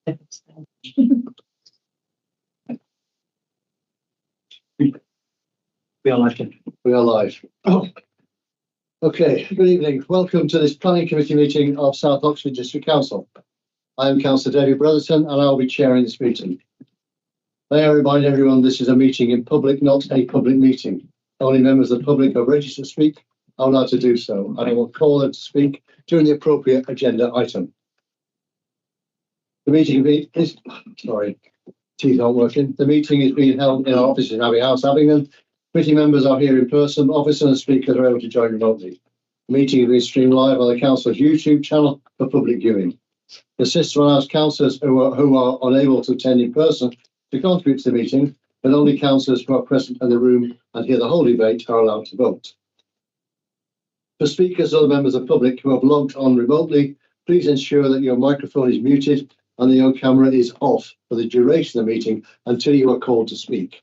We are live. We are live. Oh. Okay, good evening. Welcome to this planning committee meeting of South Oxford District Council. I am Councillor David Brotherton and I'll be chairing this meeting. May I remind everyone this is a meeting in public, not a public meeting. Only members of the public are registered to speak are allowed to do so, and I will call them to speak during the appropriate agenda item. The meeting is, sorry, teeth aren't working. The meeting is being held in our office in Abbey House, Abingdon. Committee members are here in person. Officers and speakers are able to join remotely. The meeting is being streamed live on the Council's YouTube channel for public viewing. The system allows councillors who are unable to attend in person to contribute to the meeting, but only councillors who are present in the room and hear the whole debate are allowed to vote. For speakers or the members of the public who have logged on remotely, please ensure that your microphone is muted and that your camera is off for the duration of the meeting until you are called to speak.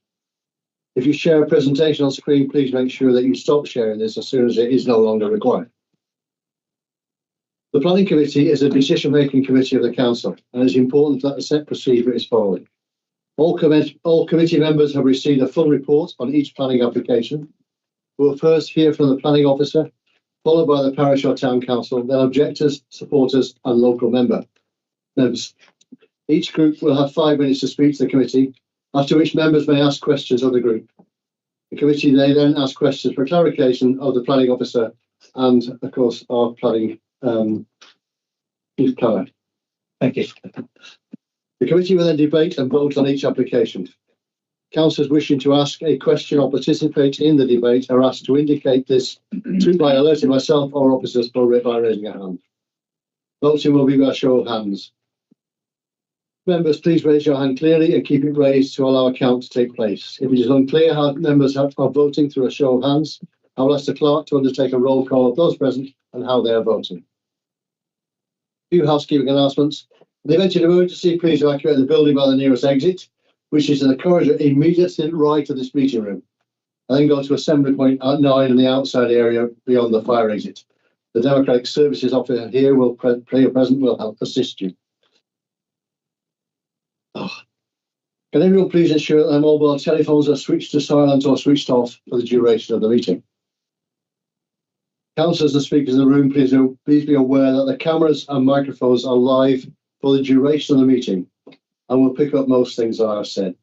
If you share a presentation on screen, please make sure that you stop sharing this as soon as it is no longer required. The Planning Committee is a decision-making committee of the Council, and it is important that the set procedure is followed. All committee members have received a full report on each planning application. We'll first hear from the planning officer, followed by the parish or town council, then objectors, supporters, and local members. Each group will have 5 minutes to speak to the committee, after which members may ask questions of the group. The committee may then ask questions for clarification of the planning officer and, of course, our planning chief planner. Thank you. The committee will then debate and vote on each application. Councillors wishing to ask a question or participate in the debate are asked to indicate this by alerting myself or officers by raising a hand. Voting will be by show of hands. Members, please raise your hand clearly and keep it raised to allow a count to take place. If it is unclear how members are voting through a show of hands, I will ask the clerk to undertake a roll call of those present and how they are voting. A few housekeeping announcements. In the event of emergency, please evacuate the building by the nearest exit, which is in the corridor immediately right of this meeting room, and then go to assembly point at 9 in the outside area beyond the fire exit. The Democratic Services officer here will help assist you. Can everyone please ensure that their mobile telephones are switched to silent or switched off for the duration of the meeting? Councillors and speakers in the room, please be aware that the cameras and microphones are live for the duration of the meeting and will pick up most things that I have said.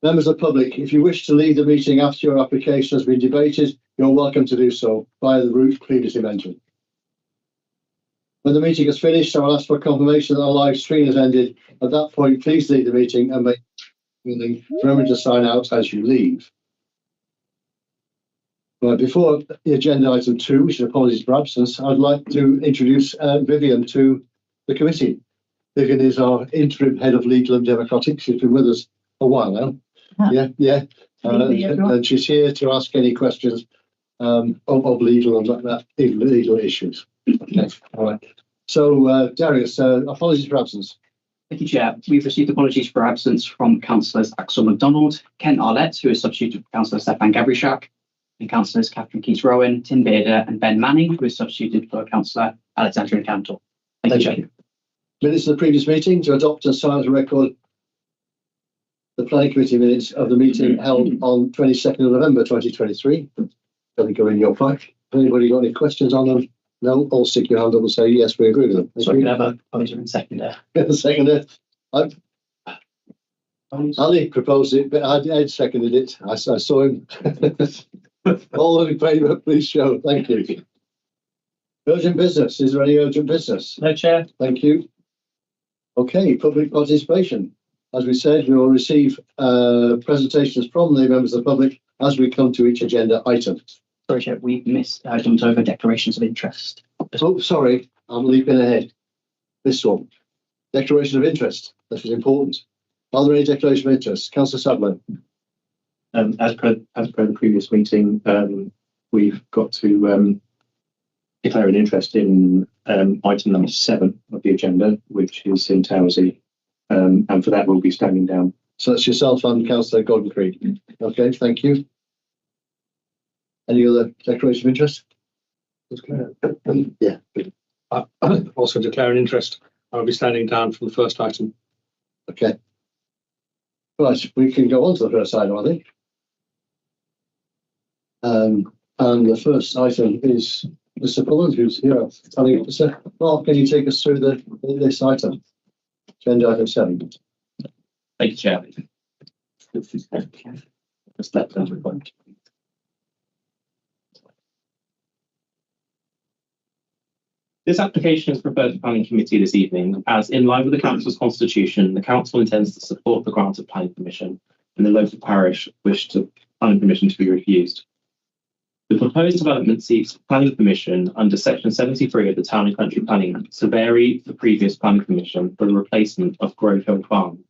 Members of the public, if you wish to leave the meeting after your application has been debated, you're welcome to do so via the route previously mentioned. When the meeting is finished, I will ask for confirmation that the live stream has ended. At that point, please leave the meeting and remember to sign out as you leave. Right, before the agenda item 2, which is apologies for absence, I'd like to introduce Vivian to the committee. Vivian is our interim head of legal and democratic. She's been with us a while now. Yeah. And she's here to ask any questions of legal and legal issues. Okay, all right. So, Darius, apologies for absence. Thank you, Chair. We've received apologies for absence from Councillors Axel MacDonald, Ken Arlett, who is substituted for Councillor Stefan Gavrishak, and Councillors Catherine Keys-Rowan, Tim Bearder, and Ben Manning, who is substituted for Councillor Alexandra Cantor. Thank you, Chair. Minutes of the previous meeting to adopt and sign as a record the planning committee minutes of the meeting held on 22nd of November 2023. Doesn't go in your pack. Has anybody got any questions on them? No, all stick your hand up and say yes, we agree with them. So I can have a poser in seconder. Seconder. Ali proposed it, but Ed seconded it. I saw him. All in favour, please show. Thank you. Urgent business. Is there any urgent business? No, Chair. Thank you. Okay, public participation. As we said, we will receive presentations from the members of the public as we come to each agenda item. Sorry, Chair, we jumped over declarations of interest. Oh, sorry, I'm leaping ahead. This one. Declaration of interest. This is important. Are there any declaration of interest? Councillor Sadler. As per the previous meeting, we've got to declare an interest in item number 7 of the agenda, which is in Towersey, and for that we'll be standing down. So that's yourself and Councillor Gordon Creed. Okay, thank you. Any other declaration of interest? Yeah. Also declare an interest I'll be standing down for the first item. Okay. Right, we can go on to the first item, I think. And the first item is Mr. Pullen, who's here. Mark, can you take us through this item? Agenda item 7. Thank you, Chair. Just let them report. This application is referred to Planning Committee this evening as, in line with the Council's constitution, the Council intends to support the grant of planning permission and the local parish wish to planning permission to be refused. The proposed development seeks planning permission under Section 73 of the Town and Country Planning Act to vary the previous planning permission for the replacement of Grove Hill Farm.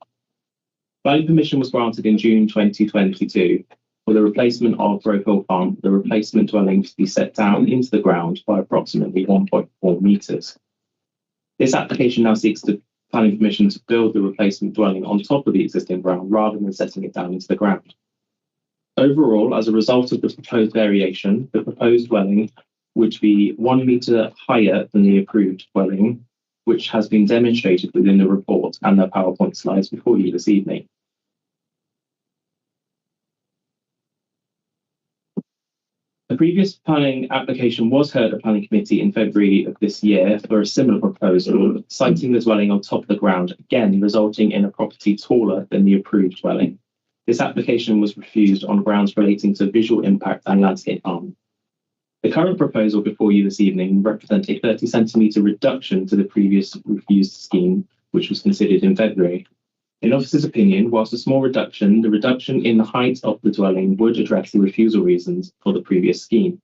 Planning permission was granted in June 2022 for the replacement of Grove Hill Farm, the replacement dwelling to be set down into the ground by approximately 1.4 metres. This application now seeks the planning permission to build the replacement dwelling on top of the existing ground rather than setting it down into the ground. Overall, as a result of the proposed variation, the proposed dwelling would be 1 metre higher than the approved dwelling, which has been demonstrated within the report and the PowerPoint slides before you this evening. The previous planning application was heard at Planning Committee in February of this year for a similar proposal, citing the dwelling on top of the ground, again resulting in a property taller than the approved dwelling. This application was refused on grounds relating to visual impact and landscape harm. The current proposal before you this evening represents a 30 centimetre reduction to the previous refused scheme, which was considered in February. In officer's opinion, whilst a small reduction, the reduction in the height of the dwelling would address the refusal reasons for the previous scheme,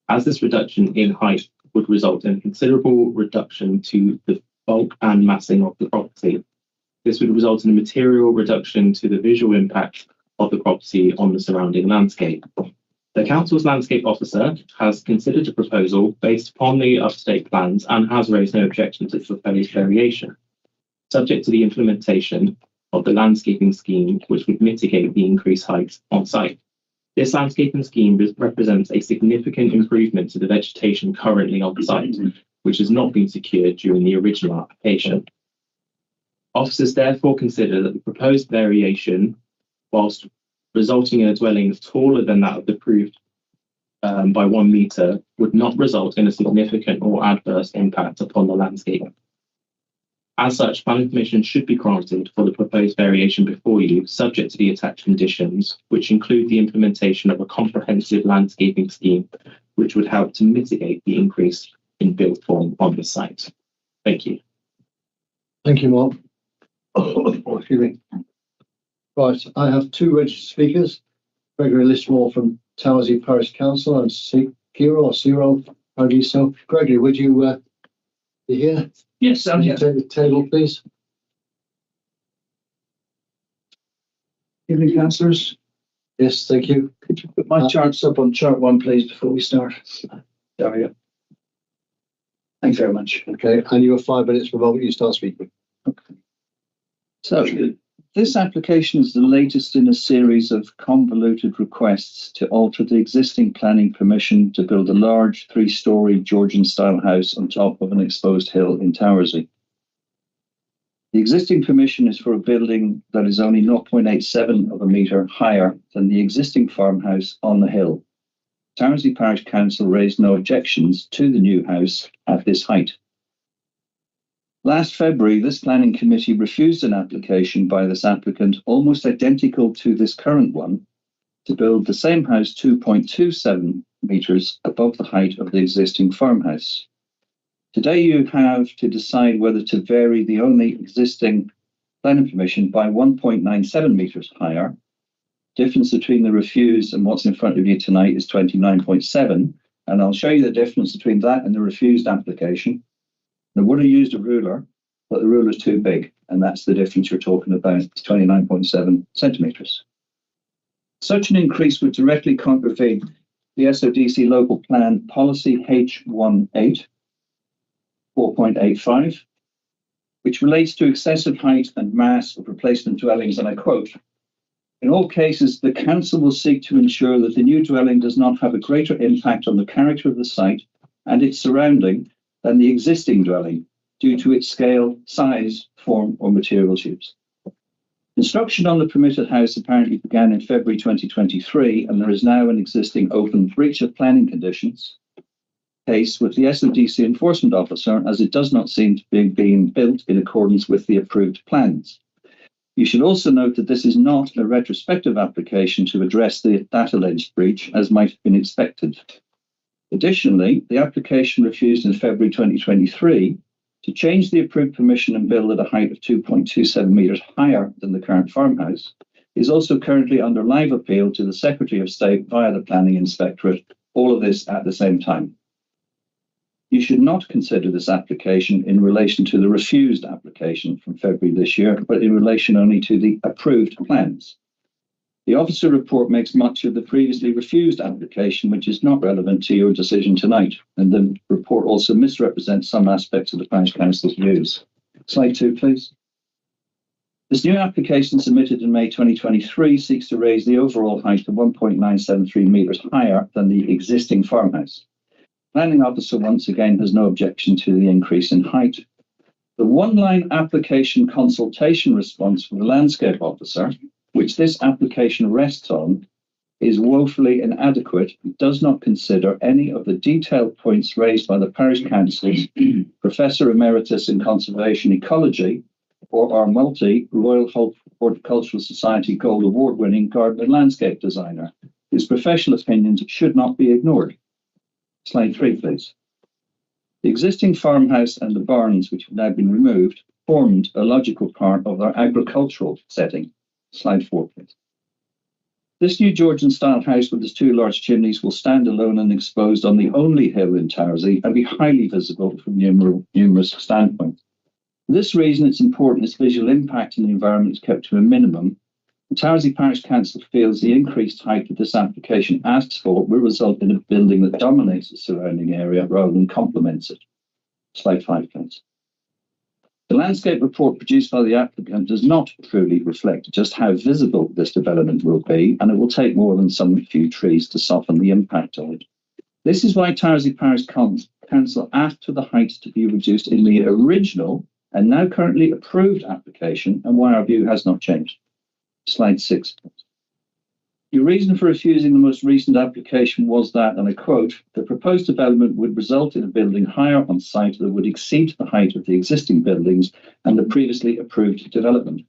as this reduction in height would result in a considerable reduction to the bulk and massing of the property. This would result in a material reduction to the visual impact of the property on the surrounding landscape. The Council's landscape officer has considered the proposal based upon the up-to-date plans and has raised no objection to the proposed variation, subject to the implementation of the landscaping scheme, which would mitigate the increased height on site. This landscaping scheme represents a significant improvement to the vegetation currently on site, which has not been secured during the original application. Officers therefore consider that the proposed variation, whilst resulting in a dwelling taller than that of the approved by 1 metre, would not result in a significant or adverse impact upon the landscape. As such, planning permission should be granted for the proposed variation before you, subject to the attached conditions, which include the implementation of a comprehensive landscaping scheme, which would help to mitigate the increase in build form on the site. Thank you. Thank you, Mark. Excuse me. Right, I have 2 registered speakers. Gregory Lismore from Towersey Parish Council and Ciro, how do you so? Gregory, would you be here? Yes, I'm here. Take the table, please. Evening, councillors. Yes, thank you. Could you put my charts up on chart 1, please, before we start? There we go. Thanks very much. Okay, and you have 5 minutes from the moment you start speaking. Okay. So, this application is the latest in a series of convoluted requests to alter the existing planning permission to build a large 3-storey Georgian-style house on top of an exposed hill in Towersey. The existing permission is for a building that is only 0.87 of a metre higher than the existing farmhouse on the hill. Towersey Parish Council raised no objections to the new house at this height. Last February, this planning committee refused an application by this applicant almost identical to this current one to build the same house 2.27 metres above the height of the existing farmhouse. Today you have to decide whether to vary the only existing planning permission by 1.97 metres higher. Difference between the refused and what's in front of you tonight is 29.7, and I'll show you the difference between that and the refused application. I would have used a ruler, but the ruler is too big, and that's the difference you're talking about, 29.7 centimetres. Such an increase would directly contravene the SODC local plan policy H18 4.85, which relates to excessive height and mass of replacement dwellings, and I quote, "In all cases, the council will seek to ensure that the new dwelling does not have a greater impact on the character of the site and its surrounding than the existing dwelling, due to its scale, size, form, or materials used. Construction on the permitted house apparently began in February 2023, and there is now an existing open breach of planning conditions case with the SODC enforcement officer, as it does not seem to be being built in accordance with the approved plans. You should also note that this is not a retrospective application to address that alleged breach, as might have been expected. Additionally, the application refused in February 2023 to change the approved permission and build at a height of 2.27 metres higher than the current farmhouse is also currently under live appeal to the Secretary of State via the Planning Inspectorate, all of this at the same time. You should not consider this application in relation to the refused application from February this year, but in relation only to the approved plans. The officer report makes much of the previously refused application, which is not relevant to your decision tonight, and the report also misrepresents some aspects of the Parish Council's views. Slide 2, please. This new application submitted in May 2023 seeks to raise the overall height to 1.973 metres higher than the existing farmhouse. Planning officer once again has no objection to the increase in height. The one-line application consultation response from the landscape officer, which this application rests on, is woefully inadequate and does not consider any of the detailed points raised by the Parish Council's Professor Emeritus in Conservation Ecology, or our Royal Horticultural Society Gold Award-winning garden and landscape designer, whose professional opinions should not be ignored. Slide 3, please. The existing farmhouse and the barns, which have now been removed, formed a logical part of their agricultural setting. Slide 4, please. This new Georgian-style house with its 2 large chimneys will stand alone and exposed on the only hill in Towersey and be highly visible from numerous standpoints. For this reason, it's important its visual impact in the environment is kept to a minimum. The Towersey Parish Council feels the increased height that this application asks for will result in a building that dominates the surrounding area rather than complements it. Slide 5, please. The landscape report produced by the applicant does not truly reflect just how visible this development will be, and it will take more than some few trees to soften the impact of it. This is why Towersey Parish Council asked for the height to be reduced in the original and now currently approved application, and why our view has not changed. Slide 6. Your reason for refusing the most recent application was that, and I quote, the proposed development would result in a building higher on site that would exceed the height of the existing buildings and the previously approved development.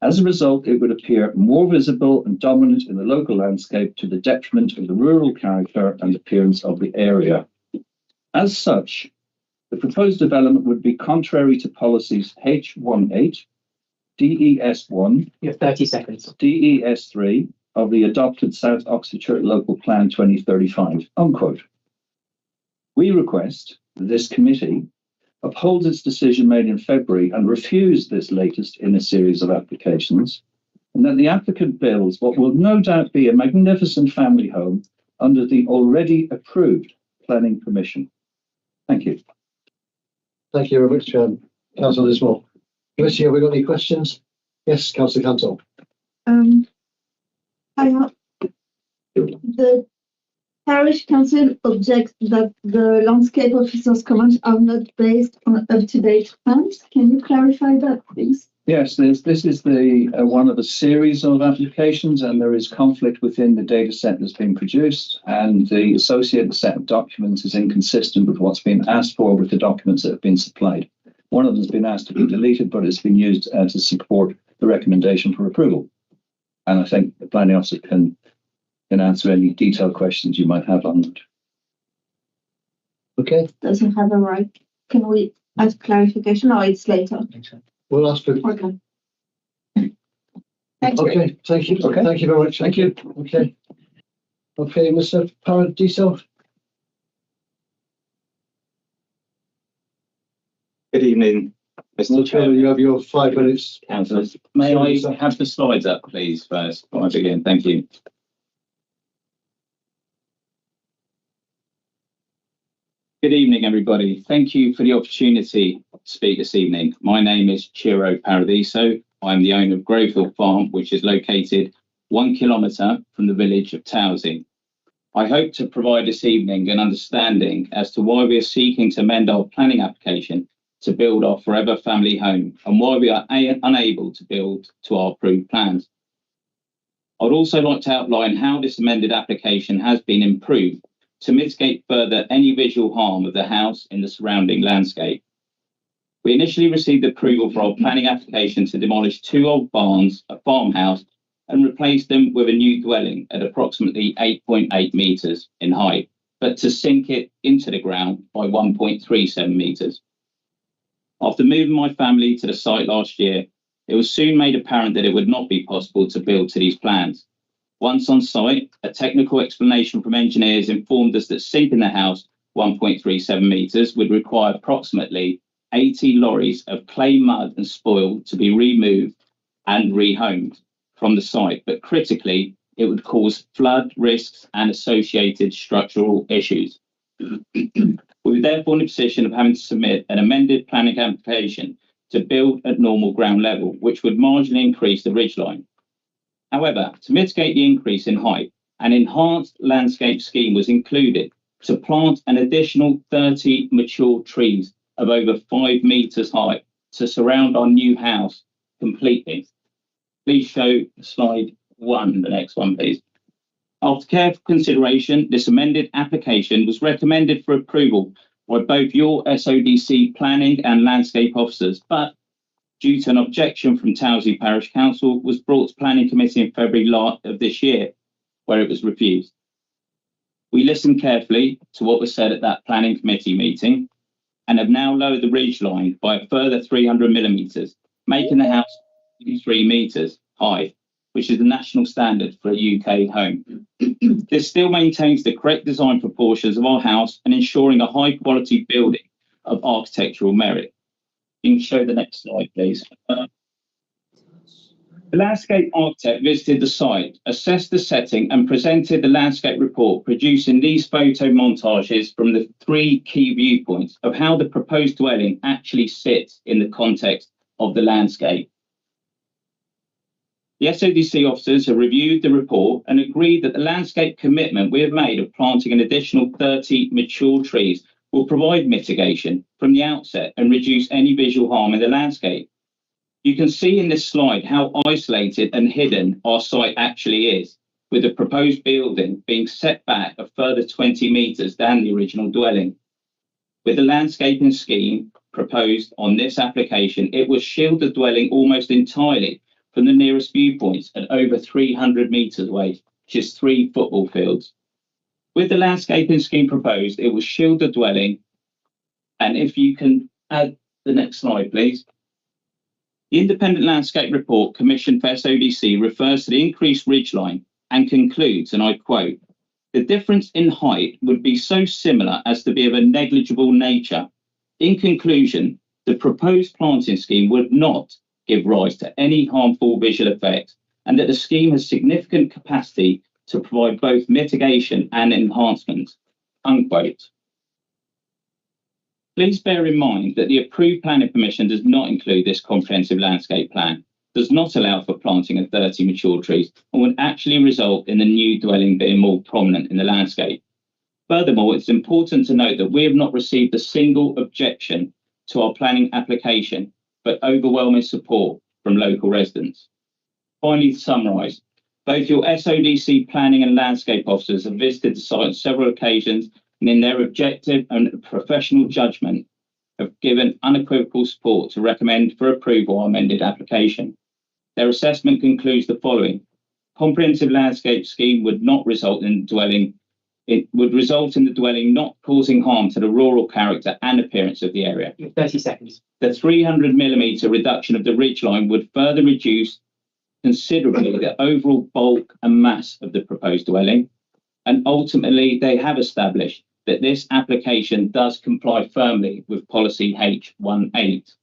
As a result, it would appear more visible and dominant in the local landscape to the detriment of the rural character and appearance of the area. As such, the proposed development would be contrary to policies H18, DES1, You have 30 seconds. DES3 of the adopted South Oxfordshire Local Plan 2035, unquote. We request that this committee upholds its decision made in February and refuse this latest in a series of applications, and that the applicant builds what will no doubt be a magnificent family home under the already approved planning permission. Thank you. Thank you very much, Councillor Lismore. Committee, have we got any questions? Yes, Councillor Cantor. The Parish Council objects that the landscape officer's comments are not based on up-to-date plans. Can you clarify that, please? Yes, this is the one of a series of applications, and there is conflict within the data set that's been produced, and the associated set of documents is inconsistent with what's been asked for with the documents that have been supplied. One of them has been asked to be deleted, but it's been used to support the recommendation for approval. And I think the planning officer can answer any detailed questions you might have on that. Okay, Doesn't have a right. Can we ask clarification or it's later? we'll ask for. Okay. Thank you. Okay, thank you. Okay. Thank you very much. Thank you. Okay. Okay, Mr. Paradiso. Good evening, Mr. Okay, Chair. you have your 5 minutes. Councillors. May I have the slides up, please, first, before I begin? Thank you. Good evening, everybody. Thank you for the opportunity to speak this evening. My name is Ciro Paradiso. I'm the owner of Grovehill Farm, which is located 1 kilometre from the village of Towersey. I hope to provide this evening an understanding as to why we are seeking to amend our planning application to build our forever family home and why we are unable to build to our approved plans. I'd also like to outline how this amended application has been improved to mitigate further any visual harm of the house in the surrounding landscape. We initially received approval for our planning application to demolish 2 old barns, a farmhouse, and replace them with a new dwelling at approximately 8.8 metres in height, but to sink it into the ground by 1.37 metres. After moving my family to the site last year, it was soon made apparent that it would not be possible to build to these plans. Once on site, a technical explanation from engineers informed us that sinking the house 1.37 metres would require approximately 80 lorries of clay, mud and spoil to be removed and rehomed from the site, but critically, it would cause flood risks and associated structural issues. We were therefore in a position of having to submit an amended planning application to build at normal ground level, which would marginally increase the ridgeline. However, to mitigate the increase in height, an enhanced landscape scheme was included to plant an additional 30 mature trees of over 5 metres high to surround our new house completely. Please show slide 1, the next one, please. After careful consideration, this amended application was recommended for approval by both your SODC planning and landscape officers, but due to an objection from Townsley Parish Council, was brought to Planning Committee in February of this year, where it was refused. We listened carefully to what was said at that Planning Committee meeting and have now lowered the ridge line by a further 300 millimetres, making the house 3 metres high, which is the national standard for a UK home. This still maintains the correct design proportions of our house and ensuring a high quality building of architectural merit. You can show the next slide, please. The landscape architect visited the site, assessed the setting and presented the landscape report, producing these photo montages from the 3 key viewpoints of how the proposed dwelling actually sits in the context of the landscape. The SODC officers have reviewed the report and agreed that the landscape commitment we have made of planting an additional 30 mature trees will provide mitigation from the outset and reduce any visual harm in the landscape. You can see in this slide how isolated and hidden our site actually is, with the proposed building being set back a further 20 metres than the original dwelling. With the landscaping scheme proposed on this application, it will shield the dwelling almost entirely from the nearest viewpoints at over 300 metres away, which is 3 football fields. With the landscaping scheme proposed, it will shield the dwelling. And if you can add the next slide, please. The independent landscape report commissioned for SODC refers to the increased ridgeline and concludes, and I quote, "The difference in height would be so similar as to be of a negligible nature. In conclusion, the proposed planting scheme would not give rise to any harmful visual effects, and that the scheme has significant capacity to provide both mitigation and enhancement." Unquote. Please bear in mind that the approved planning permission does not include this comprehensive landscape plan, does not allow for planting of 30 mature trees, and would actually result in the new dwelling being more prominent in the landscape. Furthermore, it's important to note that we have not received a single objection to our planning application, but overwhelming support from local residents. Finally, to summarise, both your SODC planning and landscape officers have visited the site on several occasions and in their objective and professional judgment have given unequivocal support to recommend for approval our amended application. Their assessment concludes the following: comprehensive landscape scheme would not result in dwelling. It would result in the dwelling not causing harm to the rural character and appearance of the area. 30 seconds. The 300 millimetre reduction of the ridgeline would further reduce considerably the overall bulk and mass of the proposed dwelling. And ultimately, they have established that this application does comply firmly with policy H18.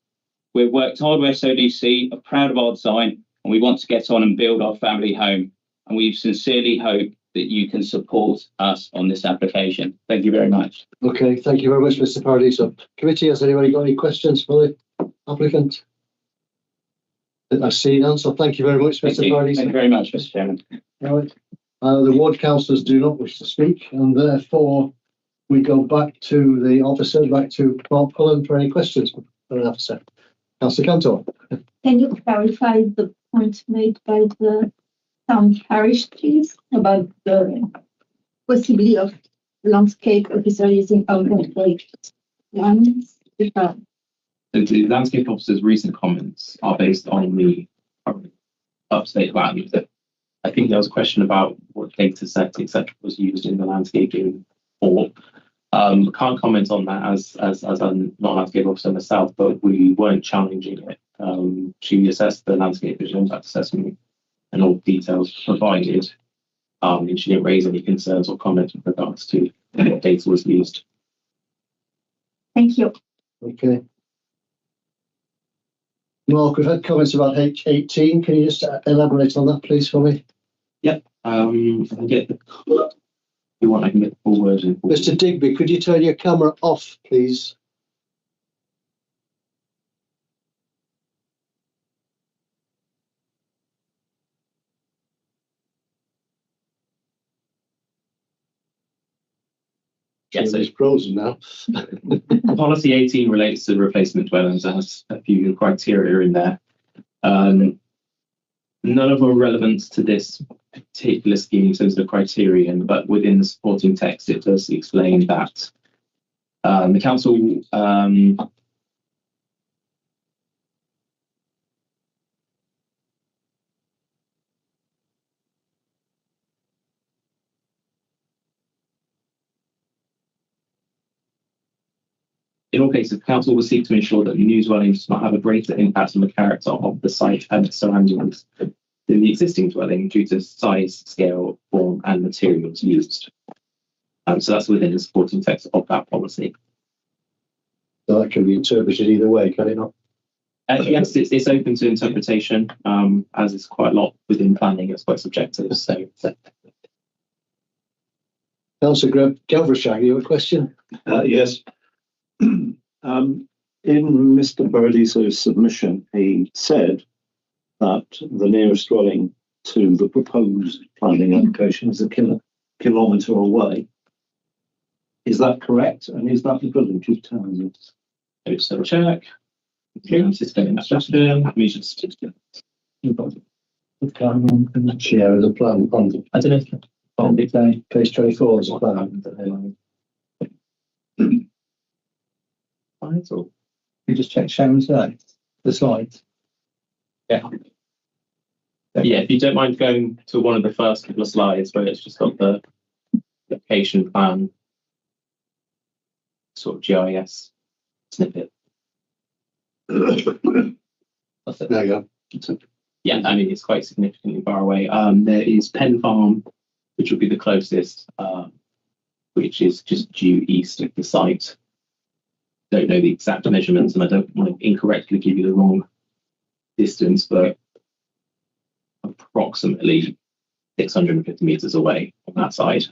We've worked hard with SODC, are proud of our design, and we want to get on and build our family home. And we sincerely hope that you can support us on this application. Thank you very much. Okay, thank you very much, Mr. Paradiso. Committee, has anybody got any questions for the applicant? I see none, so thank you very much, Mr. Paradiso. Thank you very much, Mr. Chairman. Right. The ward councillors do not wish to speak, and therefore we go back to the officer, back to Mark Cullen for any questions. Fair enough, sir. Councillor Cantor. Can you clarify the point made by the town parish, please, about the possibility of landscape officer using out-of-date plans? The landscape officer's recent comments are based on the current up-to-date value. I think there was a question about what data set, etc., was used in the landscaping report. Can't comment on that as I'm not a landscape officer myself, but we weren't challenging it. She assessed the landscape visual impact assessment and all details provided. And she didn't raise any concerns or comments with regards to what data was used. Thank you. Okay. Mark, we've had comments about H18. Can you just elaborate on that, please, for me? I can get the, if you want, I can get the full version. Mr. Digby, could you turn your camera off, please? Yes, It's frozen now. Policy 18 relates to replacement dwellings and has a few criteria in there. None of them are relevant to this particular scheme in terms of the criterion, but within the supporting text, it does explain that the council in all cases, the council will seek to ensure that new dwellings does not have a greater impact on the character of the site and its surroundings than the existing dwelling due to size, scale, form, and materials used. So that's within the supporting text of that policy. So that can be interpreted either way, can it not? Yes, it's open to interpretation, as it's quite a lot within planning. It's quite subjective. So. Councillor Galvrishag, you have a question? Yes. In Mr. Paradiso's submission, he said that the nearest dwelling to the proposed planning application is a kilometre away. Is that correct? And is that the village of Townsend? Let's double check. System in that question. Let me just. Share of the plan on I don't know. page 24 is a plan. You just check Sharon's there, the slides. Yeah, if you don't mind going to one of the first couple of slides where it's just got the location plan, sort of GIS snippet. There you go. Yeah, I mean, it's quite significantly far away. There is Penn Farm, which would be the closest, which is just due east of the site. Don't know the exact measurements, and I don't want to incorrectly give you the wrong distance, but approximately 650 metres away on that side.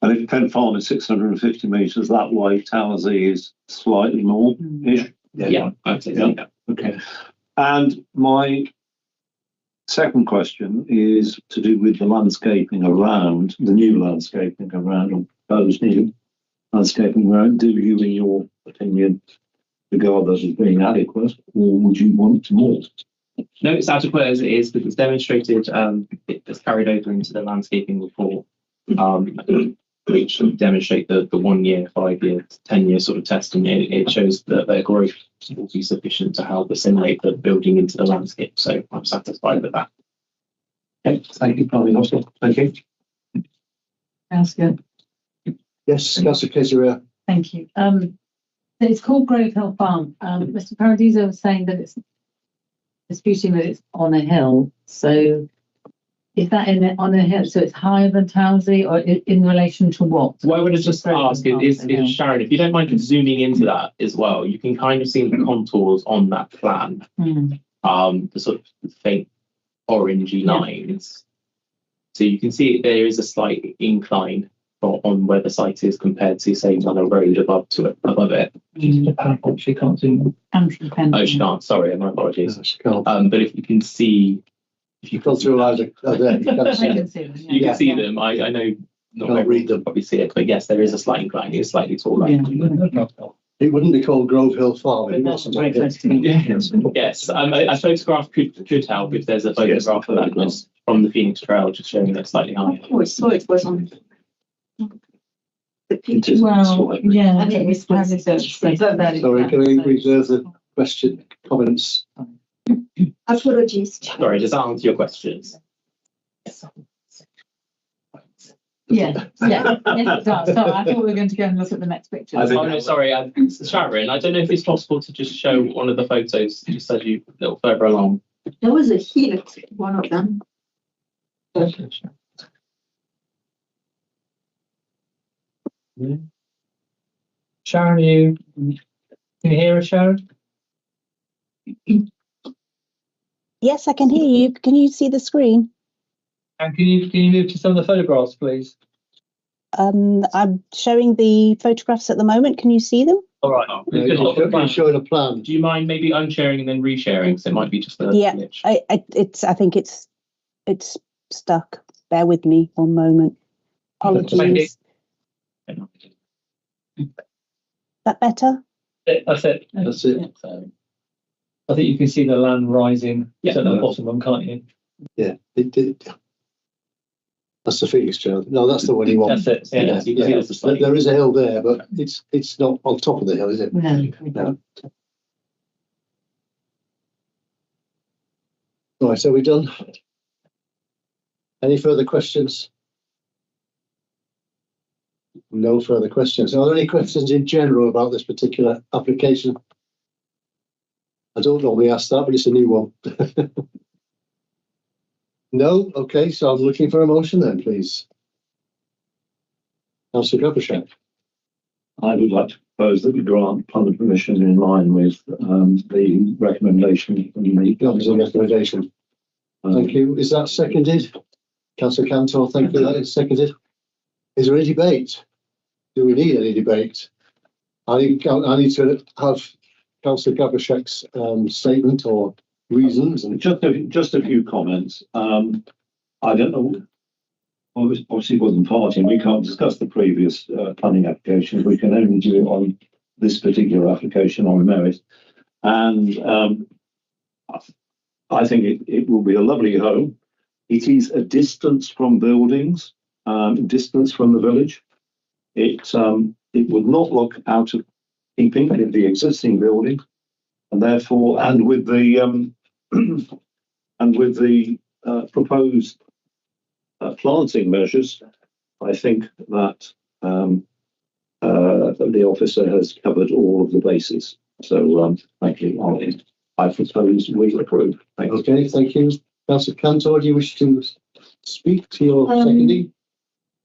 And if Penn Farm is 650 metres that way, Towersey is slightly more ish. Yeah, I'd say so. Yeah. Okay. And my second question is to do with the landscaping around, the new landscaping around, or proposed new landscaping around. Do you, in your opinion, regard that as being adequate, or would you want more? No, it's adequate as it is, because it's demonstrated, it's carried over into the landscaping report, which demonstrate the 1 year, 5 year, 10 year sort of testing. It shows that their growth will be sufficient to help assimilate the building into the landscape. So I'm satisfied with that. Okay, thank you, Probably also. Thank you. Sounds good. Yes, Councillor Keziria. Thank you. So it's called Grove Hill Farm. Mr. Paradiso was saying that it's disputing that it's on a hill. So is that on a hill? So it's higher than Towersey, or in relation to what? What I would have just asked is Sharon, if you don't mind just zooming into that as well, you can kind of see the contours on that plan. The sort of faint orangey lines. So you can see there is a slight incline on where the site is compared to, say, on a road above it. She can't zoom. Oh, she can't. Sorry, my apologies. She can't. But if you can see, if you Go through eyes there, you can see I it. can see them, yeah. you can see them. I know not Can't read them. probably see it, but yes, there is a slight incline. It's slightly taller. Yeah. It wouldn't be called Grove Hill Farm. It wasn't. Yes, a photograph could help if there's a photograph of that was from the Phoenix Trail, just showing it slightly higher. Oh, I saw it was on the picture. Well, yeah. And it was Sorry, can we reserve the question, comments? apologies. Sorry, does that answer your questions? Yeah, yes, it does. So I thought we were going to go and look at the next picture. I think- Oh, no, sorry, Sharon, I don't know if it's possible to just show one of the photos, just as you a little further along. There was a hill at one of them. Sharon, can you hear us, Sharon? Yes, I can hear you. Can you see the screen? And can you move to some of the photographs, please? I'm showing the photographs at the moment. Can you see them? All right. You're showing a plan. Do you mind maybe unsharing and then resharing? So it might be just a Yeah, glitch. I think it's stuck. Bear with me one moment. Apologies. That better? That's it. That's it. So, I think you can see the land rising Yeah. at the bottom one, can't you? Yeah, it did. That's the Phoenix Trail. No, that's the one you want. That's it. Yeah. yes, you can see there's a slight- There is a hill there, but it's not on top of the hill, is it? No. No. Right, are we done? Any further questions? No further questions. Are there any questions in general about this particular application? I don't normally ask that, but it's a new one. No? Okay, so I'm looking for a motion then, please. Councillor Gabishak. I would like to propose that we grant planning permission in line with the recommendation from the. That was a recommendation. Thank you. Is that seconded? Councillor Cantor, thank you. That is seconded. Is there any debate? Do we need any debate? I need to have Councillor Gabishak's statement or reasons and Just a few comments. I don't know. Obviously, it wasn't party, and we can't discuss the previous planning applications. We can only do it on this particular application on merit. And I think it will be a lovely home. It is a distance from buildings, distance from the village. It would not look out of keeping with the existing building, and therefore, and with the proposed planting measures, I think that the officer has covered all of the bases. So, thank you. I propose we approve. Thank you. okay, thank you. Councillor Cantor, do you wish to speak to your seconding?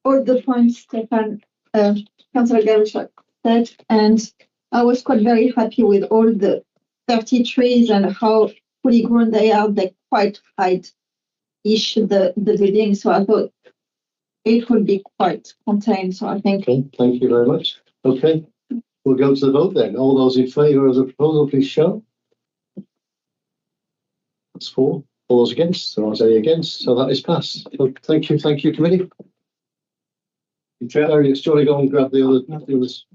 All the points Stefan, Councillor Gabishak said, and I was quite very happy with all the 30 trees and how fully grown they are. They're quite height-ish, the building, so I thought it would be quite contained, so I think. Okay, thank you very much. Okay, we'll go to the vote then. All those in favour of the proposal, please show. That's 4. All those against? There aren't any against, so that is passed. So thank you, committee. Chair, you still go and grab the others.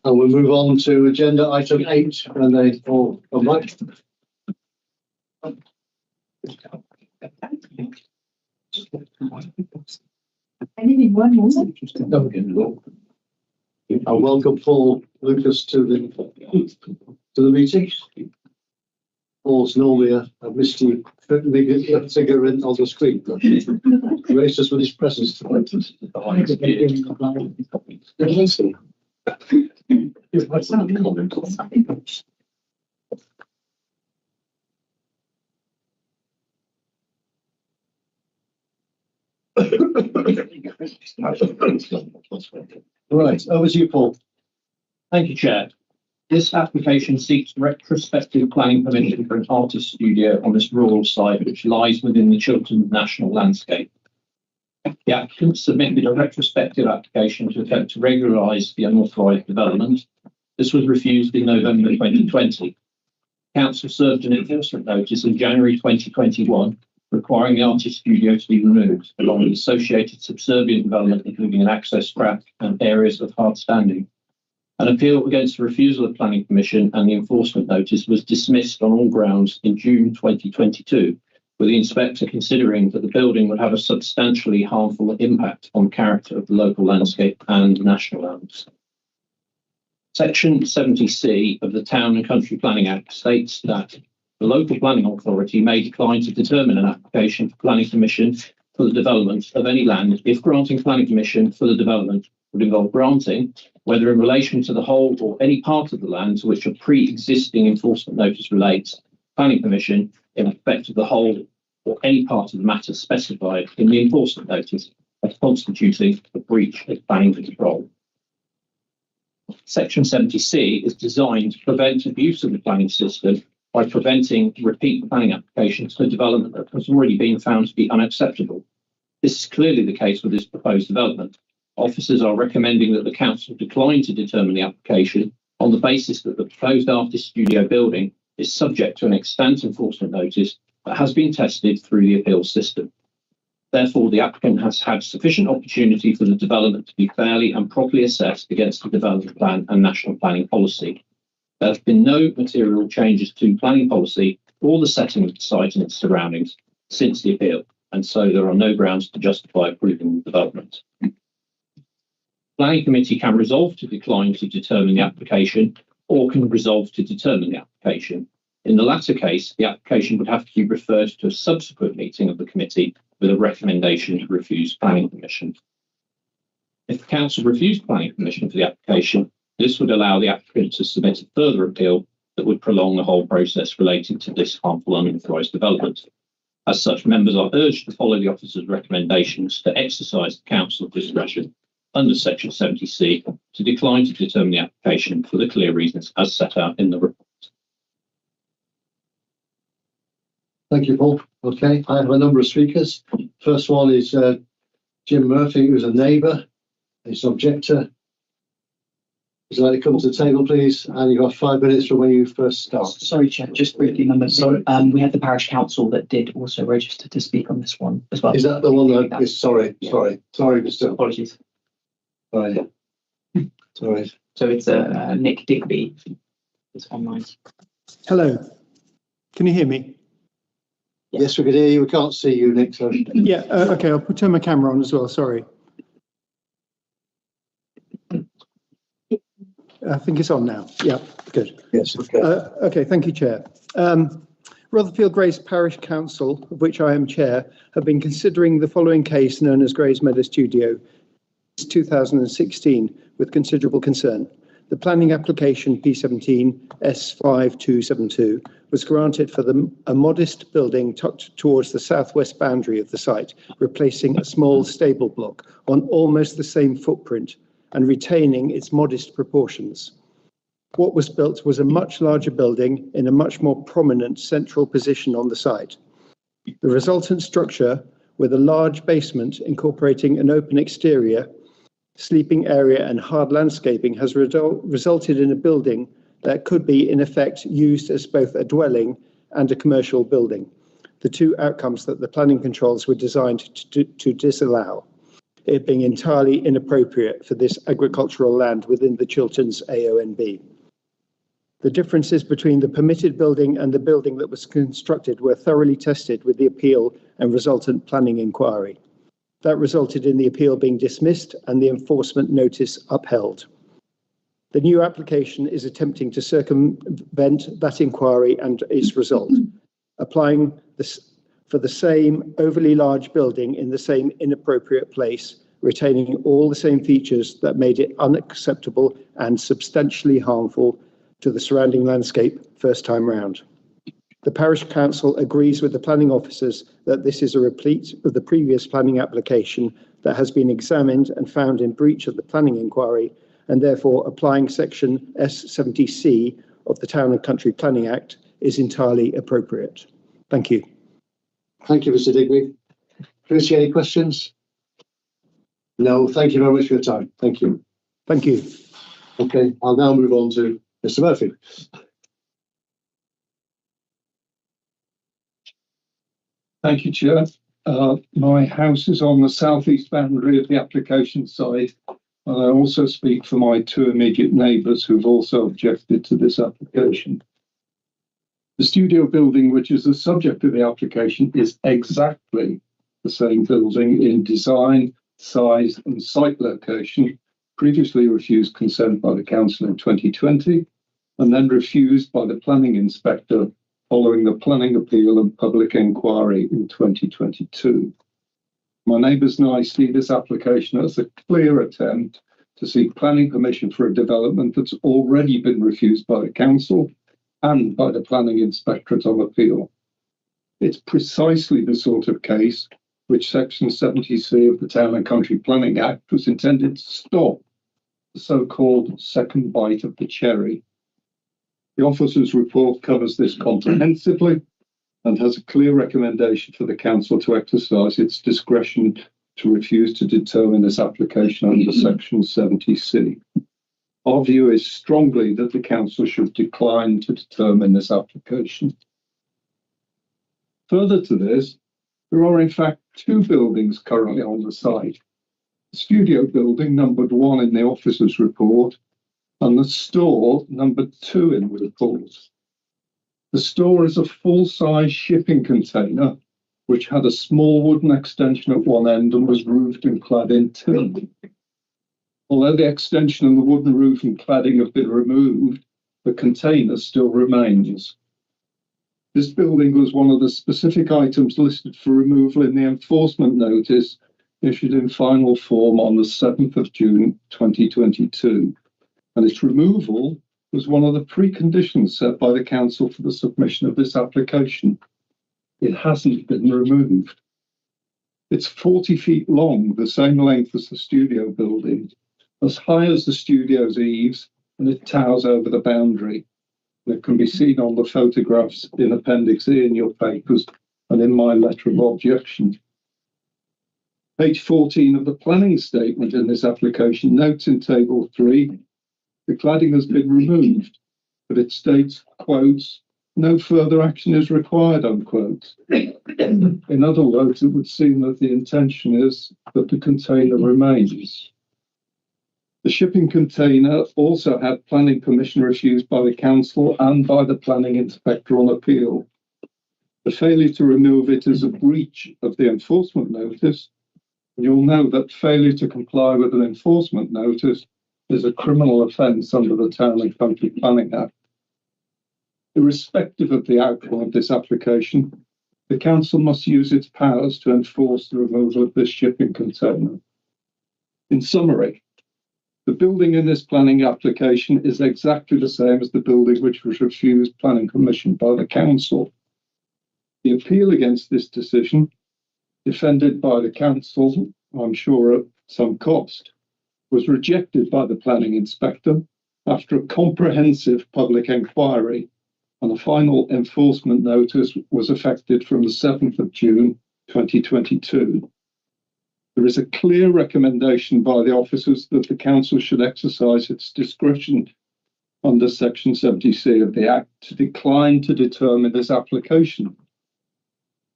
And we'll move on to agenda item 8, and they all come back. I need one more. I welcome Paul Lucas to the meeting. Paul's normally a misty figure on the screen, but graced us with his presence tonight. Right, over to you, Paul. Thank you, Chair. This application seeks retrospective planning permission for an artist studio on this rural site, which lies within the Chiltern National Landscape. The applicant submitted a retrospective application to attempt to regularise the unauthorised development. This was refused in November 2020. Council served an enforcement notice in January 2021 requiring the artist studio to be removed, along with associated subservient development, including an access track and areas of hard standing. An appeal against the refusal of Planning Permission and the enforcement notice was dismissed on all grounds in June 2022, with the inspector considering that the building would have a substantially harmful impact on the character of the local landscape and national lands. Section 70C of the Town and Country Planning Act states that the local planning authority may decline to determine an application for planning permission for the development of any land if granting planning permission for the development would involve granting, whether in relation to the whole or any part of the land to which a pre-existing enforcement notice relates, planning permission in respect of the whole or any part of the matter specified in the enforcement notice as constituting a breach of planning control. Section 70C is designed to prevent abuse of the planning system by preventing repeat planning applications for development that has already been found to be unacceptable. This is clearly the case with this proposed development. Officers are recommending that the council decline to determine the application on the basis that the proposed artist studio building is subject to an extant enforcement notice that has been tested through the appeals system. Therefore, the applicant has had sufficient opportunity for the development to be fairly and properly assessed against the development plan and national planning policy. There have been no material changes to planning policy or the setting of the site and its surroundings since the appeal, and so there are no grounds to justify approving the development. The Planning Committee can resolve to decline to determine the application or can resolve to determine the application. In the latter case, the application would have to be referred to a subsequent meeting of the committee with a recommendation to refuse planning permission. If the council refused planning permission for the application, this would allow the applicant to submit a further appeal that would prolong the whole process relating to this harmful unauthorised development. As such, members are urged to follow the officer's recommendations to exercise the council's discretion under Section 70C to decline to determine the application for the clear reasons as set out in the report. Thank you, Paul. Okay, I have a number of speakers. First one is Jim Murphy, who's a neighbour, he's an objector. Would you like to come to the table, please? And you've got 5 minutes from when you first start. Sorry, Chair, just briefly, members. So we had the parish council that did also register to speak on this one as well. Is that the one that is, sorry, Mr. Apologies. Sorry. Sorry. So it's Nick Digby. It's online. Hello. Can you hear me? Yes, we can hear you. We can't see you, Nick. So. Yeah, okay, I'll turn my camera on as well, sorry. I think it's on now. Yeah, good. Yes, okay. Okay, thank you, Chair. Rotherfield Grace Parish Council, of which I am Chair, have been considering the following case known as Grace Meadow Studio since 2016 with considerable concern. The planning application P17 S5272 was granted for a modest building tucked towards the southwest boundary of the site, replacing a small stable block on almost the same footprint and retaining its modest proportions. What was built was a much larger building in a much more prominent central position on the site. The resultant structure, with a large basement incorporating an open exterior, sleeping area and hard landscaping, has resulted in a building that could be in effect used as both a dwelling and a commercial building, the two outcomes that the planning controls were designed to disallow, it being entirely inappropriate for this agricultural land within the Chilterns AONB. The differences between the permitted building and the building that was constructed were thoroughly tested with the appeal and resultant planning inquiry. That resulted in the appeal being dismissed and the enforcement notice upheld. The new application is attempting to circumvent that inquiry and its result, applying this for the same overly large building in the same inappropriate place, retaining all the same features that made it unacceptable and substantially harmful to the surrounding landscape first time round. The Parish Council agrees with the planning officers that this is a repeat of the previous planning application that has been examined and found in breach of the planning inquiry, and therefore applying section S70C of the Town and Country Planning Act is entirely appropriate. Thank you. Thank you, Mr. Digby. Lucy, any questions? No, thank you very much for your time. Thank you. Thank you. Okay, I'll now move on to Mr. Murphy. Thank you, Chair. My house is on the southeast boundary of the application site, and I also speak for my two immediate neighbours who've also objected to this application. The studio building, which is the subject of the application, is exactly the same building in design, size and site location, previously refused consent by the council in 2020, and then refused by the planning inspector following the planning appeal and public inquiry in 2022. My neighbours and I see this application as a clear attempt to seek planning permission for a development that's already been refused by the council and by the planning inspectorate on appeal. It's precisely the sort of case which Section 70C of the Town and Country Planning Act was intended to stop, the so-called second bite of the cherry. The officer's report covers this comprehensively and has a clear recommendation for the council to exercise its discretion to refuse to determine this application under Section 70C. Our view is strongly that the council should decline to determine this application. Further to this, there are in fact two buildings currently on the site. The studio building, numbered 1 in the officer's report, and the store, numbered 2 in the report. The store is a full-size shipping container which had a small wooden extension at one end and was roofed and clad in tin. Although the extension and the wooden roof and cladding have been removed, the container still remains. This building was one of the specific items listed for removal in the enforcement notice issued in final form on the 7th of June 2022, and its removal was one of the preconditions set by the council for the submission of this application. It hasn't been removed. It's 40 feet long, the same length as the studio building, as high as the studio's eaves, and it towers over the boundary. It can be seen on the photographs in Appendix E in your papers and in my letter of objection. Page 14 of the planning statement in this application notes in Table 3, the cladding has been removed, but it states, quotes, no further action is required, unquote. In other words, it would seem that the intention is that the container remains. The shipping container also had planning permission refused by the council and by the planning inspector on appeal. The failure to remove it is a breach of the enforcement notice. You'll know that failure to comply with an enforcement notice is a criminal offence under the Town and Country Planning Act. Irrespective of the outcome of this application, the council must use its powers to enforce the removal of this shipping container. In summary, the building in this planning application is exactly the same as the building which was refused planning permission by the council. The appeal against this decision, defended by the council, I'm sure at some cost, was rejected by the planning inspector after a comprehensive public inquiry, and a final enforcement notice was effected from the 7th of June 2022. There is a clear recommendation by the officers that the council should exercise its discretion under Section 70C of the Act to decline to determine this application.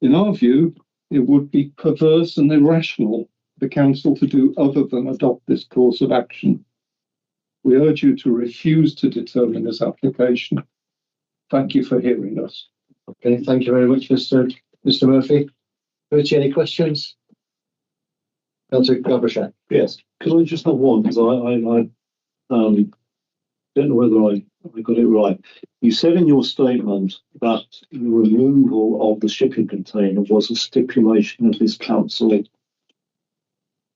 In our view, it would be perverse and irrational for the council to do other than adopt this course of action. We urge you to refuse to determine this application. Thank you for hearing us. Okay, thank you very much, Mr. Murphy. Richie, any questions? Councillor Gabrishak. Yes. Could I just have one? Because I don't know whether I got it right. You said in your statement that the removal of the shipping container was a stipulation of this council.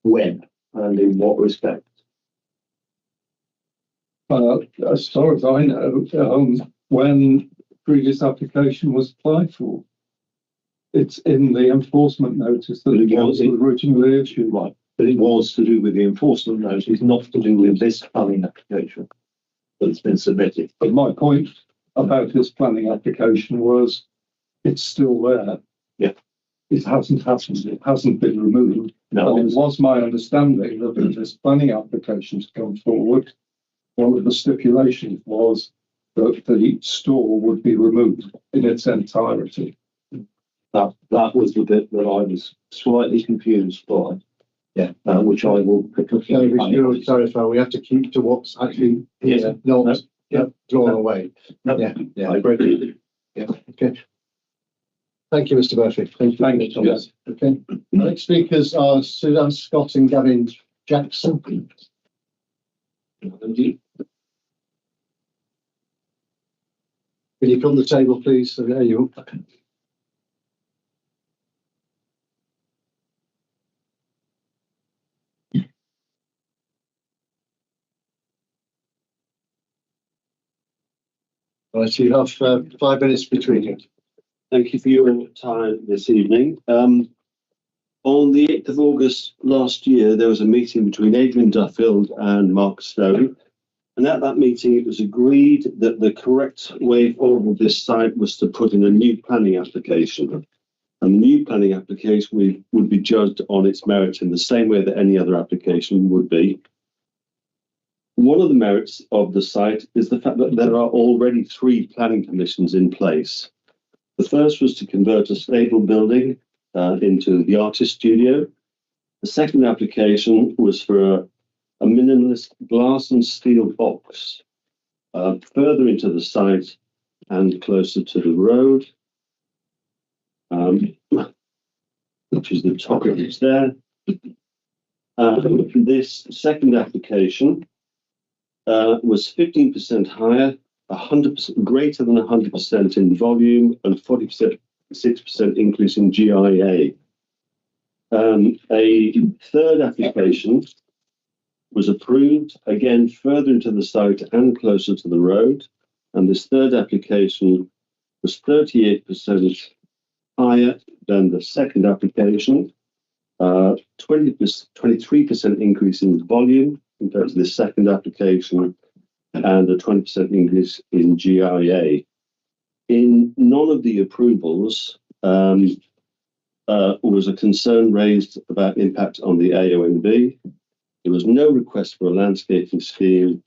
When and in what respect? As far as I know, when the previous application was applied for, it's in the enforcement notice that the council originally issued. Right, but it was to do with the enforcement notice, not to do with this planning application that's been submitted. But my point about this planning application was it's still there. Yeah. It hasn't happened. It hasn't been removed. No, it was my understanding that if this planning application to come forward, one of the stipulations was that the store would be removed in its entirety. That was the bit that I was slightly confused by. Yeah. Which I will pick up. So we should clarify, we have to keep to what's actually not drawn away. Yeah, I agree. yeah, okay. Thank you, Mr. Murphy. Thank you, Thomas. Okay. Next speakers are Suzanne Scott and Gavin Jackson. Will you come to the table, please? So there you are. Right, you have 5 minutes between you. Thank you for your time this evening. On the 8th of August last year, there was a meeting between Adrian Duffield and Mark Stone. And at that meeting, it was agreed that the correct way forward with this site was to put in a new planning application. And the new planning application would be judged on its merit in the same way that any other application would be. One of the merits of the site is the fact that there are already 3 planning permissions in place. The first was to convert a stable building into the artist studio. The second application was for a minimalist glass and steel box further into the site and closer to the road, which is the top of it there. This second application was 15% higher, 100% greater than 100% in volume, and 46% increase in GIA. A third application was approved, again further into the site and closer to the road, and this third application was 38% higher than the second application, 23% increase in volume compared to the second application, and a 20% increase in GIA. In none of the approvals was a concern raised about impact on the AONB. There was no request for a landscaping scheme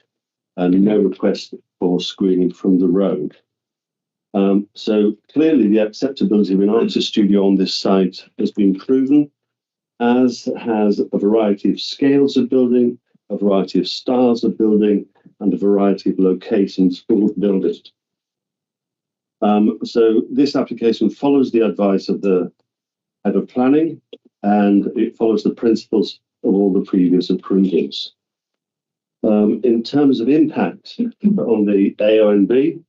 and no request for screening from the road. So clearly the acceptability of an artist studio on this site has been proven, as has a variety of scales of building, a variety of styles of building, and a variety of locations for building. So this application follows the advice of the head of planning, and it follows the principles of all the previous approvals. In terms of impact on the AONB,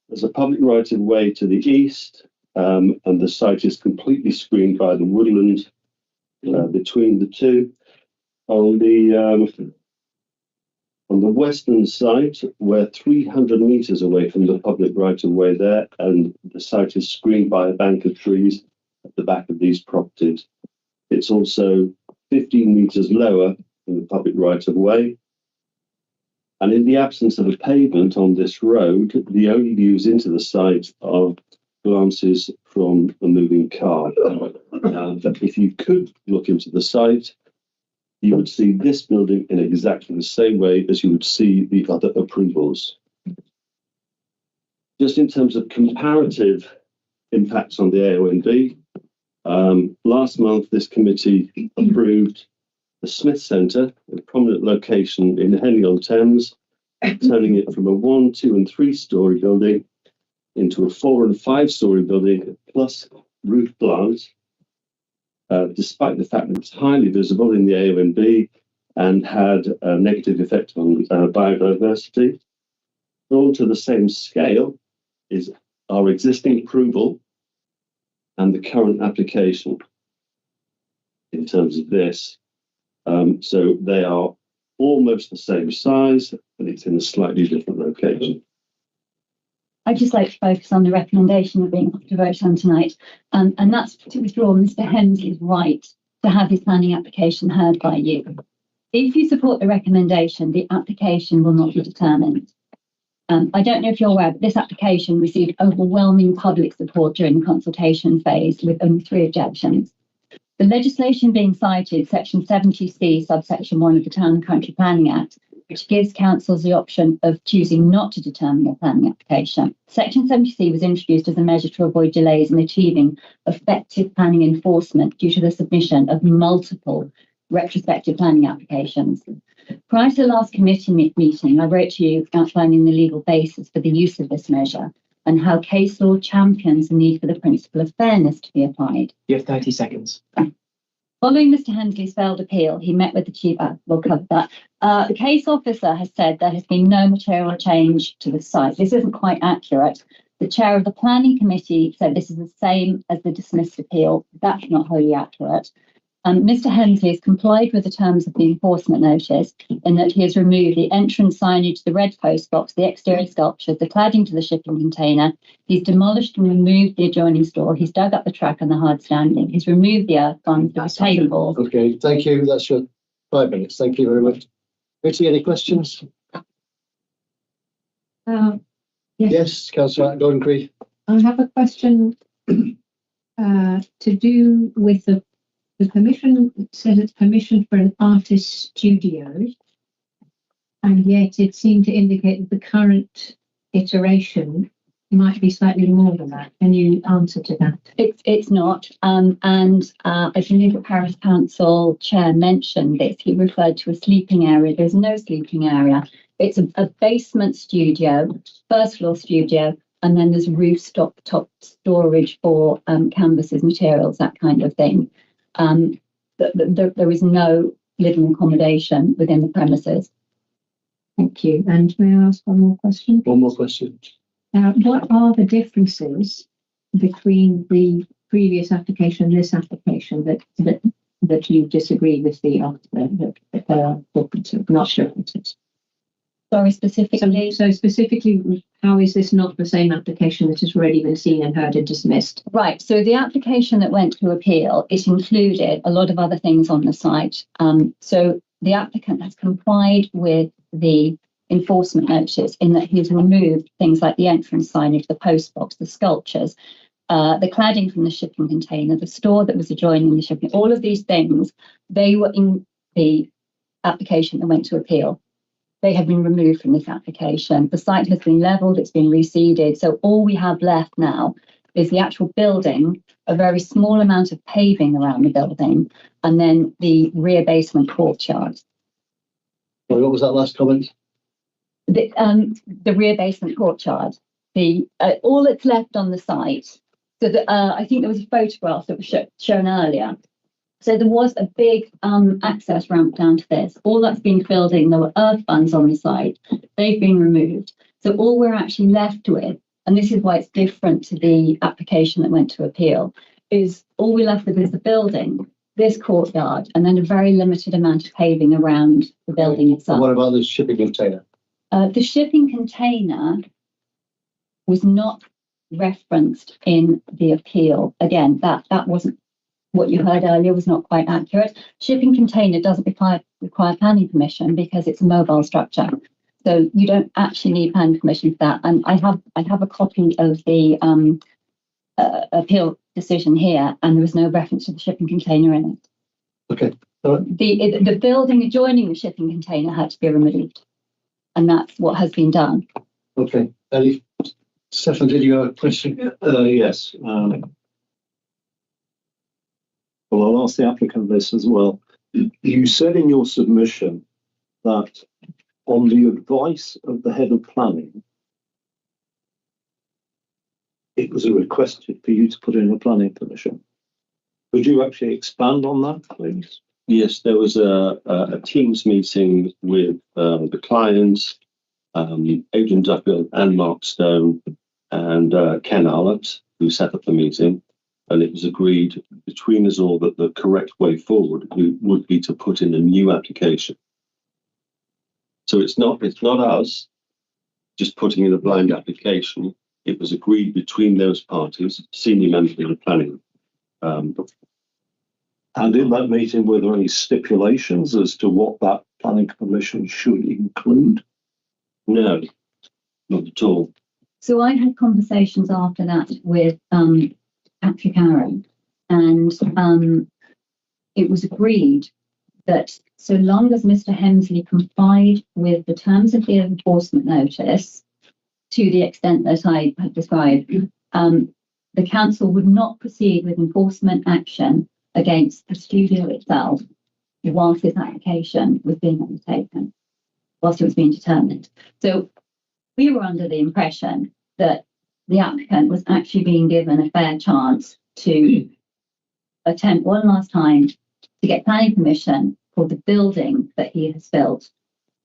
there's a public right of way to the east, and the site is completely screened by the woodland between the two. On the western side, we're 300 meters away from the public right of way there, and the site is screened by a bank of trees at the back of these properties. It's also 15 meters lower than the public right of way. And in the absence of a pavement on this road, the only views into the site are glances from a moving car. If you could look into the site, you would see this building in exactly the same way as you would see the other approvals. Just in terms of comparative impacts on the AONB, last month this committee approved the Smith Centre, a prominent location in Henley-on-Thames, turning it from a 1, 2 and 3 story building into a 4 and 5 story building plus roof plant, despite the fact that it's highly visible in the AONB and had a negative effect on biodiversity. Drawn to the same scale is our existing approval and the current application in terms of this. So they are almost the same size, but it's in a slightly different location. I'd just like to focus on the recommendation of being put to vote on tonight, and that's to withdraw Mr. Hensley's right to have his planning application heard by you. If you support the recommendation, the application will not be determined. I don't know if you're aware, but this application received overwhelming public support during the consultation phase with only 3 objections. The legislation being cited, section 70C, subsection 1 of the Town and Country Planning Act, which gives councils the option of choosing not to determine a planning application. Section 70C was introduced as a measure to avoid delays in achieving effective planning enforcement due to the submission of multiple retrospective planning applications. Prior to the last committee meeting, I wrote to you outlining the legal basis for the use of this measure and how case law champions the need for the principle of fairness to be applied. You have 30 seconds. Following Mr. Hensley's failed appeal, he met with the chief. We'll cover that. The case officer has said there has been no material change to the site. This isn't quite accurate. The chair of the planning committee said this is the same as the dismissed appeal. That's not wholly accurate. Mr. Hensley has complied with the terms of the enforcement notice in that he has removed the entrance signage, the red post box, the exterior sculptures, the cladding to the shipping container. He's demolished and removed the adjoining store. He's dug up the track and the hard standing. He's removed the earth on the retaining wall. Okay, thank you. That's your 5 minutes. Thank you very much. Betty, any questions? Yes, Councillor Gordon Creed. I have a question to do with the permission. It says it's permission for an artist studio, and yet it seemed to indicate that the current iteration might be slightly more than that. Can you answer to that? It's not. I believe the Parish Council Chair mentioned this. He referred to a sleeping area. There's no sleeping area. It's a basement studio, first floor studio, and then there's rooftop top storage for canvases, materials, that kind of thing. There is no living accommodation within the premises. Thank you. And may I ask one more question? One more question. What are the differences between the previous application and this application that you disagree with the not sure? Sorry, specifically. So specifically, how is this not the same application that has already been seen and heard and dismissed? Right. So the application that went to appeal, it included a lot of other things on the site. So the applicant has complied with the enforcement notice in that he's removed things like the entrance signage, the post box, the sculptures, the cladding from the shipping container, the store that was adjoining the shipping. All of these things, they were in the application that went to appeal. They have been removed from this application. The site has been levelled, it's been reseeded. So all we have left now is the actual building, a very small amount of paving around the building, and then the rear basement courtyard. Sorry, what was that last comment? The rear basement courtyard. All that's left on the site. So I think there was a photograph that was shown earlier. So there was a big access ramp down to this. All that's been filled in. There were earth funds on the site. They've been removed. So all we're actually left with, and this is why it's different to the application that went to appeal, is all we're left with is the building, this courtyard, and then a very limited amount of paving around the building itself. And what about the shipping container? The shipping container was not referenced in the appeal. Again, that wasn't what you heard earlier, was not quite accurate. Shipping container doesn't require planning permission because it's a mobile structure. So you don't actually need planning permission for that. And I have a copy of the appeal decision here, and there was no reference to the shipping container in it. Okay. All right. The building adjoining the shipping container had to be removed, and that's what has been done. Okay. Stefan, did you have a question? Yes. Well, I'll ask the applicant this as well. You said in your submission that on the advice of the head of planning, it was requested for you to put in a planning permission. Could you actually expand on that, please? Yes, there was a Teams meeting with the clients, Adrian Duffield and Mark Stone and Ken Arlott, who set up the meeting. And it was agreed between us all that the correct way forward would be to put in a new application. So it's not us just putting in a blind application. It was agreed between those parties, senior members of the planning. And in that meeting, were there any stipulations as to what that planning permission should include? No, not at all. So I had conversations after that with Patrick Aaron, and it was agreed that so long as Mr. Hemsley complied with the terms of the enforcement notice to the extent that I have described, the council would not proceed with enforcement action against the studio itself whilst this application was being undertaken, whilst it was being determined. So we were under the impression that the applicant was actually being given a fair chance to attempt one last time to get planning permission for the building that he has built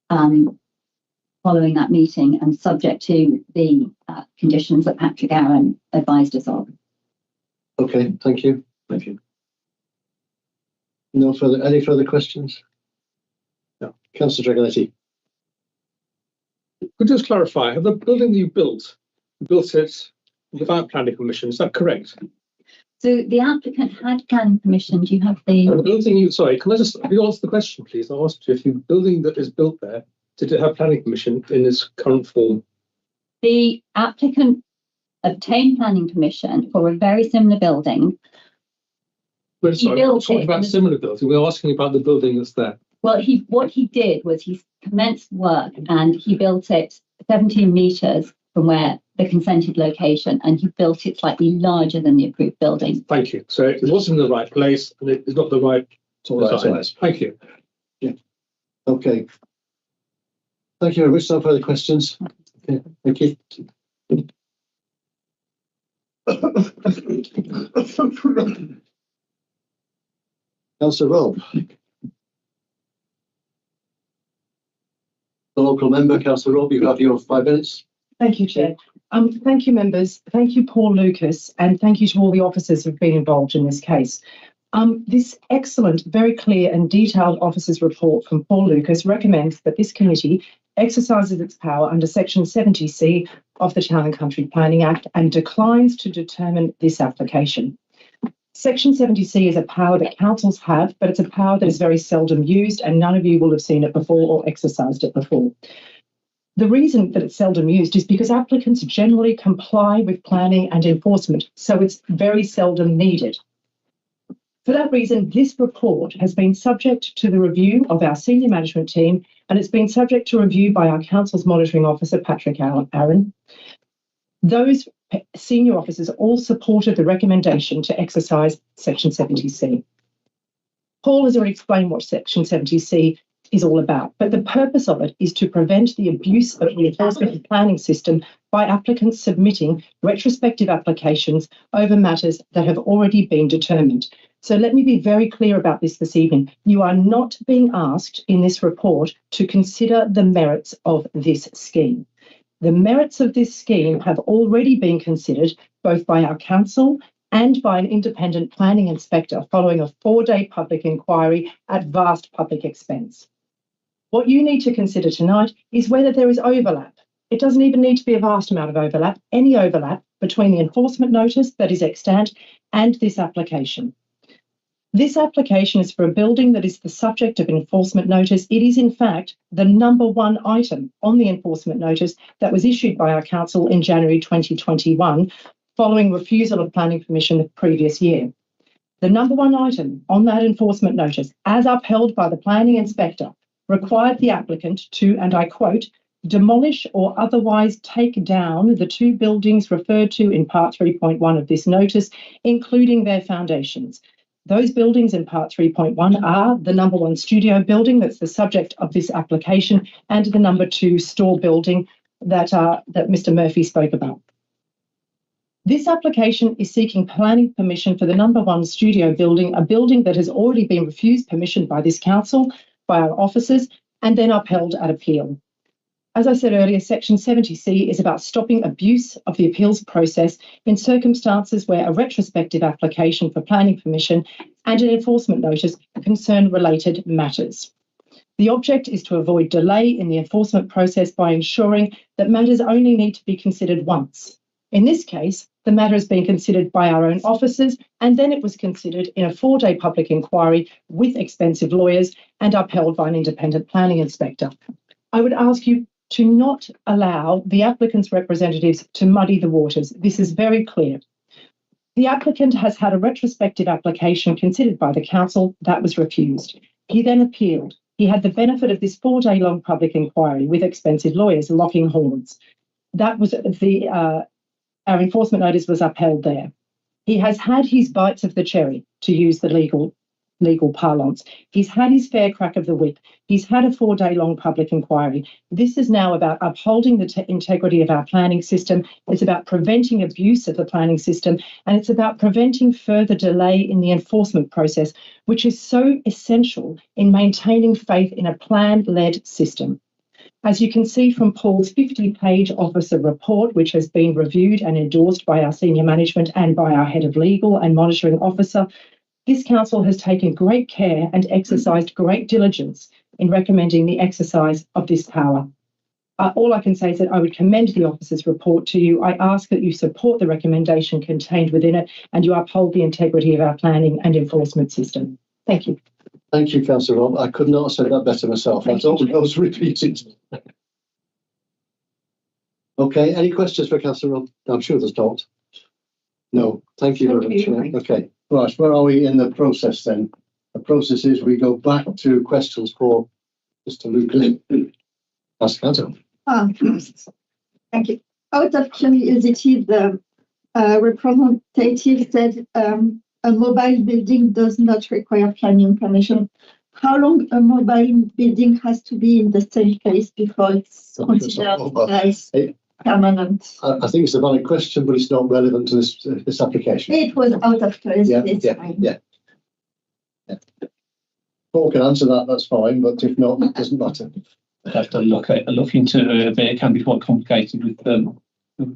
following that meeting and subject to the conditions that Patrick Aaron advised us of. Okay, thank you. Thank you. Any further questions? No. Councillor Dragonetti. Could you just clarify, the building that you built it without planning permission, is that correct? So the applicant had planning permission. Do you have the building can you answer the question, please? I asked you if the building that is built there, did it have planning permission in its current form? The applicant obtained planning permission for a very similar building. We're not talking about similar building, we're asking about the building that's there. Well, what he did was he commenced work and he built it 17 metres from where the consented location, and he built it slightly larger than the approved building. Thank you. So it wasn't in the right place and it is not the right size. Thank you. Yeah. Okay. Thank you very much. No further questions. Okay. Thank you. Councillor Robb. The local member, Councillor Robb, you have your 5 minutes. Thank you, Chair. Thank you, members. Thank you, Paul Lucas, and thank you to all the officers who've been involved in this case. This excellent, very clear and detailed officers' report from Paul Lucas recommends that this committee exercises its power under Section 70C of the Town and Country Planning Act and declines to determine this application. Section 70C is a power that councils have, but it's a power that is very seldom used, and none of you will have seen it before or exercised it before. The reason that it's seldom used is because applicants generally comply with planning and enforcement, so it's very seldom needed. For that reason, this report has been subject to the review of our senior management team, and it's been subject to review by our council's monitoring officer, Patrick Aaron. Those senior officers all supported the recommendation to exercise Section 70C. Paul has already explained what Section 70C is all about, but the purpose of it is to prevent the abuse of the enforcement planning system by applicants submitting retrospective applications over matters that have already been determined. So let me be very clear about this evening. You are not being asked in this report to consider the merits of this scheme. The merits of this scheme have already been considered both by our council and by an independent planning inspector following a 4-day public inquiry at vast public expense. What you need to consider tonight is whether there is overlap. It doesn't even need to be a vast amount of overlap, any overlap between the enforcement notice that is extant and this application. This application is for a building that is the subject of an enforcement notice. It is, in fact, the number 1 item on the enforcement notice that was issued by our council in January 2021, following refusal of planning permission the previous year. The number 1 item on that enforcement notice, as upheld by the planning inspector, required the applicant to, and I quote, demolish or otherwise take down the 2 buildings referred to in Part 3.1 of this notice, including their foundations. Those buildings in Part 3.1 are the number 1 studio building that's the subject of this application and the number 2 store building that Mr. Murphy spoke about. This application is seeking planning permission for the number 1 studio building, a building that has already been refused permission by this council, by our officers, and then upheld at appeal. As I said earlier, Section 70C is about stopping abuse of the appeals process in circumstances where a retrospective application for planning permission and an enforcement notice concern related matters. The object is to avoid delay in the enforcement process by ensuring that matters only need to be considered once. In this case, the matter has been considered by our own officers, and then it was considered in a 4-day public inquiry with expensive lawyers and upheld by an independent planning inspector. I would ask you to not allow the applicant's representatives to muddy the waters. This is very clear. The applicant has had a retrospective application considered by the council that was refused. He then appealed. He had the benefit of this 4-day-long public inquiry with expensive lawyers locking horns. That was our enforcement notice was upheld there. He has had his bites of the cherry, to use the legal parlance. He's had his fair crack of the whip. He's had a 4-day-long public inquiry. This is now about upholding the integrity of our planning system. It's about preventing abuse of the planning system, and it's about preventing further delay in the enforcement process, which is so essential in maintaining faith in a plan-led system. As you can see from Paul's 50-page officer report, which has been reviewed and endorsed by our senior management and by our head of legal and monitoring officer, this council has taken great care and exercised great diligence in recommending the exercise of this power. All I can say is that I would commend the officer's report to you. I ask that you support the recommendation contained within it and you uphold the integrity of our planning and enforcement system. Thank you. Thank you, Councillor Rob. I could not have said that better myself. I thought I was repeating. Okay, any questions for Councillor Rob? I'm sure there's not. No, thank you very much. Okay, right, where are we in the process then? The process is we go back to questions for Mr. Lucas. That's Councillor. Thank you. Out of curiosity, the representative said a mobile building does not require planning permission. How long a mobile building has to be in the same place before it's considered as permanent? I think it's a valid question, but it's not relevant to this application. It was out of curiosity. Yeah. Paul can answer that, that's fine, but if not, it doesn't matter. I'd have to look into it. It can be quite complicated with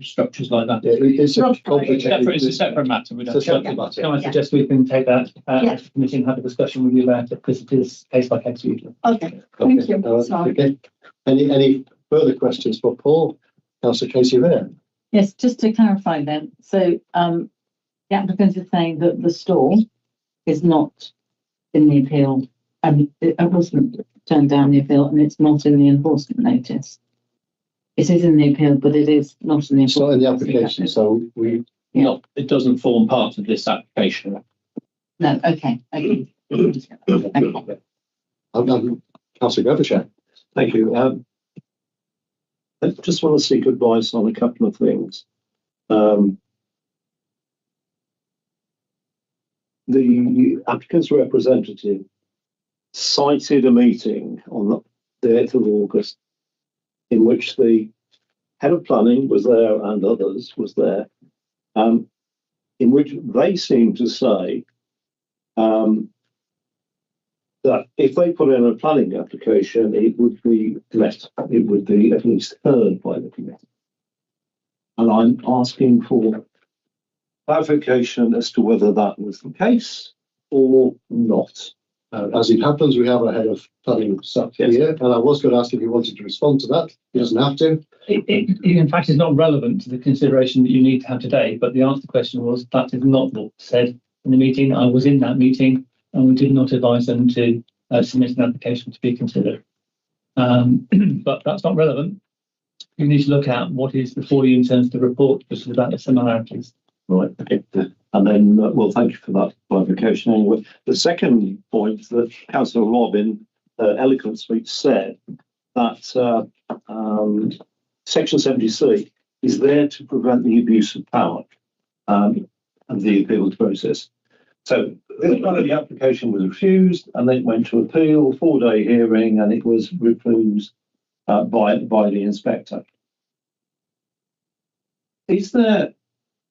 structures like that. Yeah, it's a complicated. It's a separate matter. It's a separate matter. Can I suggest we can take that as a committee and have a discussion with you about it, because it is case by case usually. Okay, thank you. Sorry. Okay. Any further questions for Paul? Councillor Casey Rare. Yes, just to clarify then. So the applicant is saying that the store is not in the appeal, and it wasn't turned down the appeal, and it's not in the enforcement notice. It is in the appeal, but it is not in the. It's not in the application, so we. No, it doesn't form part of this application. No. Okay. Councillor Governor. Thank you. I just want to seek advice on a couple of things. The applicant's representative cited a meeting on the 8th of August in which the head of planning was there and others was there, in which they seemed to say that if they put in a planning application, it would be met. It would be at least heard by the committee. And I'm asking for clarification as to whether that was the case or not. As it happens, we have a head of planning sat here, and I was going to ask if he wanted to respond to that. He doesn't have to. It in fact, is not relevant to the consideration that you need to have today, but the answer to the question was that is not what was said in the meeting. I was in that meeting, and we did not advise them to submit an application to be considered. But that's not relevant. You need to look at what is before you in terms of the report, which is about the similarities. Right. Okay. And then, well, thank you for that clarification. Anyway, the second point that Councillor Robin eloquent speech said that Section 70C is there to prevent the abuse of power and the appeal process. So this part of the application was refused, and then it went to appeal, 4-day hearing, and it was refused by the inspector.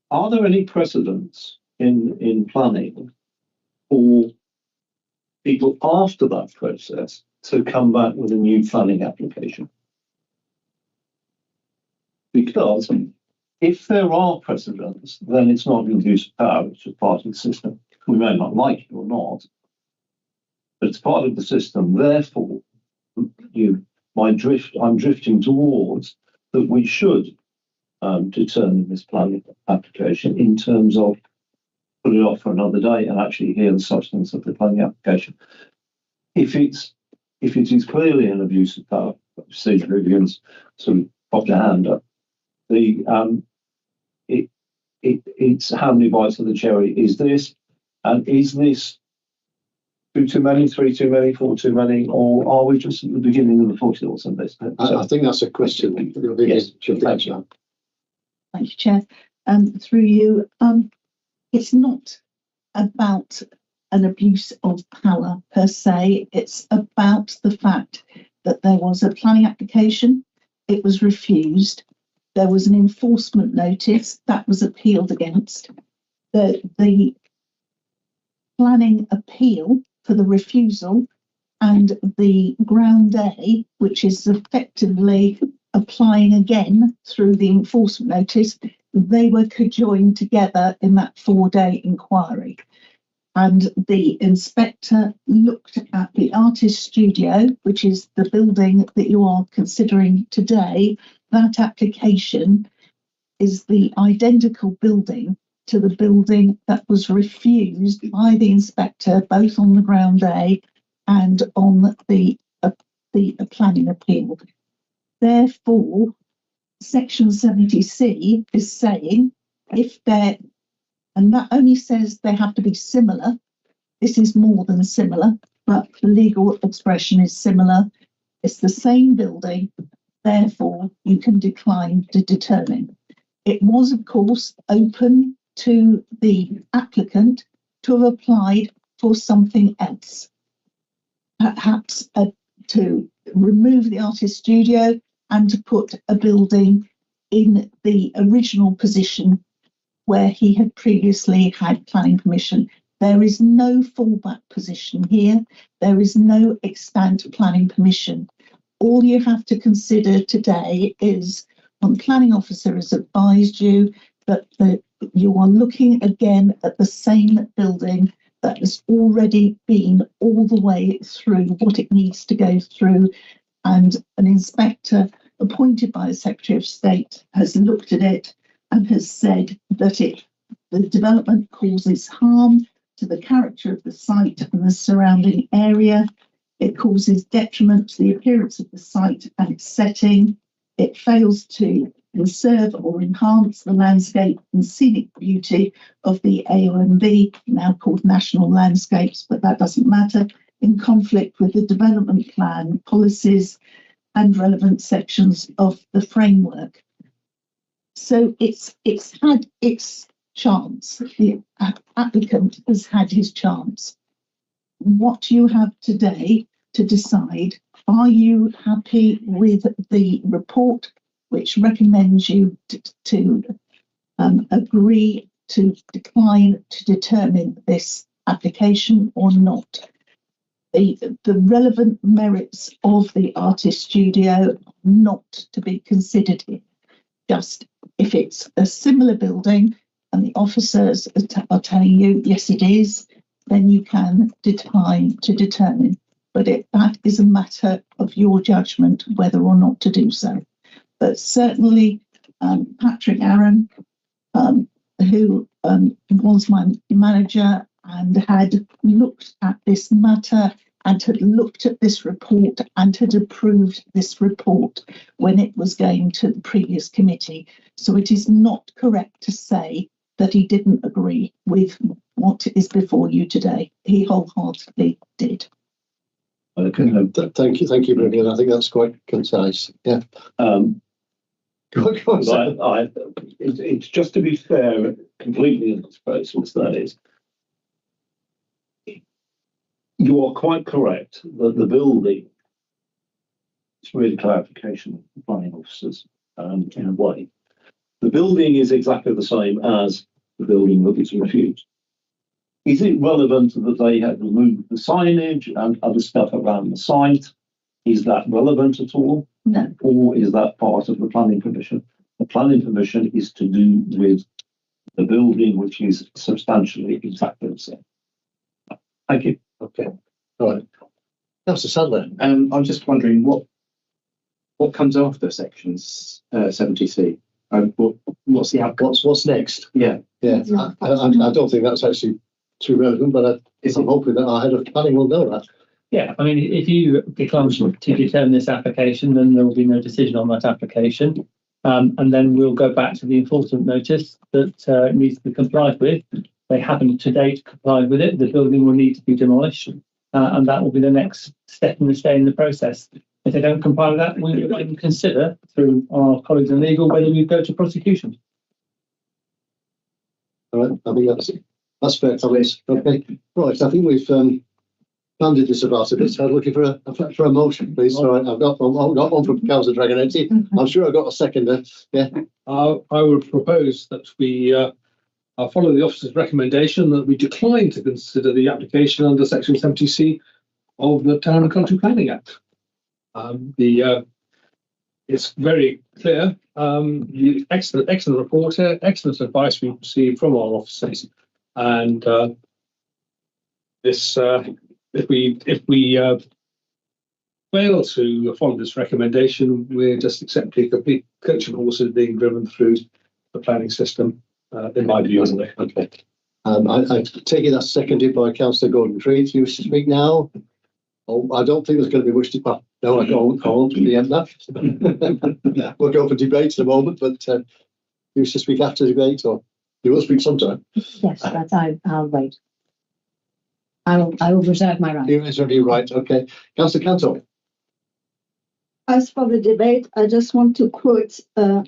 Are there any precedents in planning for people after that process to come back with a new planning application? Because if there are precedents, then it's not an abuse of power, it's just part of the system. We may not like it or not, but it's part of the system. Therefore, I'm drifting towards that we should determine this planning application in terms of put it off for another day and actually hear the substance of the planning application. If it is clearly an abuse of power, see Vivian's sort of popped her hand up. It's how many bites of the cherry is this, and is this 2 too many, 3 too many, 4 too many, or are we just at the beginning of the footing or something? I think that's a question that you'll be Yes, should thank answer. Thank you, Chair. Through you, it's not about an abuse of power per se. It's about the fact that there was a planning application, it was refused. There was an enforcement notice that was appealed against. The planning appeal for the refusal and the ground A, which is effectively applying again through the enforcement notice, they were conjoined together in that 4-day inquiry. And the inspector looked at the artist studio, which is the building that you are considering today. That application is the identical building to the building that was refused by the inspector, both on the ground A and on the planning appeal. Therefore, Section 70C is saying if they're, and that only says they have to be similar. This is more than similar, but the legal expression is similar. It's the same building, therefore you can decline to determine. It was, of course, open to the applicant to have applied for something else, perhaps to remove the artist studio and to put a building in the original position where he had previously had planning permission. There is no fallback position here. There is no extant planning permission. All you have to consider today is, the planning officer has advised you that you are looking again at the same building that has already been all the way through what it needs to go through, and an inspector appointed by the Secretary of State has looked at it and has said that the development causes harm to the character of the site and the surrounding area. It causes detriment to the appearance of the site and its setting. It fails to conserve or enhance the landscape and scenic beauty of the AONB, now called National Landscapes, but that doesn't matter, in conflict with the development plan, policies and relevant sections of the framework. So it's had its chance. The applicant has had his chance. What you have today to decide, are you happy with the report which recommends you to agree to decline to determine this application or not? The relevant merits of the artist studio are not to be considered here. Just if it's a similar building and the officers are telling you, yes, it is, then you can decline to determine. But that is a matter of your judgment whether or not to do so. But certainly, Patrick Aaron, who was my manager and had looked at this matter and had looked at this report and had approved this report when it was going to the previous committee. So it is not correct to say that he didn't agree with what is before you today. He wholeheartedly did. Okay, thank you, Vivian. I think that's quite concise. Yeah. Go on, it's just to be fair completely in this process, that is. You are quite correct that the building, it's really clarification of the planning officers in a way. The building is exactly the same as the building that is refused. Is it relevant that they have removed the signage and other stuff around the site? Is that relevant at all? No. Or is that part of the planning permission? The planning permission is to do with the building, which is substantially exactly the same. Thank you. Okay. All right. Councillor Sadler. I'm just wondering what comes after sections 70C? What's the outcome? What's next? Yeah. Yeah. I don't think that's actually too relevant, but I'm hoping that our head of planning will know that. Yeah, I mean, if you decline to determine this application, then there will be no decision on that application. And then we'll go back to the enforcement notice that needs to be complied with. They haven't to date complied with it. The building will need to be demolished. and that will be the next step in the process. If they don't comply with that, we will consider through our colleagues in legal whether we go to prosecution. All right, I think that's fair comments. Okay, right. I think we've banded this about a bit. So I'm looking for a motion, please. All right, I've got one from Councillor Dragonetti. I'm sure I've got a seconder. Yeah. I would propose that we follow the officer's recommendation that we decline to consider the application under Section 70C of the Town and Country Planning Act. It's very clear. The excellent report here, excellent advice we received from our officers, and if we fail to follow this recommendation, we're just accepting a complete coach and horses being driven through the planning system. In my view, anyway. Okay. I take it that's seconded by Councillor Gordon Tree. Do you wish to speak now? Oh, I don't think there's going to be much debate. No, I can't preempt that. We'll go for debate in a moment, but you wish to speak after debate, or you will speak sometime? Yes, I'll wait. I will reserve my right. You reserve your right. Okay. Councillor Cantor. As for the debate, I just want to quote a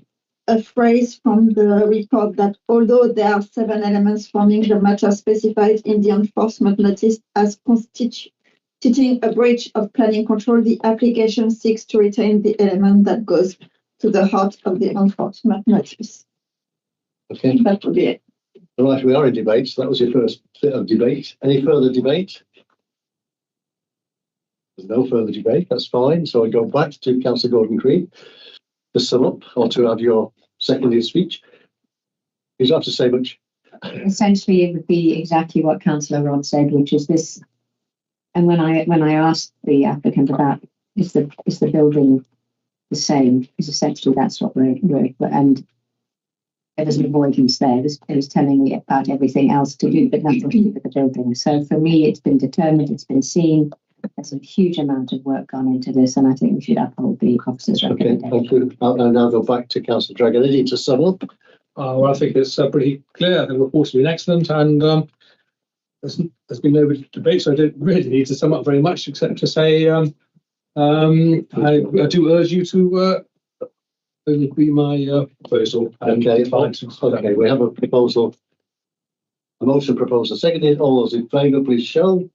phrase from the report that although there are 7 elements forming the matter specified in the enforcement notice as constituting a breach of planning control, the application seeks to retain the element that goes to the heart of the enforcement notice. Okay. That would be it. All right, we are in debate. So that was your first bit of debate. Any further debate? There's no further debate. That's fine. So I go back to Councillor Gordon Creed to sum up or to have your secondary speech. You don't have to say much. Essentially, it would be exactly what Councillor Rod said, which is this. And when I asked the applicant about is the building the same, because essentially that's what we're and there was an avoidance there. It was telling me about everything else to do, but nothing to do with the building. So for me, it's been determined, it's been seen. There's a huge amount of work gone into this, and I think we should uphold the officer's recommendation. Okay, thank you. I'll now go back to Councillor Dragonetti to sum up. Well, I think it's pretty clear. The report's been excellent, and there's been no debate, so I don't really need to sum up very much, except to say I do urge you to agree my proposal. Okay, we have a proposal, a motion proposal seconded. All those in favour, please show.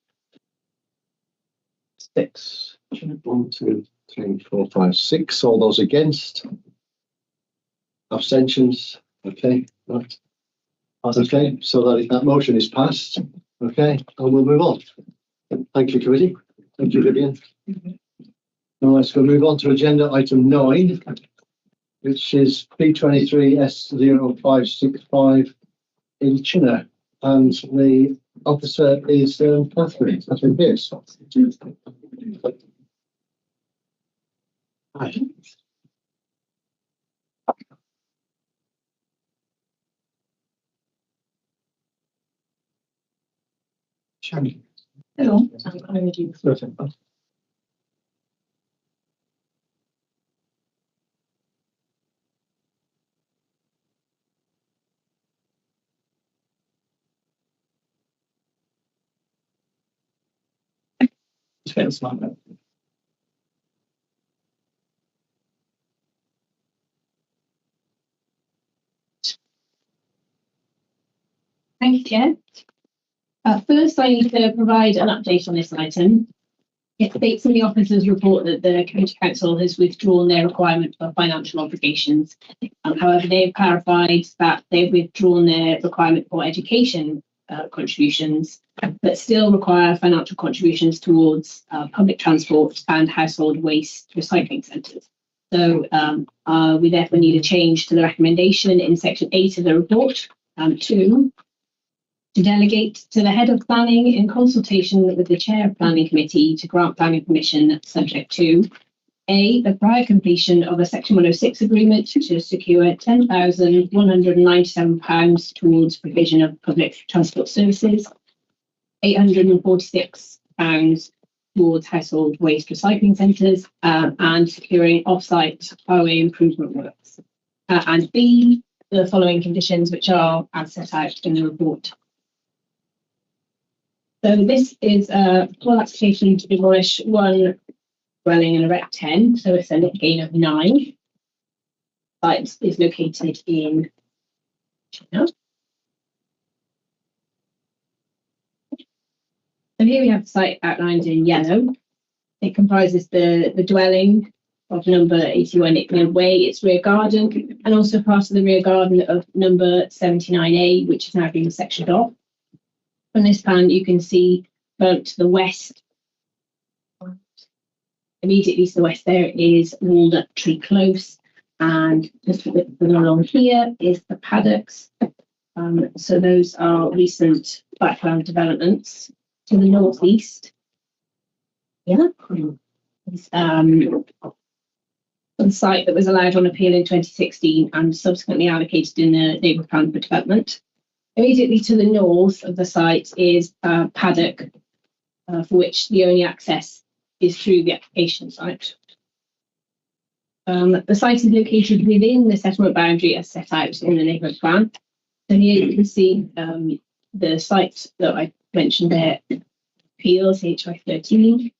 6. 1, 2, 3, 4, 5, 6. All those against? Abstentions? Okay, right. Okay, so that motion is passed. Okay, and we'll move on. Thank you, committee. Thank you, Vivian. Now let's go move on to agenda item 9, which is P23 S0565 in Chinner, and the officer is Catherine Pierce. Hi. Hello. Thank you, Chair. First, I need to provide an update on this item. It states in the officer's report that the County Council has withdrawn their requirement for financial obligations. However, they've clarified that they've withdrawn their requirement for education contributions, but still require financial contributions towards public transport and household waste recycling centres. So we therefore need a change to the recommendation in section 8 of the report to delegate to the head of planning in consultation with the chair of planning committee to grant planning permission subject to A, the prior completion of a section 106 agreement to secure £10,197 towards provision of public transport services, £846 towards household waste recycling centres, and securing off-site highway improvement works. And B, the following conditions which are as set out in the report. So this is a full application to demolish one dwelling and erect 10, so it's a net gain of 9. Site is located in China. So here we have the site outlined in yellow. It comprises the dwelling of number 81 Icknield Way, its rear garden, and also part of the rear garden of number 79A, which is now being sectioned off. From this plan, you can see to the west, immediately to the west there is Walnut Tree Close, and just a bit along here is the paddocks. So those are recent background developments. To the northeast, the site that was allowed on appeal in 2016 and subsequently allocated in the neighbourhood plan for development. Immediately to the north of the site is a paddock, for which the only access is through the application site. The site is located within the settlement boundary as set out in the neighbourhood plan. So here you can see the site that I mentioned there, appeals HI 13.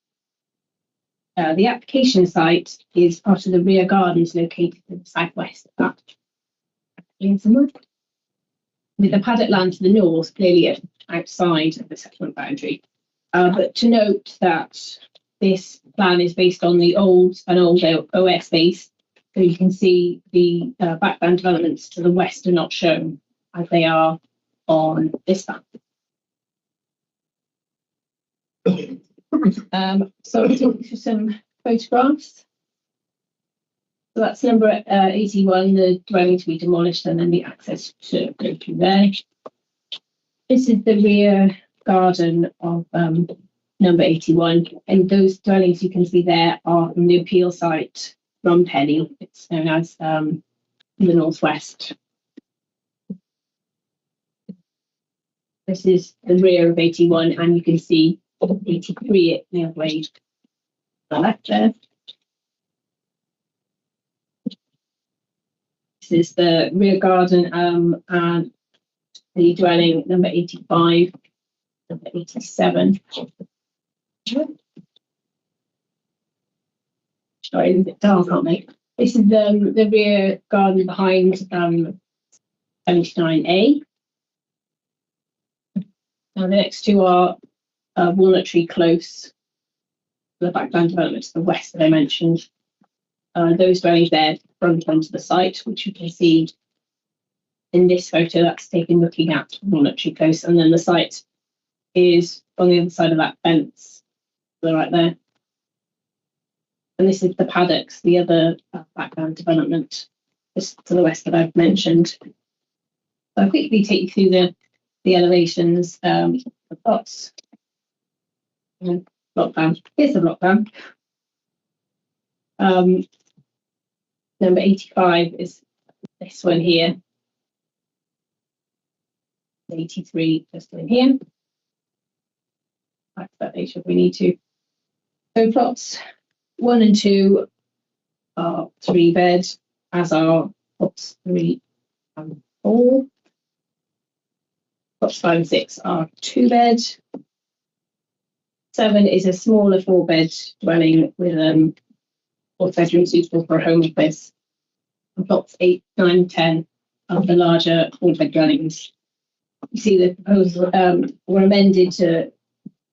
The application site is part of the rear gardens located to the southwest of that. With the paddock land to the north, clearly outside of the settlement boundary. But to note that this plan is based on an old OS base, so you can see the backland developments to the west are not shown as they are on this plan. So I'll talk you through some photographs. So that's number 81, the dwelling to be demolished, and then the access to go through there. This is the rear garden of number 81, and those dwellings you can see there are from the appeal site from Penny. It's known as the northwest. This is the rear of 81, and you can see 83 Icknield Way on the left there. This is the rear garden and the dwelling number 85, number 87. Sorry, it's a bit dark, aren't they? This is the rear garden behind 79A. Now the next two are Walnut Tree Close, the backland development to the west that I mentioned. Those dwellings there front onto the site, which you can see in this photo. That's taken looking at Walnut Tree Close, and then the site is on the other side of that fence, right there. And this is the paddocks, the other backland development just to the west that I've mentioned. So I'll quickly take you through the elevations, the plots. Block plan. Here's the block plan. Number 85 is this one here. 83 just in here. Back to that later if we need to. So plots 1 and 2 are 3 bed, as are plots 3 and 4. Plots 5 and 6 are 2 bed. 7 is a smaller 4-bed dwelling with 4 bedrooms suitable for a home office. And plots 8, 9, and 10 are the larger 4-bed dwellings. You see the proposal were amended to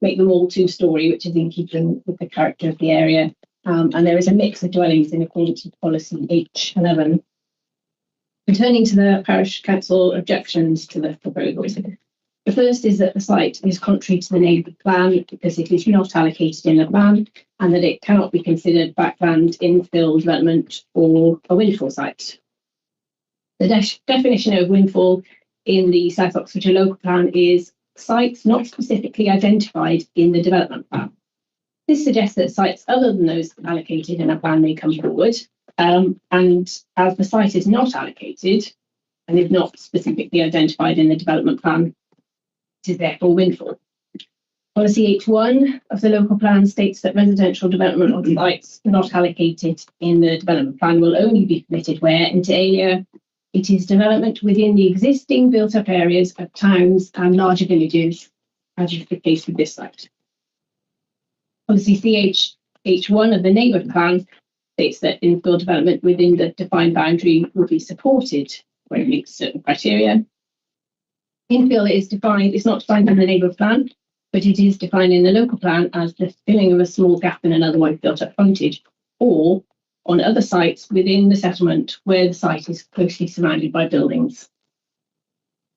make them all 2-storey, which is in keeping with the character of the area. And there is a mix of dwellings in accordance with policy H11. Returning to the parish council objections to the proposal. The first is that the site is contrary to the neighbourhood plan because it is not allocated in the plan and that it cannot be considered backland infill development or a windfall site. The definition of windfall in the South Oxfordshire local plan is sites not specifically identified in the development plan. This suggests that sites other than those allocated in a plan may come forward, and as the site is not allocated and is not specifically identified in the development plan, it is therefore windfall. Policy H1 of the local plan states that residential development on sites not allocated in the development plan will only be permitted where, inter alia, it is development within the existing built-up areas of towns and larger villages as is the case with this site. Obviously, CH1 of the neighbourhood plan states that infill development within the defined boundary will be supported where it meets certain criteria. Infill is defined, it's not defined in the neighbourhood plan, but it is defined in the local plan as the filling of a small gap in an otherwise built up frontage, or on other sites within the settlement where the site is closely surrounded by buildings.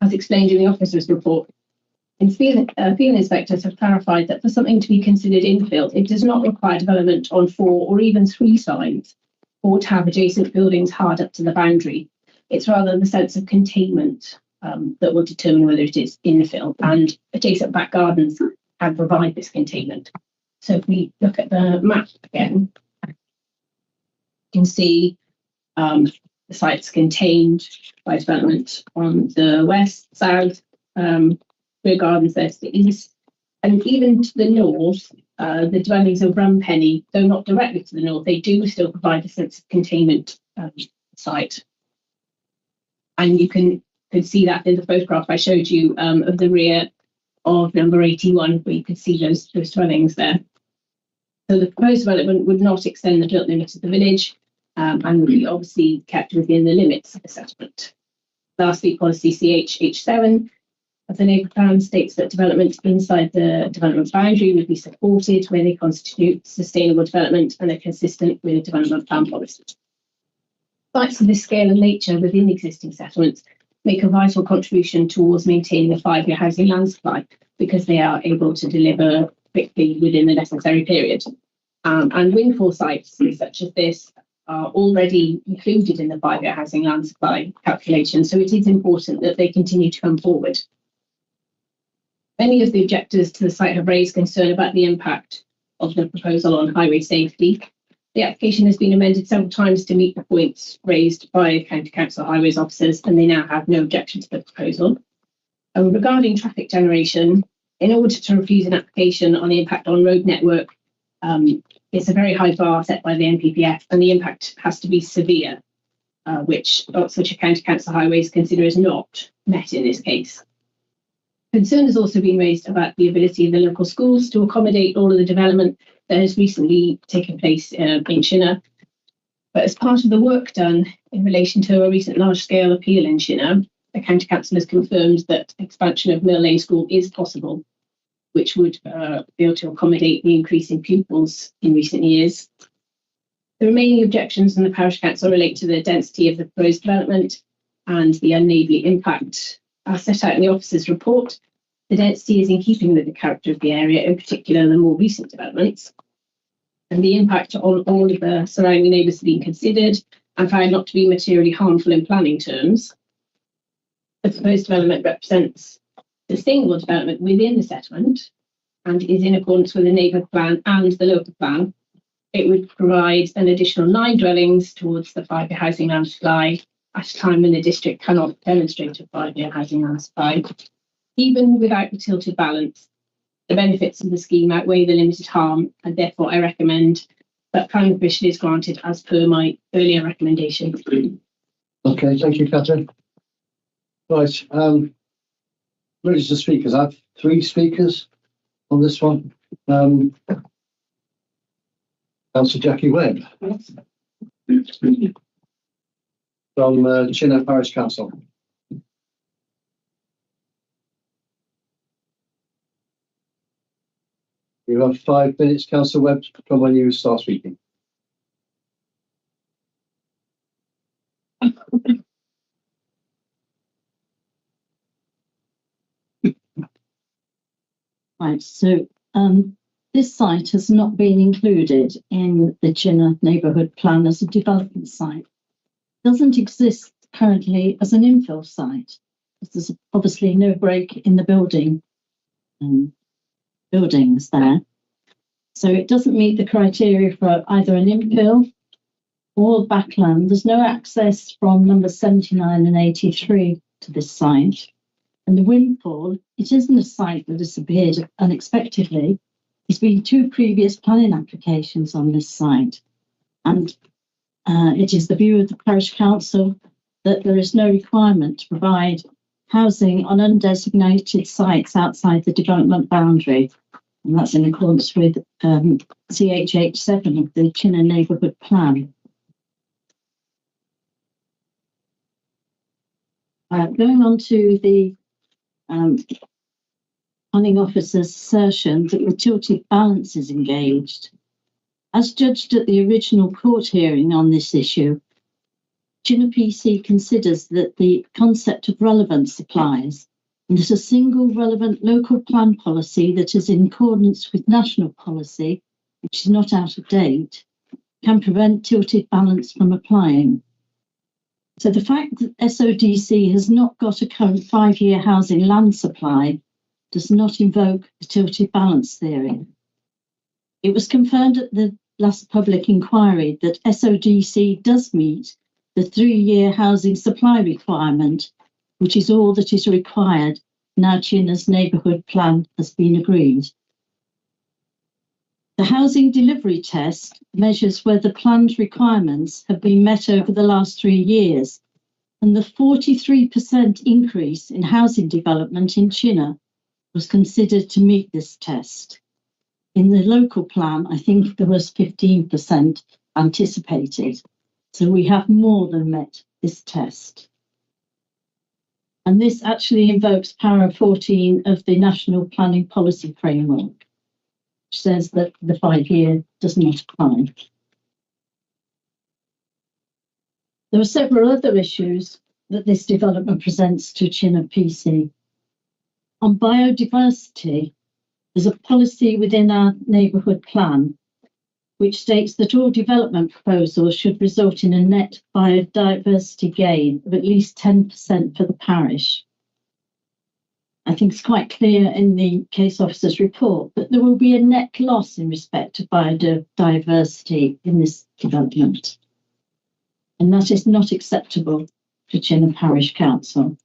As explained in the officer's report, field inspectors have clarified that for something to be considered infill, it does not require development on 4 or even 3 sides, or to have adjacent buildings hard up to the boundary. It's rather the sense of containment that will determine whether it is infill, and adjacent back gardens can provide this containment. So if we look at the map again, you can see the sites contained by development on the west, south, rear gardens there to the east, and even to the north, the dwellings of Rumpenny, though not directly to the north, they do still provide a sense of containment site. And you can see that in the photograph I showed you of the rear of number 81, where you can see those dwellings there. So the proposed development would not extend the built limit of the village and would be obviously kept within the limits of the settlement. Lastly, policy CH7 of the neighbourhood plan states that development inside the development boundary would be supported where they constitute sustainable development and are consistent with the development plan policy. Sites of this scale and nature within existing settlements make a vital contribution towards maintaining a 5-year housing land supply because they are able to deliver quickly within the necessary period. And windfall sites such as this are already included in the 5-year housing land supply calculation, so it is important that they continue to come forward. Many of the objectors to the site have raised concern about the impact of the proposal on highway safety. The application has been amended several times to meet the points raised by County Council highways officers, and they now have no objection to the proposal. Regarding traffic generation, in order to refuse an application on the impact on road network, it's a very high bar set by the NPPF, and the impact has to be severe, which Oxfordshire County Council highways consider is not met in this case. Concern has also been raised about the ability of the local schools to accommodate all of the development that has recently taken place in Shinner. But as part of the work done in relation to a recent large-scale appeal in Shinner, the County Council has confirmed that expansion of Mill Lane School is possible, which would be able to accommodate the increase in pupils in recent years. The remaining objections from the Parish Council relate to the density of the proposed development and the unneighbourly impact. As set out in the officer's report, the density is in keeping with the character of the area, in particular the more recent developments. And the impact on all of the surrounding neighbours has been considered and found not to be materially harmful in planning terms. The proposed development represents sustainable development within the settlement and is in accordance with the neighbourhood plan and the local plan. It would provide an additional 9 dwellings towards the 5-year housing land supply at a time when the district cannot demonstrate a 5-year housing land supply. Even without the tilted balance, the benefits of the scheme outweigh the limited harm, and therefore I recommend that planning permission is granted as per my earlier recommendation. Okay, thank you, Catherine. Right, registered speakers. I have 3 speakers on this one. Councillor Jackie Webb from Chinner Parish Council. You have 5 minutes, Councillor Webb, from when you start speaking. Right, so this site has not been included in the Chinner neighbourhood plan as a development site. It doesn't exist currently as an infill site. There's obviously no break in the buildings there. So it doesn't meet the criteria for either an infill or backland. There's no access from number 79 and 83 to this site. And the windfall, it isn't a site that has appeared unexpectedly. There's been 2 previous planning applications on this site. And it is the view of the Parish Council that there is no requirement to provide housing on undesignated sites outside the development boundary. And that's in accordance with CHH7 of the Chinner Neighbourhood Plan. Going on to the planning officer's assertion that the tilted balance is engaged. As judged at the original court hearing on this issue, Chinner PC considers that the concept of relevance applies and that a single relevant local plan policy that is in accordance with national policy, which is not out of date, can prevent tilted balance from applying. So the fact that SODC has not got a current 5-year housing land supply does not invoke the tilted balance theory. It was confirmed at the last public inquiry that SODC does meet the 3-year housing supply requirement, which is all that is required now Chinner's neighbourhood plan has been agreed. The housing delivery test measures whether planned requirements have been met over the last 3 years, and the 43% increase in housing development in Chinner was considered to meet this test. In the local plan, I think there was 15% anticipated. So we have more than met this test. And this actually invokes para 14 of the National Planning Policy Framework, which says that the 5-year does not apply. There are several other issues that this development presents to Chinner PC. On biodiversity, there's a policy within our neighbourhood plan which states that all development proposals should result in a net biodiversity gain of at least 10% for the parish. I think it's quite clear in the case officer's report that there will be a net loss in respect to biodiversity in this development. And that is not acceptable to Chinner Parish Council.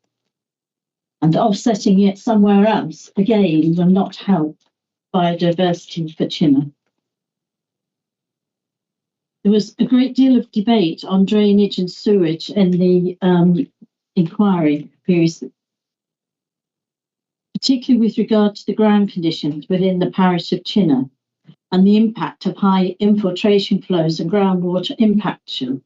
And offsetting it somewhere else, again, will not help biodiversity for Chinner. There was a great deal of debate on drainage and sewage in the inquiry previously, particularly with regard to the ground conditions within the parish of Chinner and the impact of high infiltration flows and groundwater impaction,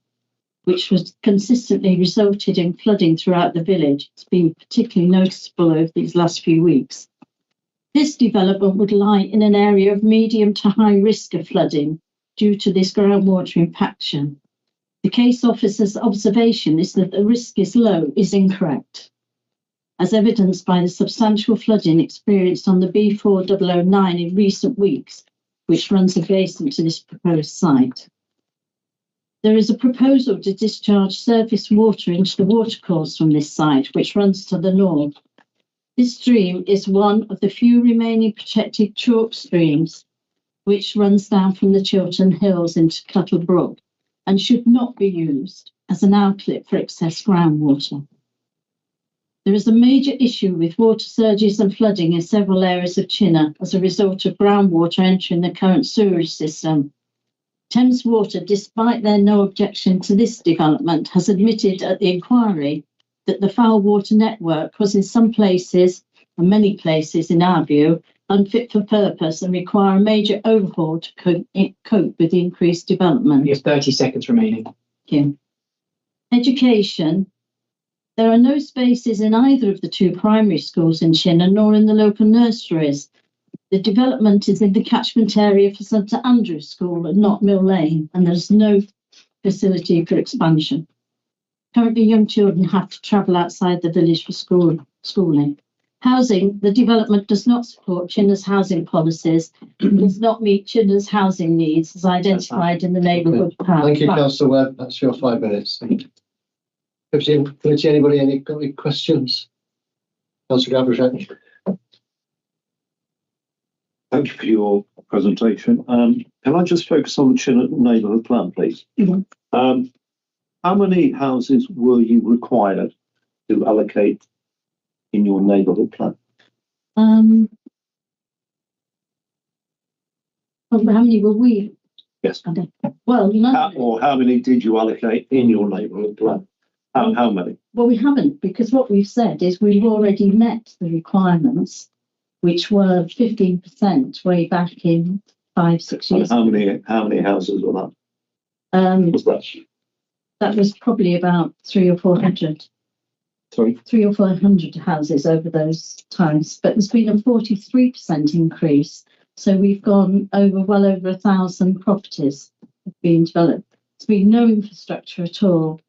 which was consistently resulted in flooding throughout the village. It's been particularly noticeable over these last few weeks. This development would lie in an area of medium to high risk of flooding due to this groundwater impaction. The case officer's observation is that the risk is low is incorrect, as evidenced by the substantial flooding experienced on the B4009 in recent weeks, which runs adjacent to this proposed site. There is a proposal to discharge surface water into the watercourse from this site, which runs to the north. This stream is one of the few remaining protected chalk streams which runs down from the Chiltern Hills into Cuttle Brook and should not be used as an outlet for excess groundwater. There is a major issue with water surges and flooding in several areas of Chinner as a result of groundwater entering the current sewerage system. Thames Water, despite their no objection to this development, has admitted at the inquiry that the foul water network was in some places, and many places in our view, unfit for purpose and require a major overhaul to cope with the increased development. You have 30 seconds remaining. Thank you. Education. There are no spaces in either of the 2 primary schools in Chinner nor in the local nurseries. The development is in the catchment area for St Andrew's School and not Mill Lane, and there's no facility for expansion. Currently, young children have to travel outside the village for schooling. Housing, the development does not support Chinner's housing policies and does not meet Chinner's housing needs as identified in the neighbourhood plan. Thank you, Councillor Webb. That's your 5 minutes. Committee, anybody, any questions? Councillor Gavrishek. Thank you for your presentation. Can I just focus on the Chinner neighbourhood plan, please? Mm-hmm. How many houses were you required to allocate in your neighbourhood plan? How many were we? Yes. Well, none. Or how many did you allocate in your neighbourhood plan? How many? Well, we haven't, because what we've said is we've already met the requirements, which were 15% way back in 5-6 And years. how many houses were that? Was that? That was probably about 300 or 400. Sorry? 300 or 400 houses over those times, but there's been a 43% increase. So we've gone well over 1,000 properties being developed. There's been no infrastructure at all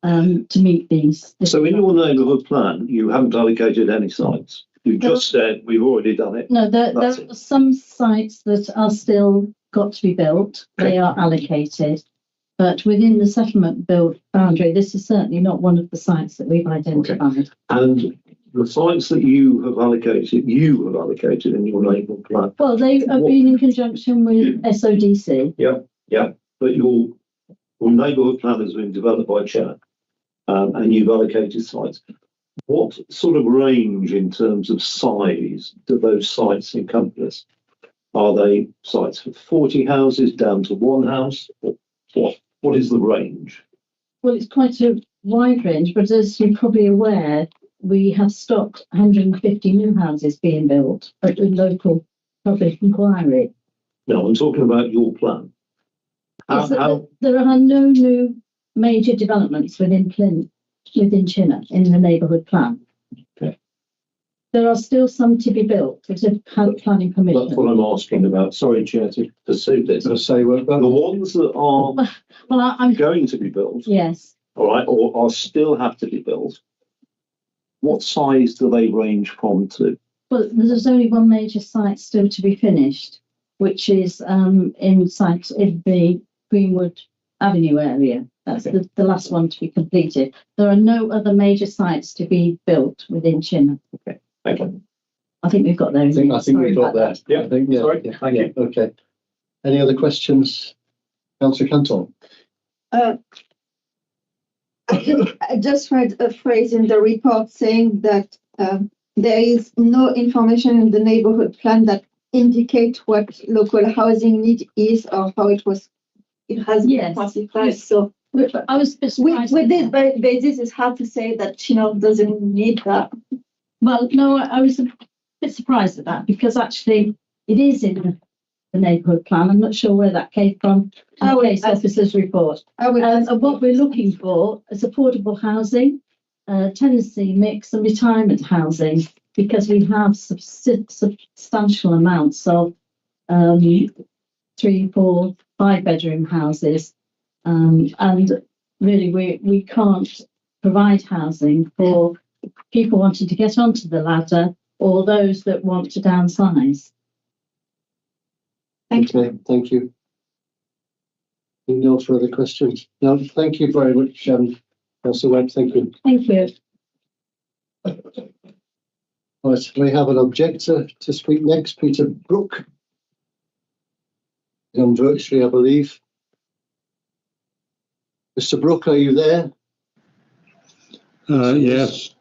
to meet these. So in your neighbourhood plan, you haven't allocated any sites. You just said we've already done it. No, there are some sites that are still got to be built. They are allocated. But within the settlement build boundary, this is certainly not one of the sites that we've identified. And the sites that you have allocated in your neighbourhood plan. Well, they have been in conjunction with SODC. Yeah. But your neighbourhood plan has been developed by Chair, and you've allocated sites. What sort of range in terms of size do those sites encompass? Are they sites for 40 houses down to one house? What is the range? Well, it's quite a wide range, but as you're probably aware, we have stopped 150 new houses being built at the local public inquiry. No, I'm talking about your plan. There are no new major developments within Chinner in the neighbourhood plan. Okay. There are still some to be built that have had planning permission. That's what I'm asking about. Sorry, Chair, to pursue this. The ones that are I'm going to be built, yes, all right, or still have to be built, what size do they range from to? Well, there's only one major site still to be finished, which is in the Greenwood Avenue area. That's the last one to be completed. There are no other major sites to be built within Chinner. Okay, thank you. I think we've got those. I think we've got that. Yeah, sorry. Yeah, thank you. Okay. Any other questions? Councillor Canton. I just read a phrase in the report saying that there is no information in the neighbourhood plan that indicate what local housing need is or how it has been classified. So I was surprised. With this basis, it's hard to say that Chinner doesn't need that. Well, no, I was a bit surprised at that because actually it is in the neighbourhood plan. I'm not sure where that came from. The case officer's report. And what we're looking for is affordable housing, tenancy mix and retirement housing, because we have substantial amounts of 3, 4, 5 bedroom houses. And really we can't provide housing for people wanting to get onto the ladder or those that want to downsize. Thank you. Thank you. No further questions? No, thank you very much, Councillor Webb. Thank you. Thank you. Right, we have an objector to speak next, Peter Brook. On virtually, I believe. Mr. Brook, are you there? Yes.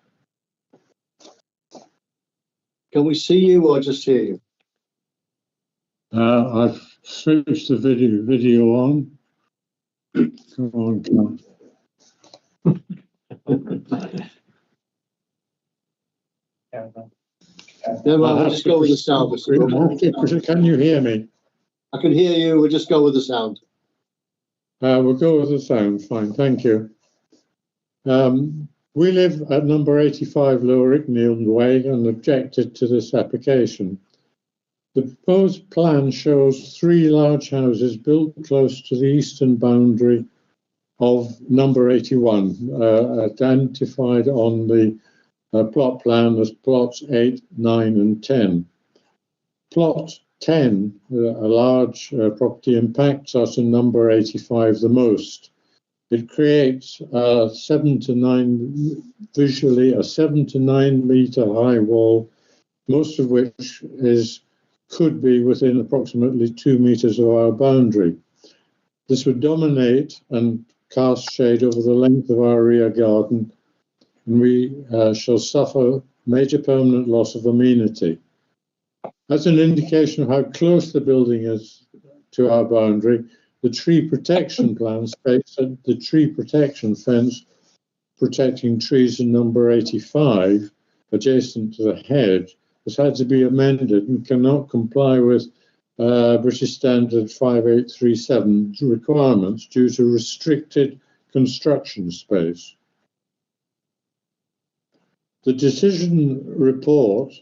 Can we see you or just hear you? I've switched the video on. Come on. No, we'll just go with the sound. Can you hear me? I can hear you. We'll just go with the sound. We'll go with the sound. Fine, thank you. We live at number 85 Lower Icknield Way and objected to this application. The proposed plan shows 3 large houses built close to the eastern boundary of number 81, identified on the plot plan as plots 8, 9 and 10. Plot 10, a large property, impacts us in number 85 the most. It creates visually a 7 to 9 metre high wall, most of which could be within approximately 2 metres of our boundary. This would dominate and cast shade over the length of our rear garden, and we shall suffer major permanent loss of amenity. As an indication of how close the building is to our boundary, the tree protection plan states that the tree protection fence protecting trees in number 85, adjacent to the hedge, has had to be amended and cannot comply with British Standard 5837 requirements due to restricted construction space. The decision report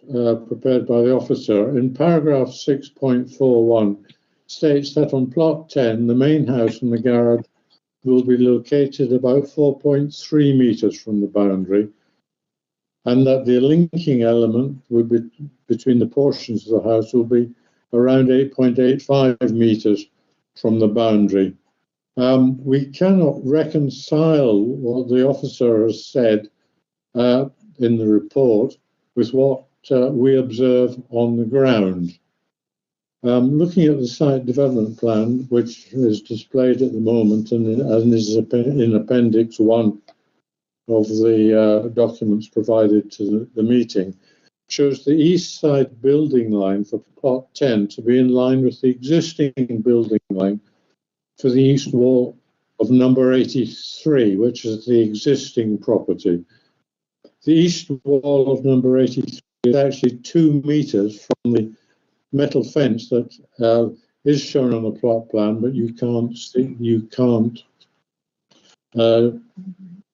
prepared by the officer in paragraph 6.41 states that on plot 10, the main house and the garage will be located about 4.3 metres from the boundary, and that the linking element will be between the portions of the house will be around 8.85 metres from the boundary. We cannot reconcile what the officer has said in the report with what we observe on the ground. Looking at the site development plan, which is displayed at the moment and is in Appendix 1 of the documents provided to the meeting, shows the east side building line for plot 10 to be in line with the existing building line for the east wall of number 83, which is the existing property. The east wall of number 83 is actually 2 metres from the metal fence that is shown on the plot plan, but you can't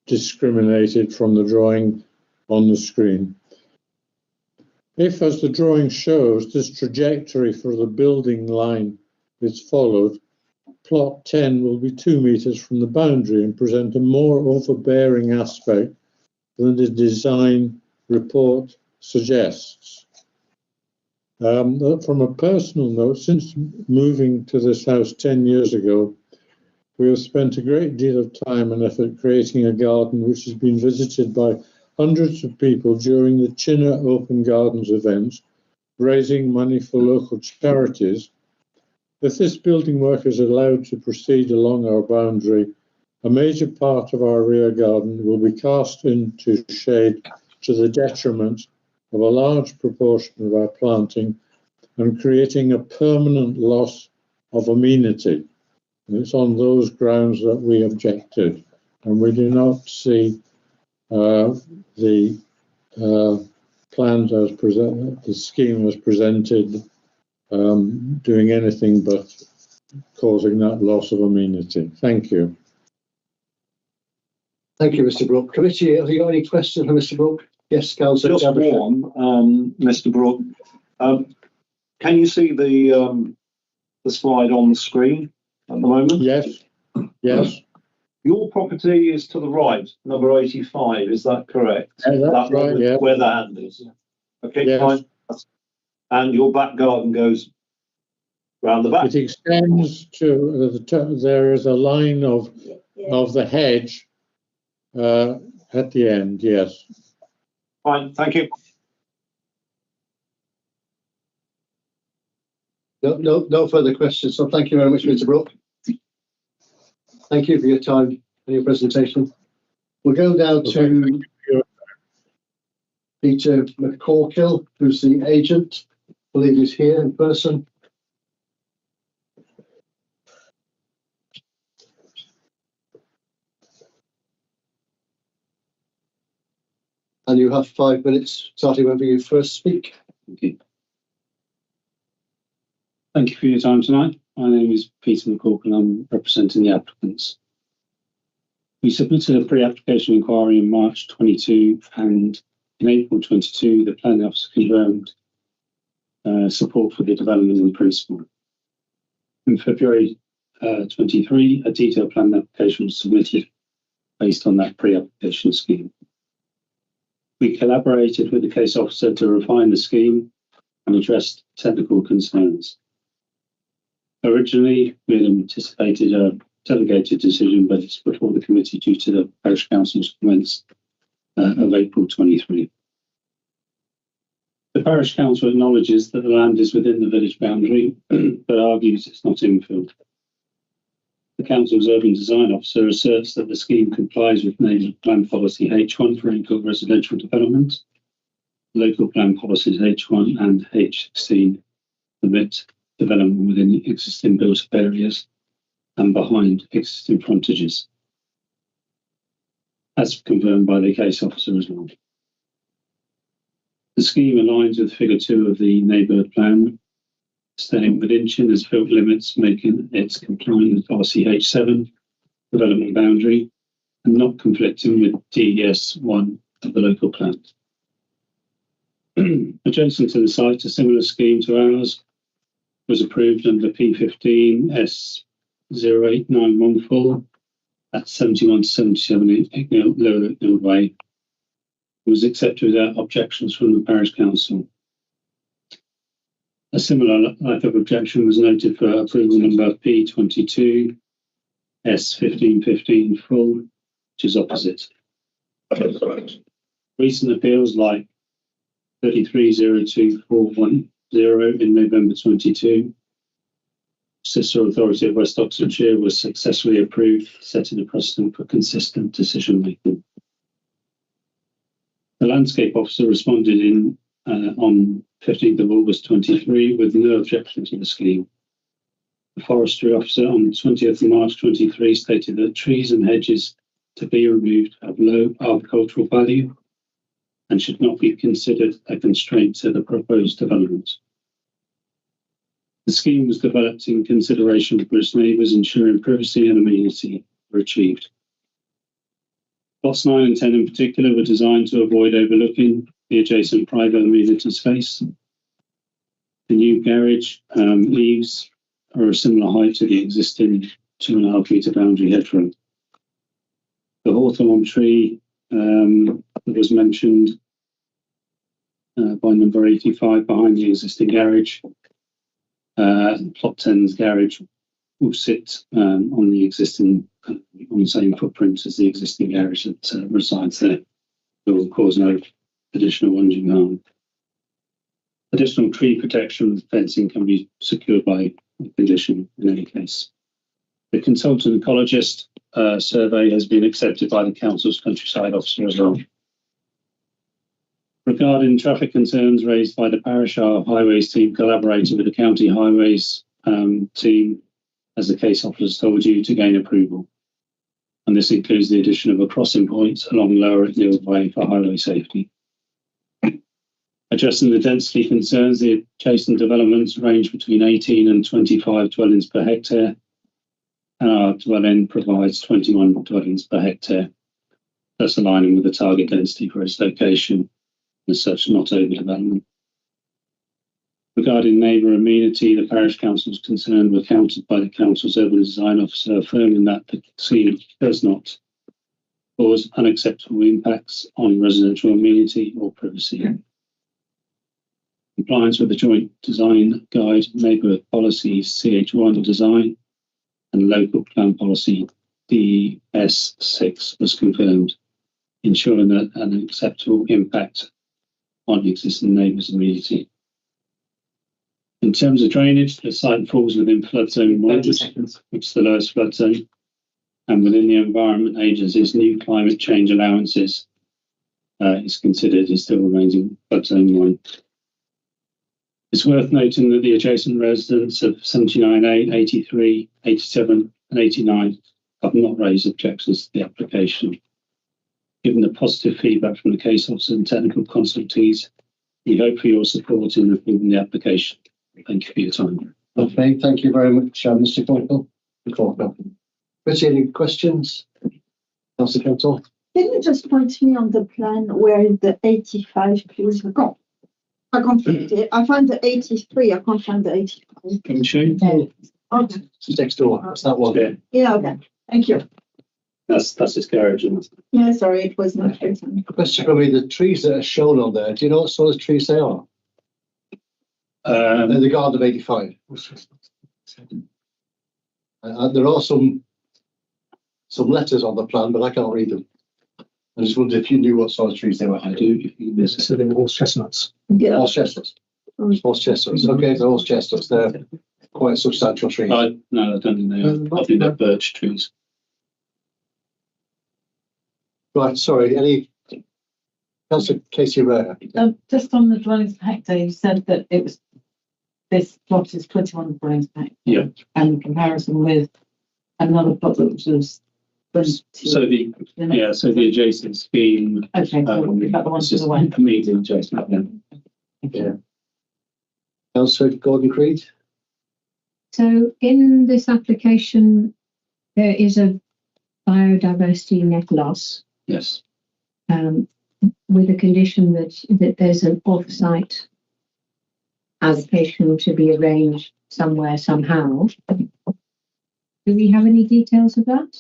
discriminate it from the drawing on the screen. If, as the drawing shows, this trajectory for the building line is followed, plot 10 will be 2 metres from the boundary and present a more overbearing aspect than the design report suggests. From a personal note, since moving to this house 10 years ago, we have spent a great deal of time and effort creating a garden which has been visited by hundreds of people during the Chinna Open Gardens events, raising money for local charities. If this building work is allowed to proceed along our boundary, a major part of our rear garden will be cast into shade to the detriment of a large proportion of our planting and creating a permanent loss of amenity. And it's on those grounds that we objected, and we do not see the plans as presented, the scheme as presented, doing anything but causing that loss of amenity. Thank you. Thank you, Mr. Brooke. Committee, have you got any questions for Mr. Brooke? Yes, Councillor. Just one, Mr. Brooke. Can you see the slide on the screen at the moment? Yes. Yes. Your property is to the right, number 85. Is that correct? That's right. Yeah. Where the hand is. Okay, yes. fine. And your back garden goes round the back. It extends to there is a line of the hedge at the end. Yes. Fine. Thank you. No further questions. So thank you very much, Mr. Brooke. Thank you for your time and your presentation. We'll go down to Peter McCorkill, who's the agent. I believe he's here in person. And you have 5 minutes, starting whenever you first speak. Thank you. Thank you for your time tonight. My name is Peter McCorkill. I'm representing the applicants. We submitted a pre-application inquiry in March 22, and in April 22, the planning officer confirmed support for the development in principle. In February 23, a detailed plan application was submitted based on that pre-application scheme. We collaborated with the case officer to refine the scheme and address technical concerns. Originally, we had anticipated a delegated decision, but it's before the committee due to the parish council's comments of April 23. The parish council acknowledges that the land is within the village boundary, but argues it's not infilled. The council's urban design officer asserts that the scheme complies with National Plan Policy H1 for infill residential development. Local plan policies H1 and H16 permit development within existing built-up areas and behind existing frontages. as confirmed by the case officer as well. The scheme aligns with figure 2 of the neighbourhood plan, staying within Chinner's field limits, making it compliant with RCH7 development boundary and not conflicting with DES1 of the local plan. Adjacent to the site, a similar scheme to ours was approved under P15 S08914 at 71 to 77 Lower Icknield Way. It was accepted without objections from the parish council. A similar lack of objection was noted for approval number P22 S1515 full, which is opposite. Recent appeals like 3302410 in November 22, Sister Authority of West Oxfordshire was successfully approved, setting a precedent for consistent decision making. The landscape officer responded on 15th of August 23 with no objection to the scheme. The forestry officer on 20th of March 23 stated that trees and hedges to be removed have low agricultural value and should not be considered a constraint to the proposed development. The scheme was developed in consideration for its neighbours, ensuring privacy and amenity were achieved. Plots 9 and 10 in particular were designed to avoid overlooking the adjacent private amenity space. The new garage eaves are a similar height to the existing 2.5 metre boundary hedgerow. The hawthorn tree that was mentioned by number 85 behind the existing garage. Plot 10's garage will sit on the existing, on the same footprint as the existing garage that resides there. It will cause no additional undue harm. Additional tree protection fencing can be secured by condition in any case. The consultant ecologist survey has been accepted by the council's countryside officer as well. Regarding traffic concerns raised by the parish, our highways team collaborated with the county highways team, as the case officer told you, to gain approval. And this includes the addition of a crossing point along Lower Icknield Way for highway safety. Addressing the density concerns, the adjacent developments range between 18 and 25 dwellings per hectare, and our dwelling provides 21 dwellings per hectare, thus aligning with the target density for its location, as such not overdevelopment. Regarding neighbour amenity, the parish council's concern were countered by the council's urban design officer, affirming that the scheme does not cause unacceptable impacts on residential amenity or privacy. Compliance with the Joint Design Guide, Neighbourhood Policy CH1 Design and Local Plan Policy DES6 was confirmed, ensuring that an acceptable impact on existing neighbours' amenity. In terms of drainage, the site falls within flood zone 1, which is the lowest flood zone, and within the Environment Agency's new climate change allowances is considered, it still remains in flood zone 1. It's worth noting that the adjacent residents of 79A, 83, 87 and 89 have not raised objections to the application. Given the positive feedback from the case officer and technical consultees, we hope for your support in approving the application. Thank you for your time. Okay, thank you very much, Mr. Corkle. Betty, any questions? Councillor Kentor? Can you just point me on the plan where the 85, please? I can't find it. I found the 83. I can't find the 85. Can you show you? Okay. It's next door. That's that one. Yeah, Yeah, okay. Thank you. that's his garage. And Yeah, sorry, it was not written. Question for me, the trees that are shown on there, do you know what sort of trees they are? In the Garden of 85. There are some letters on the plan, but I can't read them. I just wondered if you knew what sort of trees they were. I do. So they were horse chestnuts. Yeah. Horse chestnuts. Horse chestnuts. Okay, the horse chestnuts. They're quite substantial trees. no, I don't think they are. I think they're birch trees. Right, sorry, any Councillor Casey Rare? Just on the dwellings per hectare, you said that it was, this plot is 21 dwellings per hectare. Yeah. And in comparison with another plot that was So the adjacent scheme. Okay, cool. We've got the ones to the one. Immediately adjacent. Yeah. Councillor Gordon Creed. So in this application, there is a biodiversity net loss, Yes. with a condition that there's an off-site allocation to be arranged somewhere, somehow. Do we have any details of that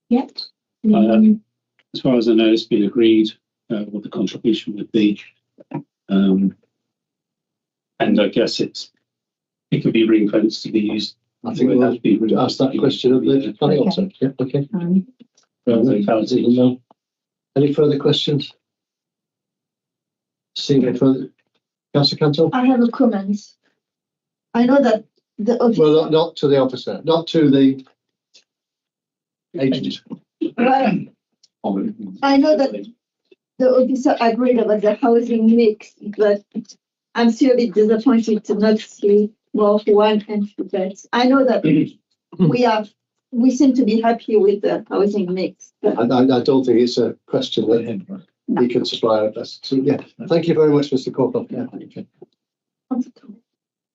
yet? As far as I know, it's been agreed what the contribution would be. And I guess it could be ring fenced to be used. I think we'll ask that question of the planning officer. Yeah, okay. Any further questions? Seeing no further. Councillor Cantor? I have a comment. I know that the officer, Well, not to the officer, not to the agent. well, I know that the officer agreed about the housing mix, but I'm still a bit disappointed to not see more of one and two beds. I know that we seem to be happy with the housing mix. But I don't think it's a question that he can supply us. So, yeah, thank you very much, Mr. Corporal. Yeah, okay.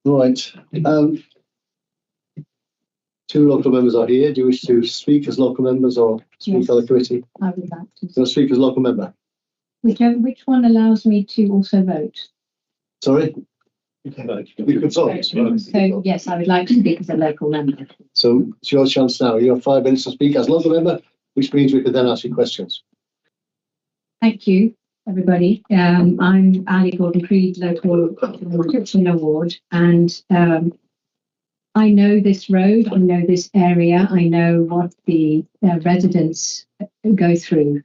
Right. Two local members are here. Do you wish to speak as local members or speak Yes. on the committee? I would like to. So speak as local member. Which one allows me to also vote? Sorry? You can vote. So yes, I would like to speak as a local member. So it's your chance now. You have 5 minutes to speak as local member, which means we could then ask you questions. Thank you, everybody. I'm Ali Gordon Creed, local kitchen award, and I know this road, I know this area, I know what the residents go through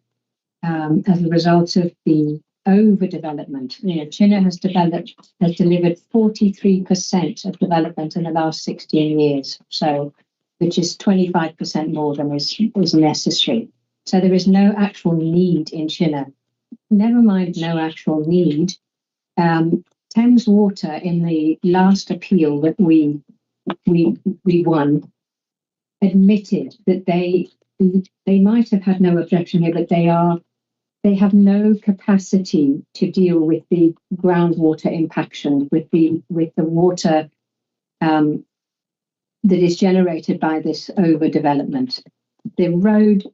as a result of the overdevelopment. You know, Chinna has delivered 43% of development in the last 16 years, so which is 25% more than is necessary. So there is no actual need in Chinna. Never mind no actual need. Thames Water in the last appeal that we won admitted that they might have had no objection here, but they have no capacity to deal with the groundwater impaction, with the water that is generated by this overdevelopment. The road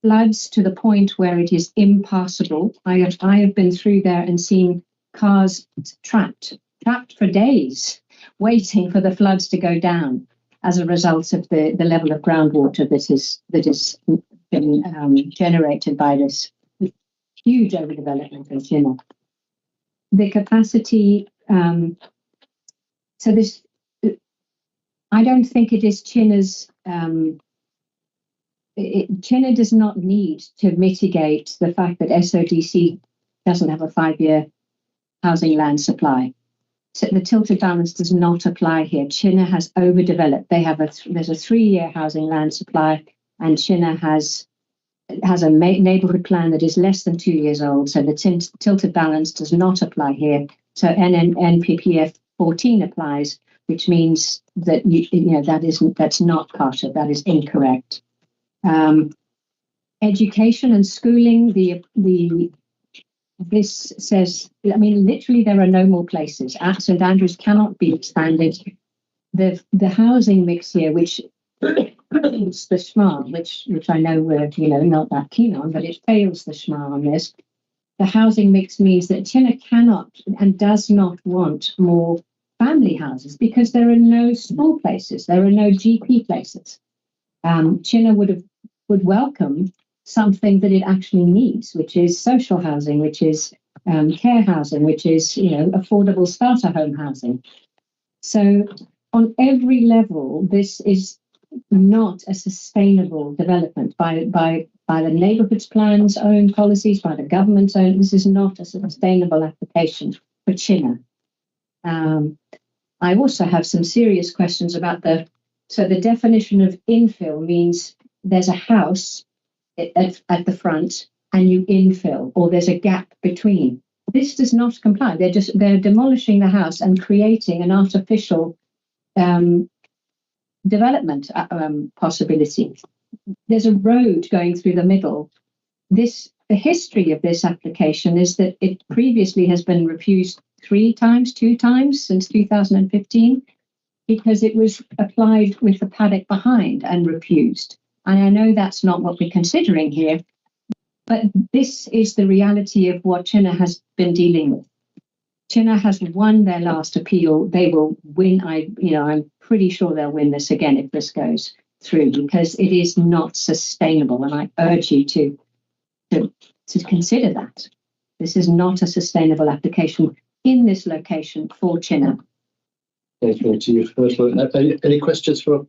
floods to the point where it is impassable. I have been through there and seen cars trapped for days, waiting for the floods to go down as a result of the level of groundwater that is been generated by this huge overdevelopment in Chinna. The capacity, so this, I don't think it is Chinna's, Chinna does not need to mitigate the fact that SODC doesn't have a 5-year housing land supply. So the tilted balance does not apply here. Chinna has overdeveloped. There's a 3-year housing land supply, and Chinna has a neighbourhood plan that is less than 2 years old. So the tilted balance does not apply here. So NPPF 14 applies, which means that that's not part of that is incorrect. Education and schooling, this says, I mean, literally there are no more places. At St Andrews cannot be expanded. The housing mix here, which fails the SMAR, which I know we're not that keen on, but it fails the SMAR on this. The housing mix means that Chinna cannot and does not want more family houses because there are no small places, there are no GP places. Chinna would welcome something that it actually needs, which is social housing, which is care housing, which is affordable starter home housing. So on every level, this is not a sustainable development by the neighbourhood plan's own policies, by the government's own. This is not a sustainable application for Chinna. I also have some serious questions about the definition of infill means there's a house at the front and you infill, or there's a gap between. This does not comply. They're demolishing the house and creating an artificial development possibility. there's a road going through the middle. The history of this application is that it previously has been refused two times since 2015, because it was applied with the paddock behind and refused. And I know that's not what we're considering here, but this is the reality of what Chinna has been dealing with. Chinna has won their last appeal. They will win. I'm pretty sure they'll win this again if this goes through, because it is not sustainable. And I urge you to consider that. This is not a sustainable application in this location for Chinna. Thank you. Any questions for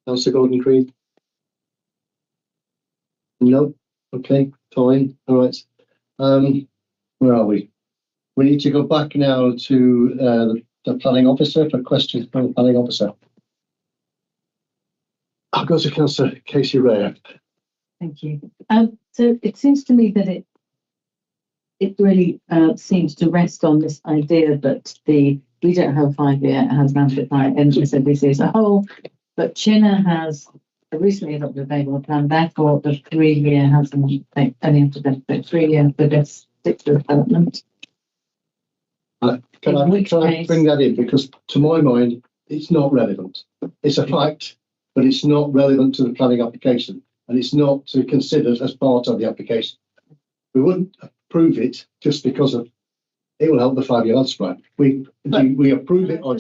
Councillor Gordon Green? No? Okay, fine. All right. Where are we? We need to go back now to the planning officer for questions from the planning officer. I'll go to Councillor Casey Ray. Thank you. So it seems to me that it really seems to rest on this idea that we don't have a 5-year housing plan in SODC as a whole, but Chinna has recently adopted a neighbourhood plan. Therefore, the 3-year housing only have to benefit 3 years for this particular development. Can I bring that in? Because to my mind, it's not relevant. It's a fact, but it's not relevant to the planning application, and it's not considered as part of the application. We wouldn't approve it just because of it will help the 5-year land supply. We approve it on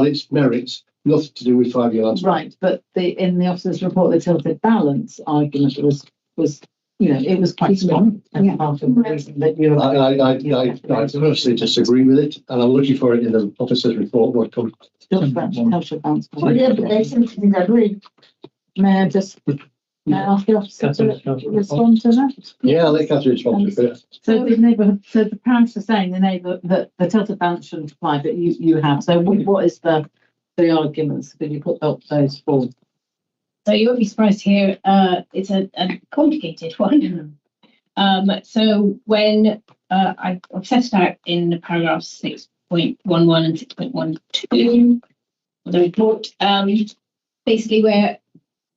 its merits, nothing to do with 5-year land supply. Right, but in the officer's report, the tilted balance argument was it was quite strong as part of the reason that you. I honestly disagree with it, and I'm looking for it in the officer's report. What comes? May I just ask the officer to respond to that? Yeah, I'll let Catherine respond to it. So the parents are saying that the tilted balance shouldn't apply, but you have. So what is the arguments? Could you put those forward? So you won't be surprised to hear it's a complicated one. So when I've set it out in paragraphs 6.11 and 6.12 of the report, basically where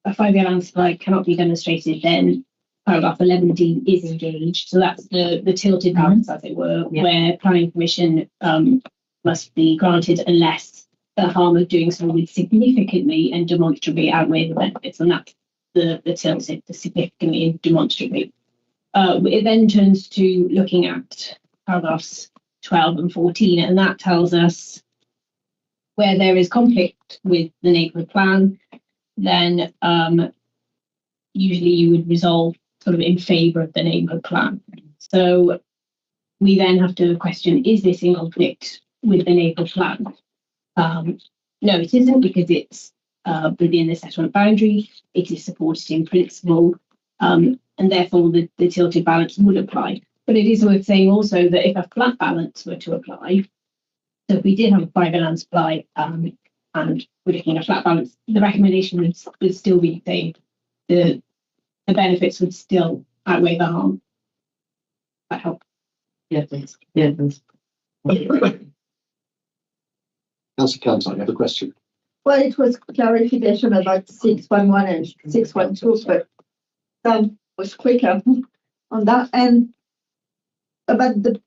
a 5-year land supply cannot be demonstrated, then paragraph 11D is engaged. So that's the tilted balance, as it were, where planning permission must be granted unless the harm of doing so would significantly and demonstrably outweigh the benefits, and that's the tilted, the significantly and demonstrably. It then turns to looking at paragraphs 12 and 14, and that tells us where there is conflict with the neighbourhood plan, then usually you would resolve sort of in favour of the neighbourhood plan. So we then have to question, is this in conflict with the neighbourhood plan? No, it isn't, because it's within the settlement boundary, it is supported in principle, and therefore the tilted balance would apply. But it is worth saying also that if a flat balance were to apply, so if we did have a 5-year land supply and we're looking at a flat balance, the recommendation would still be the same. The benefits would still outweigh the harm. That help? Yeah, please. Yeah, please. Councillor Campbell, you have a question. Well, it was clarification about 6.1 and 6.2, but Sam was quicker on that. And about the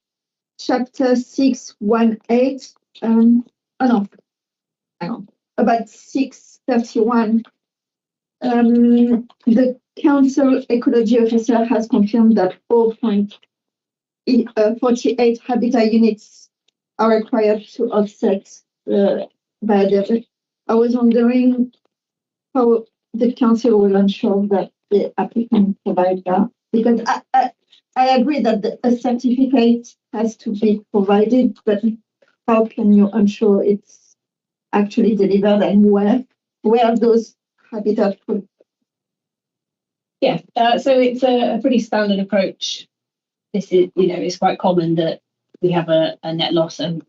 chapter 618, about 631, the council ecology officer has confirmed that 4.48 habitat units are required to offset biodiversity. I was wondering how the council will ensure that the applicant provide that, because I agree that a certificate has to be provided, but how can you ensure it's actually delivered, and where those habitats could? Yeah, so it's a pretty standard approach. This is, it's quite common that we have a net loss and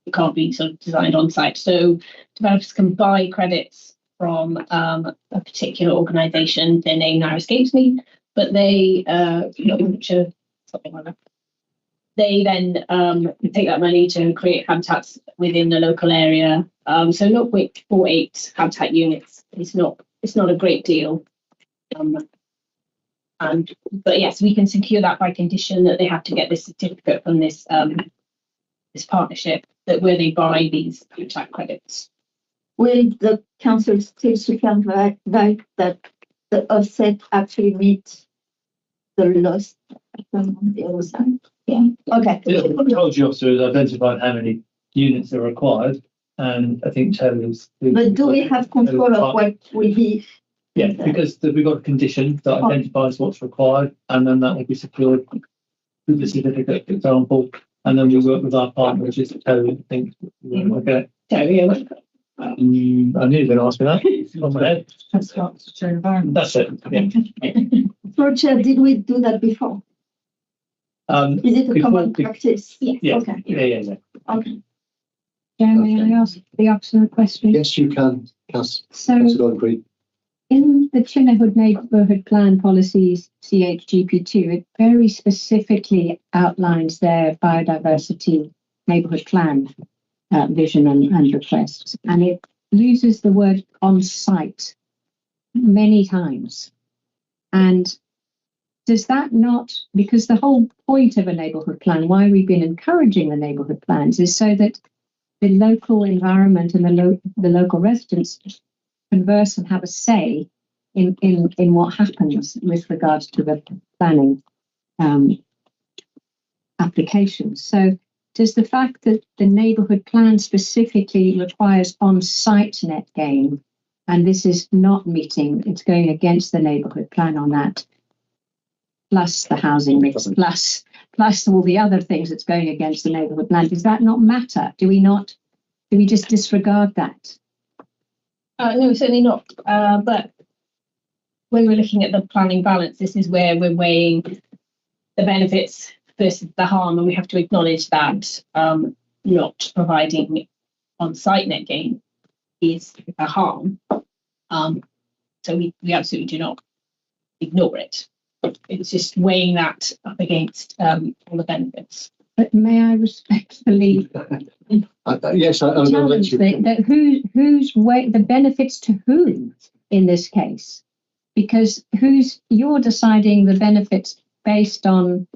it can't be sort of designed on site. So developers can buy credits from a particular organisation. Their name now escapes me, but they something like that. they then take that money to create habitats within the local area. So 0.48 habitat units is not a great deal. But yes, we can secure that by condition that they have to get this certificate from this this partnership that where they buy these habitat credits. Will the council still supervise that the offset actually meets the loss from the other side? Yeah. Okay. The technology officer has identified how many units are required, and I think Terry's. But do we have control of what will be? Yeah, because we've got a condition that identifies what's required, and then that will be secured with the certificate, for example, and then we work with our partner, which is Terry. I think. Okay. Terry, I knew you were going to ask me that. On my head. That's environment. That's it. Yeah. Roger, did we do that before? Is it a common practice? Yes. Yeah. Okay. Yeah. Okay. Chair, may I ask the officer a question? Yes, you can. So, in the Chinahood Neighbourhood Plan Policies CHGP2, it very specifically outlines their biodiversity neighbourhood plan vision and requests, and it uses the word on site many times. And does that not, because the whole point of a neighbourhood plan, why we've been encouraging the neighbourhood plans, is so that the local environment and the local residents converse and have a say in what happens with regards to the planning applications. So does the fact that the neighbourhood plan specifically requires on-site net gain, and this is not meeting, it's going against the neighbourhood plan on that, plus the housing mix, plus all the other things that's going against the neighbourhood plan, does that not matter? Do we just disregard that? No, certainly not. But when we're looking at the planning balance, this is where we're weighing the benefits versus the harm, and we have to acknowledge that not providing on-site net gain is a harm. So we absolutely do not ignore it. It's just weighing that up against all the benefits. But may I respectfully yes, challenge that who's weight the benefits to whom in this case? Because you're deciding the benefits based on,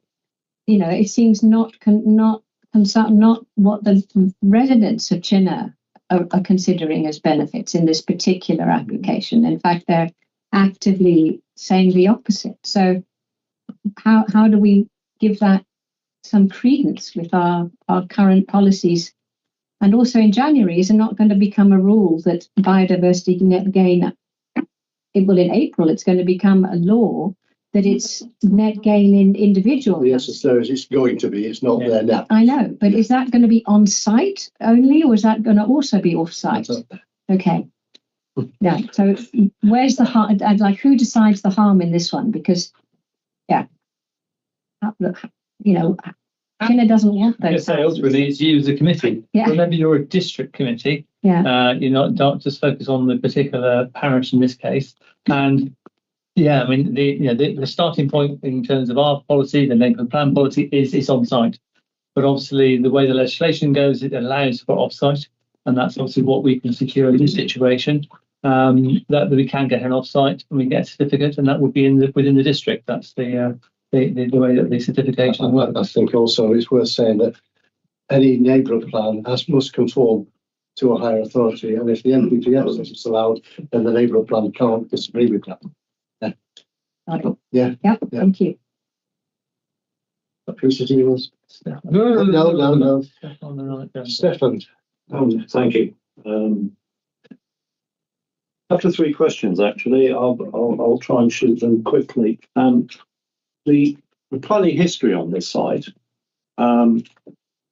it seems not what the residents of Chinna are considering as benefits in this particular application. In fact, they're actively saying the opposite. So how do we give that some credence with our current policies? And also in January, is it not going to become a rule that biodiversity net gain, in April, it's going to become a law that it's net gain in individual? The answer there is it's going to be, it's not there now. I know, but is that going to be on site only, or is that going to also be off site? Okay. Yeah, so where's the harm? Like, who decides the harm in this one? Because, China doesn't want those. Say ultimately, it's you as a committee. Yeah. Remember, you're a district committee. Yeah. You're don't just focus on the particular parish in this case. And yeah, I mean, the starting point in terms of our policy, the neighbourhood plan policy, is on site. But obviously, the way the legislation goes, it allows for off site, and that's obviously what we can secure in this situation. That we can get an off site and we get a certificate, and that would be within the district. That's the way that the certification works. I think also it's worth saying that any neighbourhood plan must conform to a higher authority, and if the NPPF says it's allowed, then the neighbourhood plan can't disagree with that. Yeah. Thank you. No. Stefan. Thank you. After three questions, actually, I'll try and shoot them quickly. The planning history on this site in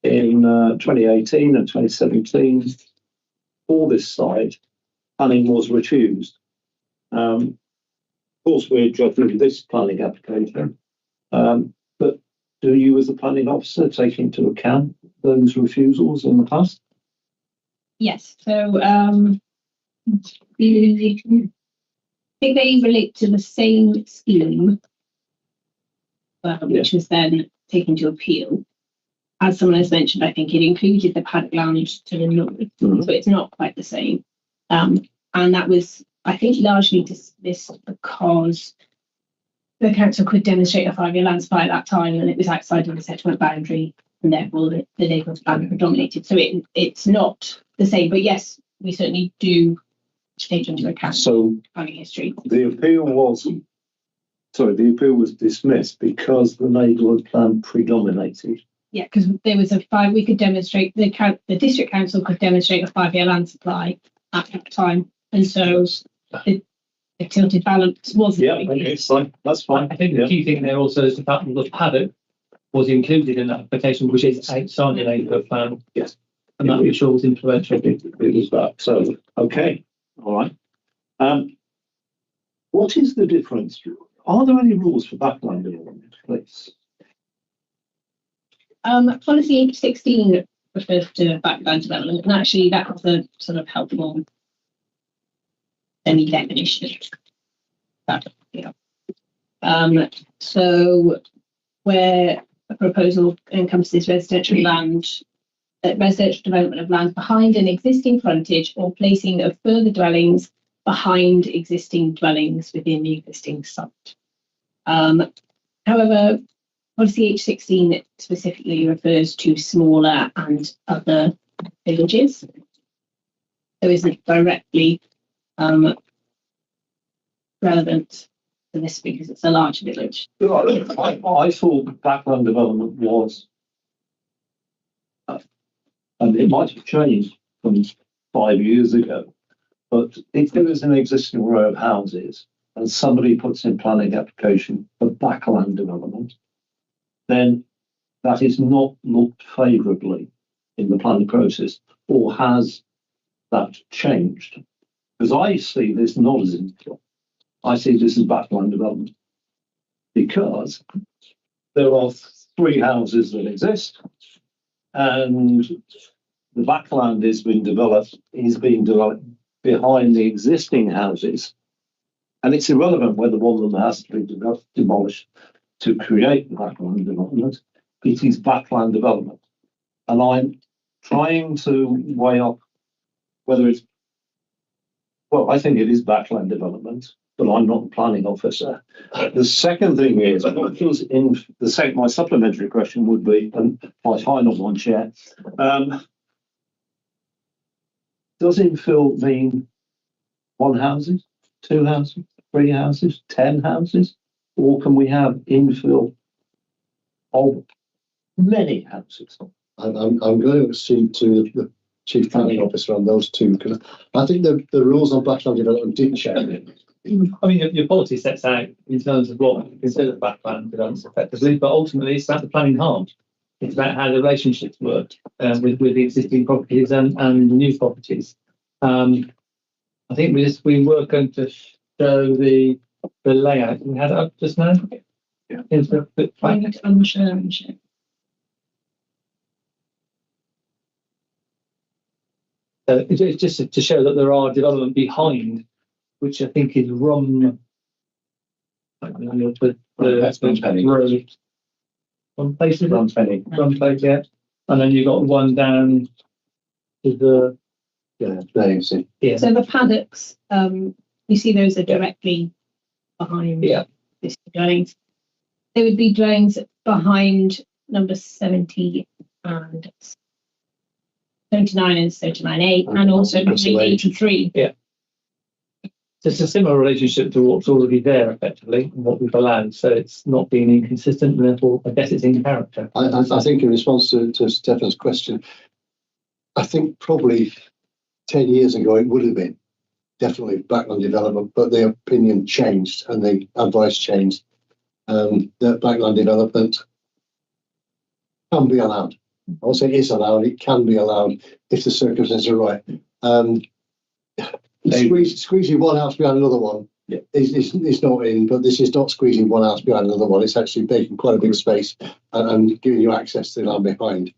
2018 and 2017, for this site, planning was refused. Of course, we're judging this planning application, but do you, as a planning officer, take into account those refusals in the past? Yes. So I think they relate to the same scheme, which was then taken to appeal. as someone has mentioned, I think it included the paddock lounge to the north, so it's not quite the same. And that was, I think, largely dismissed because the council could demonstrate a 5-year land supply at that time, and it was outside of the settlement boundary, and therefore the neighbourhood plan predominated. So it's not the same, but yes, we certainly do take into account planning history. The appeal was dismissed because the neighbourhood plan predominated. Yeah, because there was we could demonstrate, the district council could demonstrate a 5-year land supply at that time. And so the tilted balance wasn't. Yeah, it's fine. That's fine. I think the key thing there also is the fact that the paddock was included in that application, which is outside the neighbourhood plan. Yes. And that I'm sure was influential. It was that. So, okay. All right. What is the difference? Are there any rules for backland development, please? Policy 16 refers to backland development, and actually that was a sort of helpful definition. So where a proposal encompasses residential development of land behind an existing frontage or placing of further dwellings behind existing dwellings within the existing site. However, Policy H16 specifically refers to smaller and other villages. So isn't directly relevant to this because it's a large village. I thought backland development was, and it might have changed from 5 years ago, but if there is an existing row of houses and somebody puts in planning application for backland development, then that is not looked favourably in the planning process, or has that changed? Because I see this not as infill. I see this as backland development, because there are 3 houses that exist, and the backland is being developed behind the existing houses, and it's irrelevant whether one of them has to be demolished to create the backland development. It is backland development, and I'm trying to weigh up whether it's, well, I think it is backland development, but I'm not a planning officer. The second thing is, my supplementary question would be, and my final one, Chair, does infill mean 1 house, 2 houses, 3 houses, 10 houses, or can we have infill of many houses? I'm going to cede to the Chief Planning Officer on those two, because I think the rules on backland development did change. I mean, your policy sets out in terms of what we consider backland development effectively, but ultimately it's about the planning harm. It's about how the relationships work with the existing properties and new properties. I think we were going to show the layout. We had it up just now. Yeah. It's a bit it's just to show that there are development behind, which I think is Rum. That's Rumpenny. One place, is it? Rumpenny. Rum place, yeah. And then you've got one down to the. Yeah, there you see. Yeah. So the paddocks, you see those are directly behind this dwellings. There would be dwellings behind number 70 and 79 and 79A, and also 83. Yeah. So it's a similar relationship to what's already there, effectively, and what we've allowed. So it's not being inconsistent, and therefore, I guess it's in character. I think in response to Stefan's question, I think probably 10 years ago it would have been definitely backland development, but the opinion changed and the advice changed. That backland development can be allowed. I won't say it is allowed, it can be allowed if the circumstances are right. Squeezing one house behind another one is not in, but this is not squeezing one house behind another one. It's actually making quite a big space and giving you access to the land behind.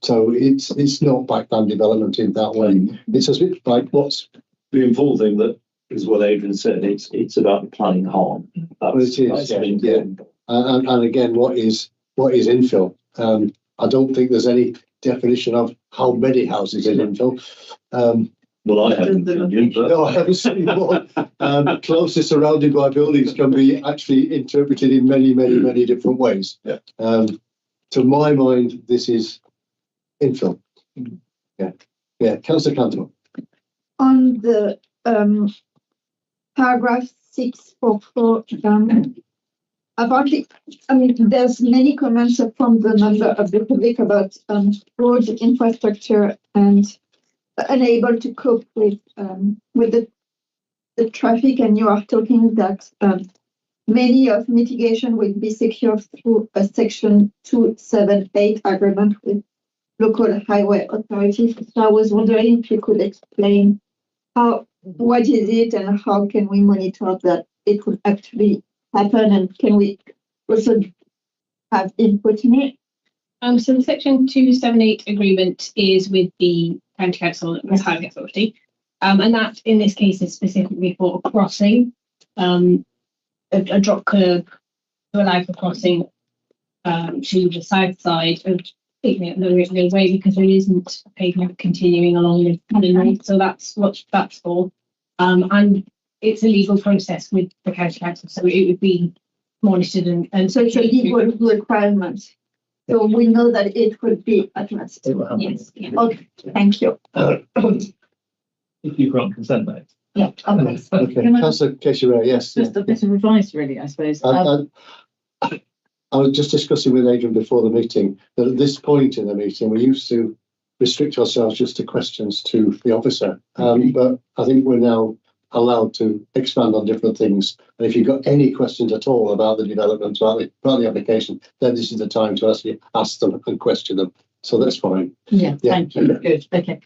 So it's not backland development in that way. It's a bit like what's the important thing that is what Adrian said. It's about planning harm. And again, what is infill? I don't think there's any definition of how many houses in infill. Well, I haven't seen but No, I haven't seen one. Closely surrounded by buildings can be actually interpreted in many, many, many different ways. Yeah. To my mind, this is infill. Yeah, Councillor Cantwell. On the paragraph 644, apparently, I mean, there's many comments from the member of the public about road infrastructure and unable to cope with the traffic, and you are talking that many of mitigation will be secured through a section 278 agreement with local highway authorities. So I was wondering if you could explain what is it and how can we monitor that it will actually happen, and can we also have input in it? So the section 278 agreement is with the County Council and the Highway Authority. And that in this case is specifically for a crossing, a drop curb to allow for crossing to the south side of taking it the way, because there isn't pavement continuing along the north. So that's what that's for. And it's a legal process with the County Council, so it would be monitored and so it's a legal requirement. So we know that it would be addressed. Yes. Yeah. Okay. Thank you. If you grant consent, though. Yeah. Okay. Okay. Councillor Keshira, yes. Just a bit of advice, really, I suppose. I was just discussing with Adrian before the meeting that at this point in the meeting, we used to restrict ourselves just to questions to the officer. But I think we're now allowed to expand on different things. And if you've got any questions at all about the development, about the application, then this is the time to actually ask them and question them. So that's fine. Yeah, thank you. Good. Okay.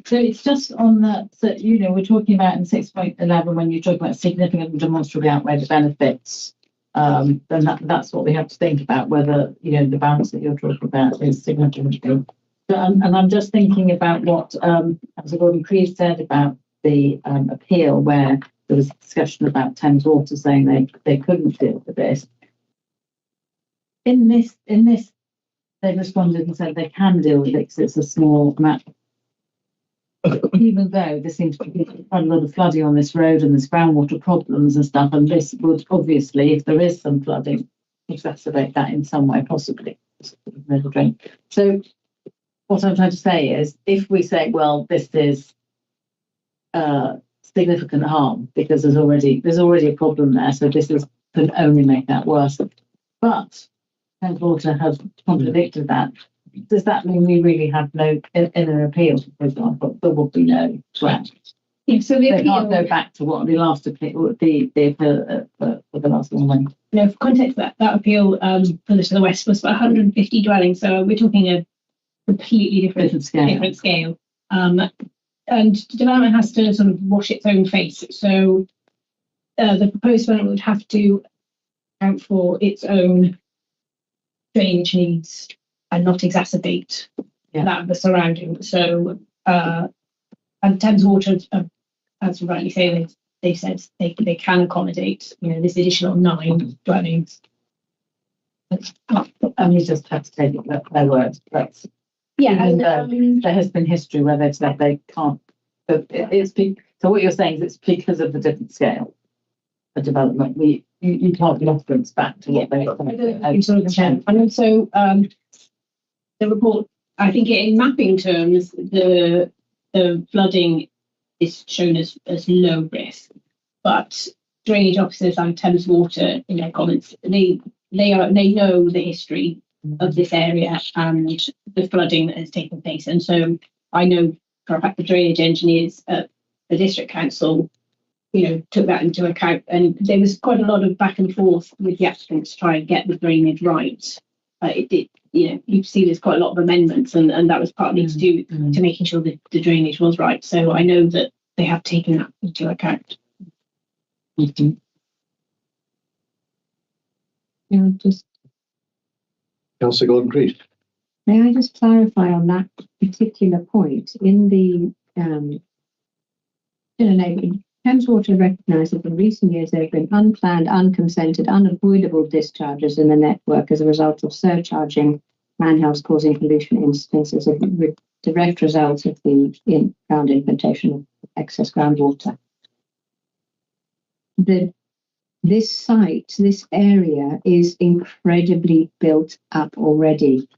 So it's just on that, so, you know, we're talking about in 6.11 when you're talking about significant and demonstrably outweigh the benefits. Then that's what we have to think about, whether, you know, the balance that you're talking about is significantly. And I'm just thinking about what as Gordon Creed said about the appeal, where there was a discussion about Thames Water saying they couldn't deal with this. In this, they responded and said they can deal with it because it's a small amount. Even though there seems to be quite a lot of flooding on this road and there's groundwater problems and stuff, and this would obviously, if there is some flooding, exacerbate that in some way, possibly. So what I'm trying to say is, if we say, well, this is significant harm because there's already a problem there, so this could only make that worse. But Thames Water has contradicted that. Does that mean we really have no, in an appeal, for example, there will be no ground? Yeah, so they can't go back to what the last appeal, the appeal for the last one. No, for context, that appeal for the West was for 150 dwellings, so we're talking a completely different scale. And development has to sort of wash its own face. So the proposed development would have to account for its own drainage needs and not exacerbate that of the surrounding. So and Thames Water, as you rightly say, they said they can accommodate, you know, this additional 9 dwellings. And you just have to take it at their words. That's there has been history where they've said they can't. So what you're saying is it's because of the different scale of development. You can't reference back to what they and also the report, I think in mapping terms, the flooding is shown as low risk, but drainage officers and Thames Water in their comments, they know the history of this area and the flooding that has taken place. And so I know for a fact the drainage engineers at the district council, you know, took that into account, and there was quite a lot of back and forth with the applicants to try and get the drainage right. You know, you see there's quite a lot of amendments, and that was partly to do to making sure that the drainage was right. So I know that they have taken that into account. Yeah, just Councillor Gordon Creed. May I just clarify on that particular point? In the enabling, Thames Water recognised that in recent years there have been unplanned, unconsented, unavoidable discharges in the network as a result of surcharging manhouse causing pollution instances as a direct result of the ground infiltration of excess groundwater. This site, this area is incredibly built up already.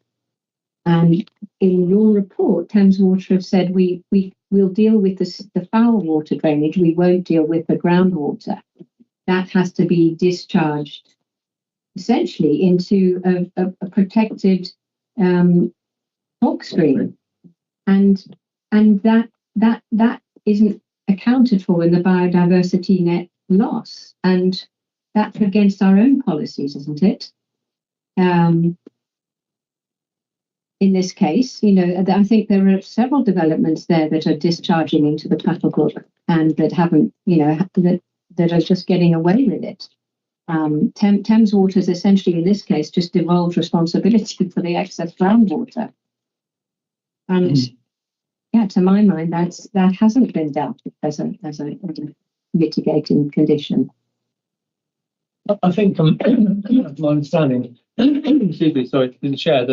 And in your report, Thames Water have said we will deal with the foul water drainage, we won't deal with the groundwater. That has to be discharged essentially into a protected box stream. And that isn't accounted for in the biodiversity net loss. And that's against our own policies, isn't it? In this case, I think there are several developments there that are discharging into the Cattle Brook and that haven't, that are just getting away with it. Thames Water is essentially, in this case, just devolved responsibility for the excess groundwater. And yeah, to my mind, that hasn't been dealt with as a mitigating condition. I think from my understanding, excuse me, sorry, to the chair,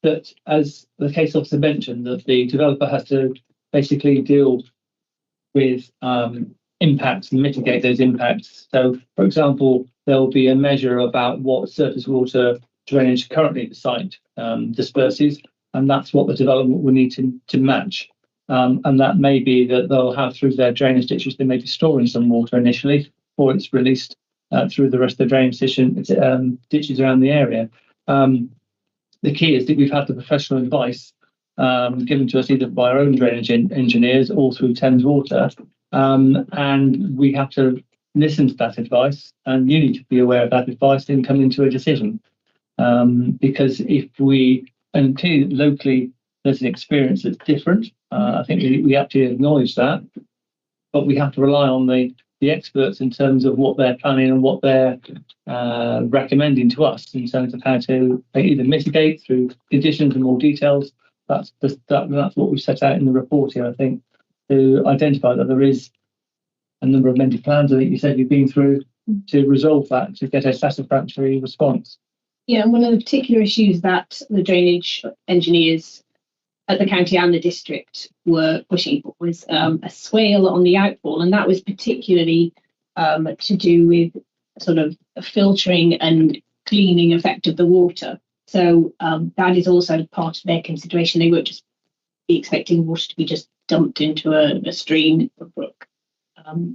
that as the case officer mentioned, that the developer has to basically deal with impacts and mitigate those impacts. So, for example, there will be a measure about what surface water drainage currently at the site disperses, and that's what the development will need to match. And that may be that they'll have through their drainage ditches, they may be storing some water initially before it's released through the rest of the drainage ditches around the area. The key is that we've had the professional advice given to us either by our own drainage engineers or through Thames Water, and we have to listen to that advice, and you need to be aware of that advice and come into a decision. Because if and clearly locally there's an experience that's different, I think we have to acknowledge that, but we have to rely on the experts in terms of what they're planning and what they're recommending to us in terms of how to either mitigate through conditions and more details. That's what we set out in the report here, I think, to identify that there is a number of amended plans. I think you said you've been through to resolve that, to get a satisfactory response. Yeah, and one of the particular issues that the drainage engineers at the county and the district were pushing for was a swale on the outfall, and that was particularly to do with sort of a filtering and cleaning effect of the water. So that is also part of their consideration. They won't just be expecting water to be just dumped into a stream or brook.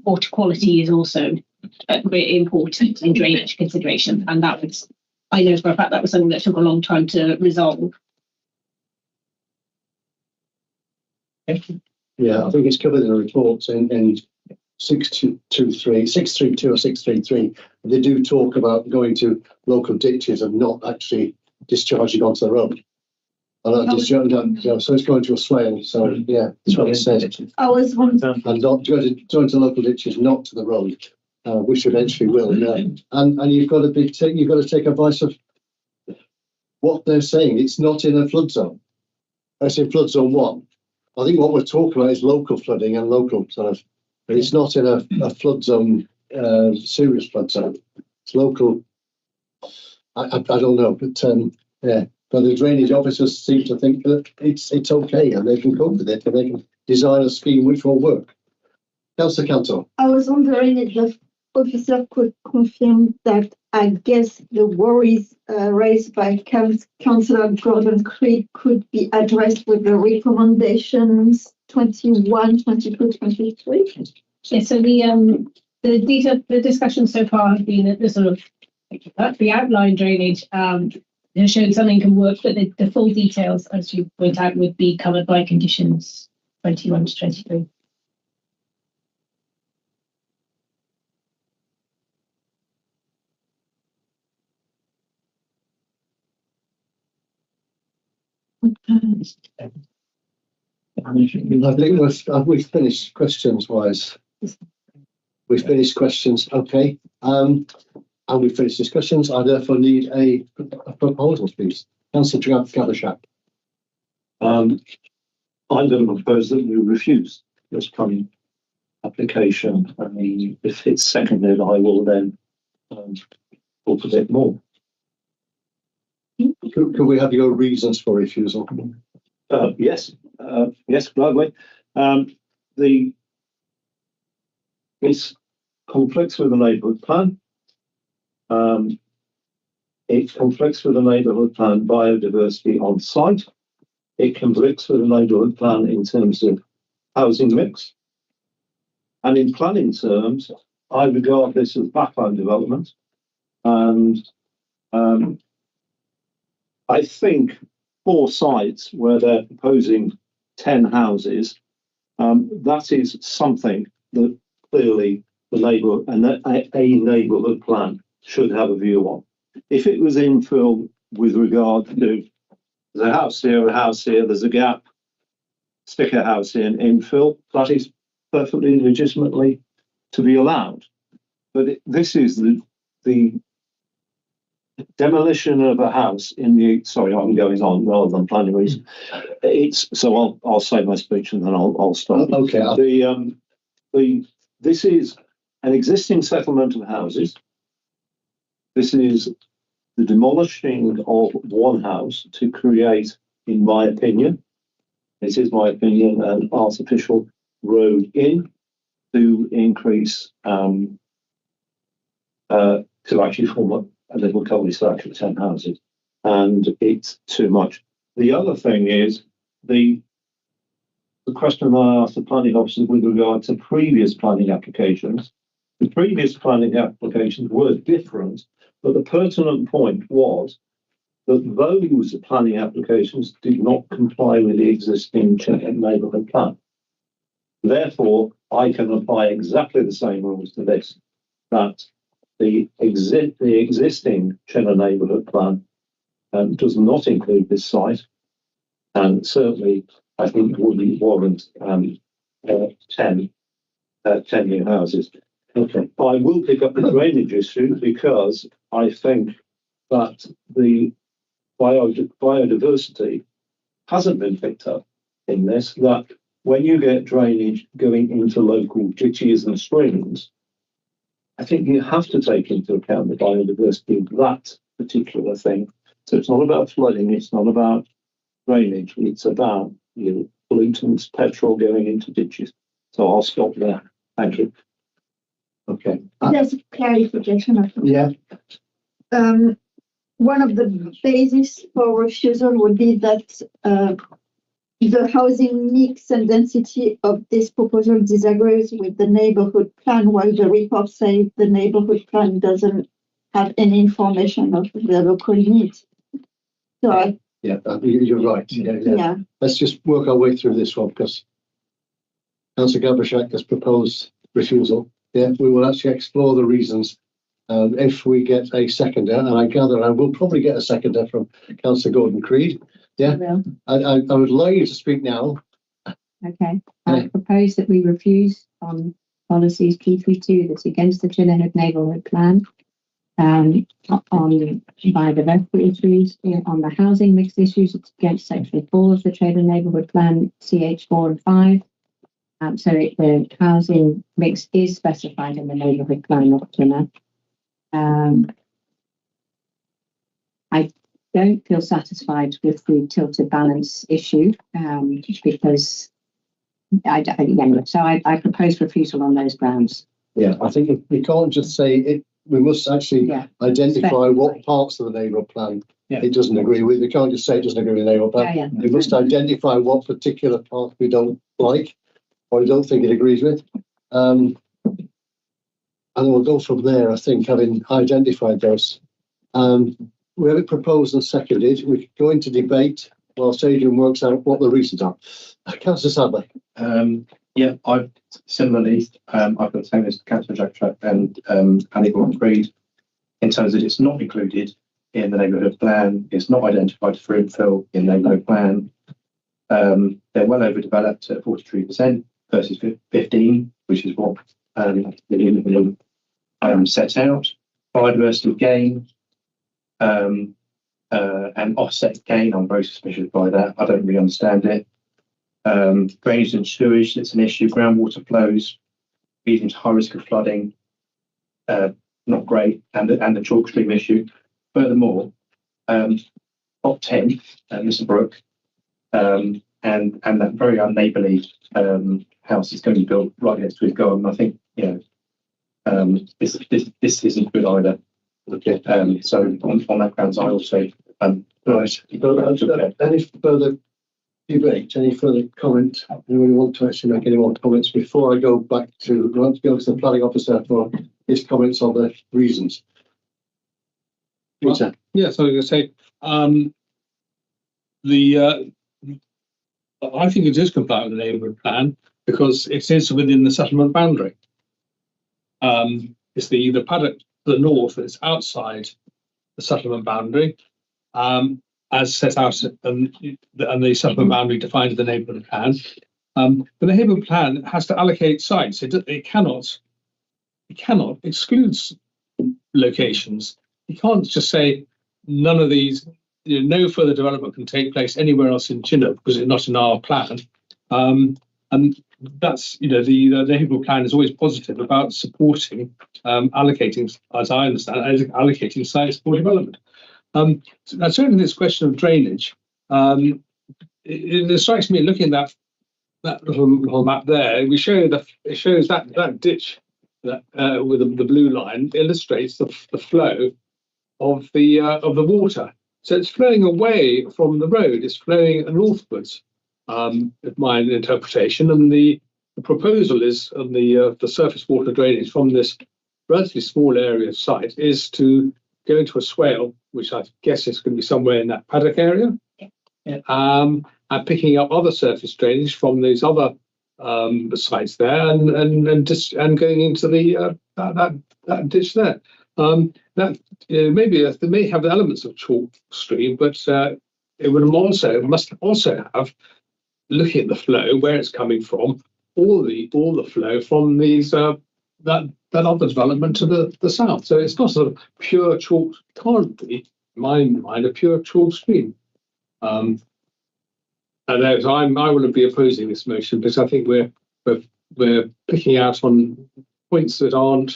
Water quality is also very important in drainage consideration, and that was, I know for a fact, that was something that took a long time to resolve. Yeah, I think it's covered in the reports in 632 or 633. They do talk about going to local ditches and not actually discharging onto the road. And so it's going to a swale. So yeah, that's what it says. I was wondering. And not going to local ditches, not to the road, which eventually will. And you've got to take advice of what they're saying. It's not in a flood zone. It's in flood zone 1. I think what we're talking about is local flooding and local sort of, but it's not in a flood zone, serious flood zone. It's local. I don't know, but yeah. But the drainage officers seem to think that it's okay and they can cope with it and they can design a scheme which will work. Councillor Cantor. I was wondering if the officer could confirm that I guess the worries raised by Councillor Gordon Creed could be addressed with the recommendations 21, 22, 23. Yeah, so the discussion so far has been the sort of the outline drainage. Showing something can work, but the full details, as you point out, would be covered by conditions 21 to 23. I think we've finished questions wise. We've finished questions, okay. And we've finished discussions. I therefore need a proposal, please. Councillor Gathershack. I'm going to propose that we refuse this current application. I mean, if it's seconded, I will then talk a bit more. Could we have your reasons for refusal? Yes, gladly. This conflicts with the neighbourhood plan. It conflicts with the neighbourhood plan biodiversity on site. It conflicts with the neighbourhood plan in terms of housing mix. And in planning terms, I regard this as backland development. And I think 4 sites where they're proposing 10 houses, that is something that clearly the neighbourhood plan should have a view on. If it was infill with regard to there's a house here, there's a gap, stick a house in infill, that is perfectly legitimately to be allowed. But this is the demolition of a house in the, sorry, I'm going on rather than planning reason. I'll say my speech and then I'll stop. Okay. This is an existing settlement of houses. This is the demolishing of one house to create, in my opinion, this is my opinion, an artificial road in to increase, to actually form a little cul-de-sac of 10 houses. And it's too much. The other thing is the question I asked the planning officers with regard to previous planning applications. The previous planning applications were different, but the pertinent point was that those planning applications did not comply with the existing neighbourhood plan. Therefore, I can apply exactly the same rules to this, that the existing Chenna neighbourhood plan does not include this site, and certainly I think would warrant 10 new houses. Okay. I will pick up the drainage issue because I think that the biodiversity hasn't been picked up in this, that when you get drainage going into local ditches and streams, I think you have to take into account the biodiversity of that particular thing. So it's not about flooding, it's not about drainage, it's about pollutants, petrol going into ditches. So I'll stop there. Thank you. Okay. There's a clarification. Yeah. One of the basis for refusal would be that the housing mix and density of this proposal disagrees with the neighborhood plan, while the report says the neighborhood plan doesn't have any information of the local needs. So you're right. Yeah. Let's just work our way through this one because Councillor Gabrishak has proposed refusal. Yeah, we will actually explore the reasons if we get a seconder, and I gather I will probably get a seconder from Councillor Gordon Creed. Yeah, I would like you to speak now. Okay, I propose that we refuse on policies P32 that's against the Chillingham neighbourhood plan, on biodiversity issues, on the housing mix issues, it's against section 4 of the Chillingham neighbourhood plan, CH4 and 5. So the housing mix is specified in the neighbourhood plan, not Chillingham. I don't feel satisfied with the tilted balance issue because I propose refusal on those grounds. Yeah, I think we can't just say it. We must actually identify what parts of the neighbourhood plan it doesn't agree with. We can't just say it doesn't agree with the neighbourhood plan. We must identify what particular part we don't like or we don't think it agrees with. And we'll go from there, I think, having identified those. We have it proposed and seconded. We could go into debate whilst Adrian works out what the reasons are. Councillor Sadler. I've similarly, I've got the same as Councillor Jack and Annie Gordon Creed in terms that it's not included in the neighbourhood plan. It's not identified for infill in the neighbourhood plan. They're well overdeveloped at 43% versus 15%, which is what the set out. Biodiversity gain and offset gain, I'm very suspicious by that. I don't really understand it. Drainage and sewage, that's an issue. Groundwater flows, leading to high risk of flooding, not great. And the chalk stream issue. Furthermore, top 10, Mr. Brook, and that very unneighbourly house is going to be built right next to his garden. I think, this isn't good either. Okay. So on that grounds, I also Right. Any further debate? Any further comment? Anyone want to actually make any more comments before I go back to the planning officer for his comments on the reasons? Peter. Yes, I was going to say, I think it is compliant with the neighbourhood plan because it is within the settlement boundary. It's the paddock to the north that's outside the settlement boundary, as set out and the settlement boundary defined in the neighbourhood plan. But the neighbourhood plan has to allocate sites. It cannot exclude locations. You can't just say none of these, no further development can take place anywhere else in Chinook because it's not in our plan. And that's, the neighbourhood plan is always positive about supporting, allocating, as I understand, allocating sites for development. Now, certainly this question of drainage, it strikes me looking at that little map there. It shows that ditch that with the blue line illustrates the flow of the water. So it's flowing away from the road. It's flowing northwards. With my interpretation, and the proposal is on the surface water drainage from this relatively small area of site is to go into a swale, which I guess is going to be somewhere in that paddock area, and picking up other surface drainage from these other sites there, and going into the that ditch there. That maybe they may have elements of chalk stream, but it must also have, looking at the flow, where it's coming from, all the flow from these that other development to the south. So it's not sort of pure chalk, can't be, in my mind, a pure chalk stream. And I will be opposing this motion because I think we're picking out on points that are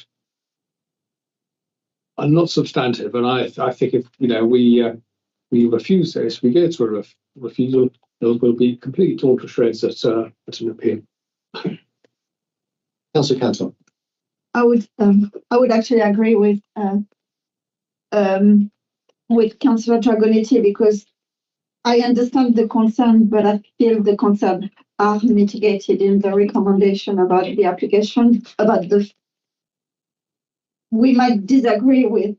not substantive. And I think if we refuse this, we go to a refusal, it will be completely torn to shreds at an appeal. Councillor Cantor. I would actually agree with Councillor Dragonetti because I understand the concern, but I feel the concerns are mitigated in the recommendation about the application. We might disagree with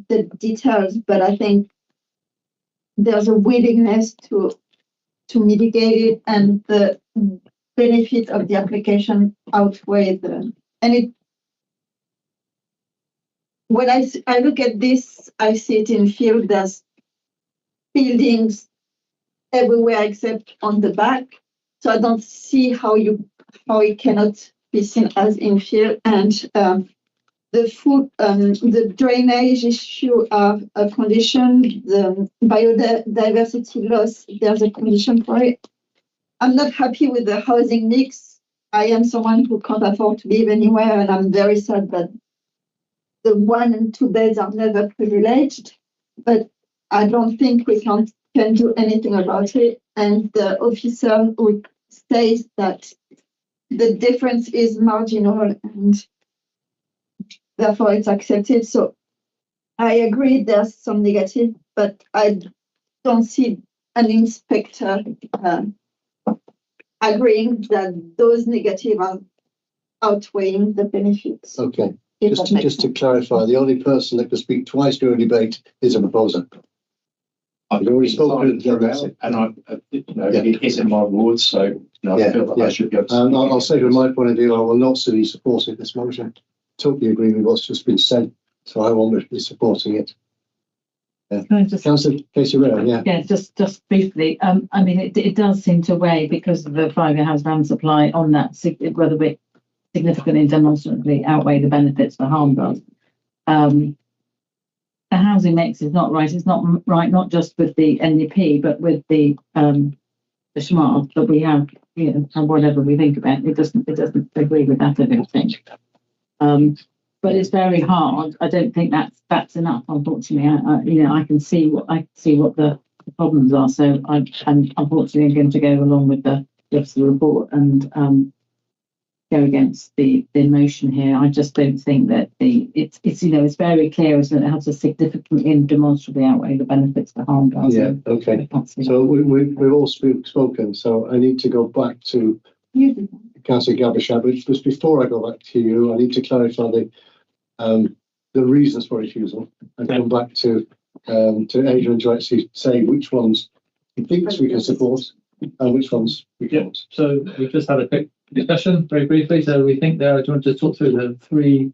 the details, but I think there's a willingness to mitigate it, and the benefit of the application outweigh when I look at this, I see it in field. There's buildings everywhere except on the back, so I don't see how it cannot be seen as infill. And the drainage issue of a condition, the biodiversity loss, there's a condition for it. I'm not happy with the housing mix. I am someone who can't afford to live anywhere, and I'm very sad that the 1 and 2 beds are never privileged, but I don't think we can do anything about it. And the officer says that the difference is marginal and therefore it's accepted. So I agree there's some negative, but I don't see an inspector agreeing that those negatives are outweighing the benefits. Okay. Just to clarify, the only person that can speak twice during a debate is a proposer. I've already spoken and it isn't my ward, so I feel that I should be able to. I'll say from my point of view, I will not be supporting this motion. Totally agree with what's just been said, so I won't be supporting it. Councillor Casey Rowe, Yeah, just briefly. I mean, it does seem to weigh because of the 5-year house land supply on that, whether we significantly and demonstrably outweigh the benefits the harm does. The housing mix is not right. It's not right, not just with the NDP, but with the SMART that we have, and whatever we think about it doesn't agree with that, I don't think. But it's very hard. I don't think that's enough, unfortunately. I can see what the the problems are. So I'm unfortunately going to go along with the rest of the report and go against the motion here. I just don't think that it's it's very clear, isn't it? It has a significantly and demonstrably outweigh the benefits to harm does. Yeah, okay. So we've all spoken, so I need to go back to Councillor Gabishab, but just before I go back to you, I need to clarify the reasons for refusal and come back to Adrian to actually say which ones he thinks we can support and which ones we can't. So we've just had a quick discussion very briefly. So we think do you want to talk through the three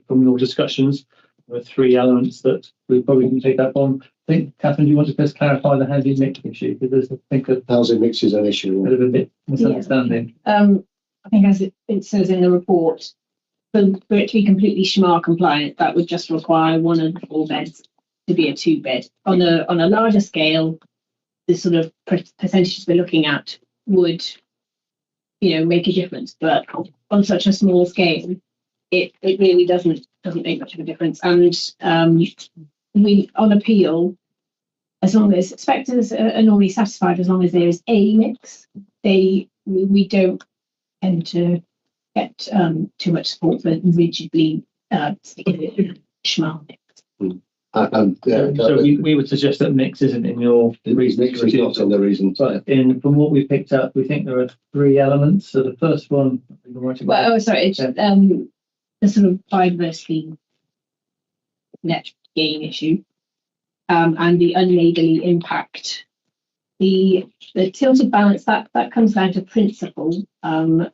from your discussions, the three elements that we probably can take up on. I think, Catherine, do you want to just clarify the housing mix issue? Because I think that housing mix is an issue. A little bit misunderstanding. I think as it says in the report, for it to be completely SHMAR compliant, that would just require one of the 4 beds to be a 2-bed. On a larger scale, the sort of percentages we're looking at would, make a difference. But on such a small scale, it really doesn't make much of a difference. And we on appeal, as long as spectators are normally satisfied, as long as there is a mix, we don't tend to get too much support for rigidly SHMAR mix. So we would suggest that mix isn't in your reason. Mix is not in the reasons. But from what we picked up, we think there are 3 elements. So the first one, it's the sort of biodiversity net gain issue, and the unneighbourly impact. The tilted balance that comes down to principle, and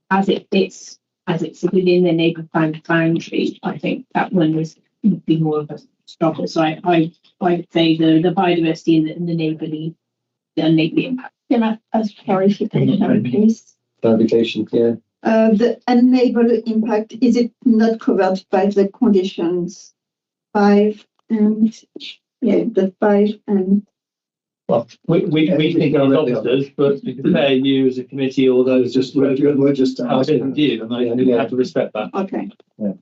as it's within the neighbour plan boundary, I think that one would be more of a struggle. So I would say the biodiversity and the neighbourly impact. Can I ask clarification, please? Clarification, yeah. The unable impact, is it not covered by the conditions 5 and the 5 and? Well, we think our officers, but to compare you as a committee or those we're just have a different view, and I have to respect that. Okay. Yeah.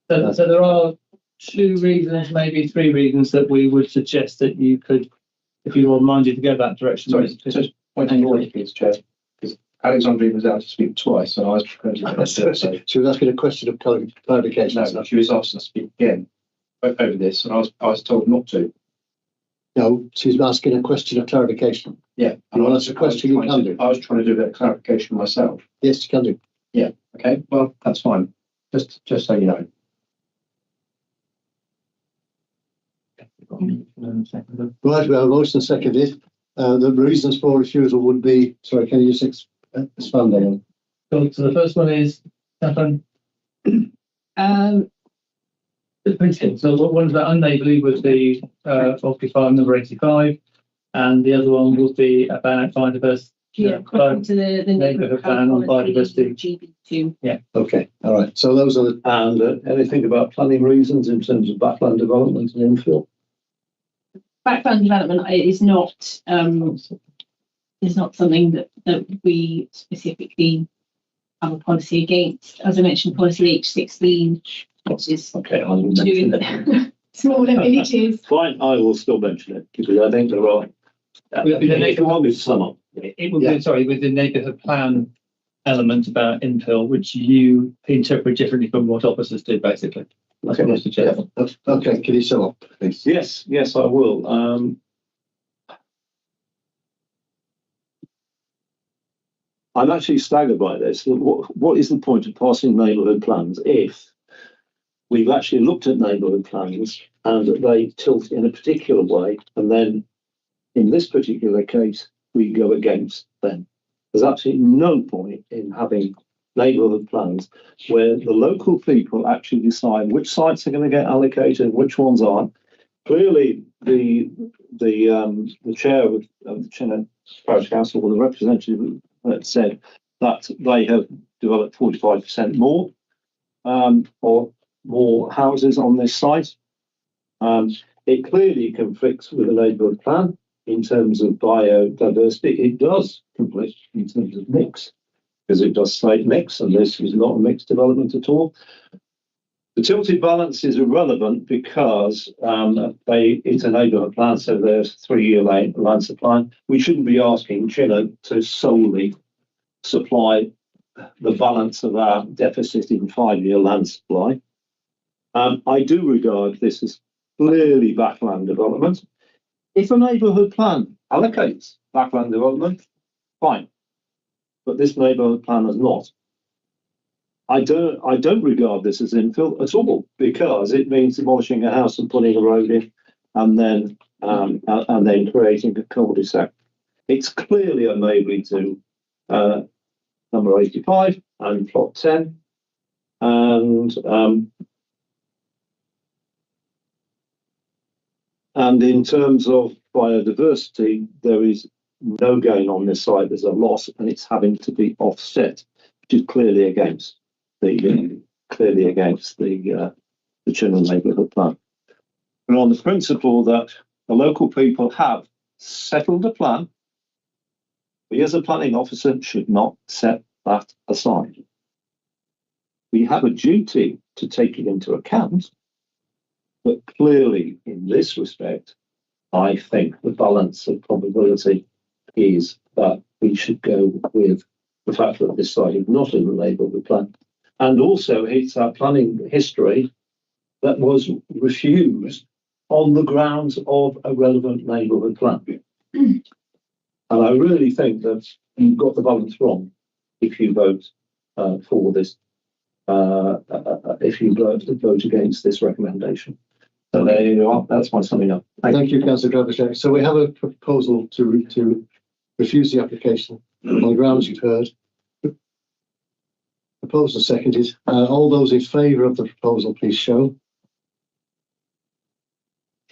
So there are 2 reasons, maybe 3 reasons that we would suggest that you could, if you were minded to go that direction. Sorry, just point of order, please, Chair, because Alexandria was out to speak twice, and I was prepared to She was asking a question of clarification. No, she was asked to speak again over this, and I was told not to. No, she's asking a question of clarification. Yeah, and that's a question you can do. I was trying to do a bit of clarification myself. Yes, you can do. Yeah. Okay. Well, that's fine. Just so you know. Right, we have a motion seconded. The reasons for refusal would be. Sorry, can you just expand on that? So the first one is Catherine. So one's about unneighbourly would be occupier number 85, and the other one would be about biodiversity. According to the neighbourhood plan on biodiversity. GB2. Yeah. Okay. All right. So those are the. And anything about planning reasons in terms of backland development and infill? Backland development is not something that we specifically have a policy against. As I mentioned, policy H16, which is okay, I will to do with smaller villages. Fine, I will still mention it because I think there are. If you want me to sum up, it would be with the neighbourhood plan element about infill, which you interpret differently from what officers do, basically. Okay, Mr. Chair. Okay, can you sum up, please? Yes, I will. I'm actually staggered by this. What is the point of passing neighbourhood plans if we've actually looked at neighbourhood plans and they tilt in a particular way, and then in this particular case we go against them? There's absolutely no point in having neighbourhood plans where the local people actually decide which sites are going to get allocated, which ones aren't. Clearly, the chair of the parish council or the representative said that they have developed 45% more or more houses on this site. It clearly conflicts with the neighbourhood plan in terms of biodiversity. It does conflict in terms of mix, because it does say mix, and this is not a mixed development at all. The tilted balance is irrelevant because it's a neighbourhood plan, so there's 3-year land supply. We shouldn't be asking Chile to solely supply the balance of our deficit in 5-year land supply. I do regard this as clearly backland development. If a neighbourhood plan allocates backland development, fine. But this neighbourhood plan has not. I don't regard this as infill at all because it means demolishing a house and putting a road in, and then creating a cul-de-sac. It's clearly a neighbouring to number 85 and plot 10, and in terms of biodiversity, there is no gain on this site. There's a loss, and it's having to be offset, which is clearly against the general neighbourhood plan. And on the principle that the local people have settled a plan, we as a planning officer should not set that aside. We have a duty to take it into account, but clearly in this respect, I think the balance of probability is that we should go with the fact that this site is not in the neighbourhood plan. And also it's our planning history that was refused on the grounds of a relevant neighbourhood plan. And I really think that you've got the balance wrong if you vote for this, if you vote against this recommendation. So there you are. That's my summing up. Thank you, Councillor Graveshack. So we have a proposal to refuse the application on the grounds you've heard. Proposed and seconded. All those in favour of the proposal, please show.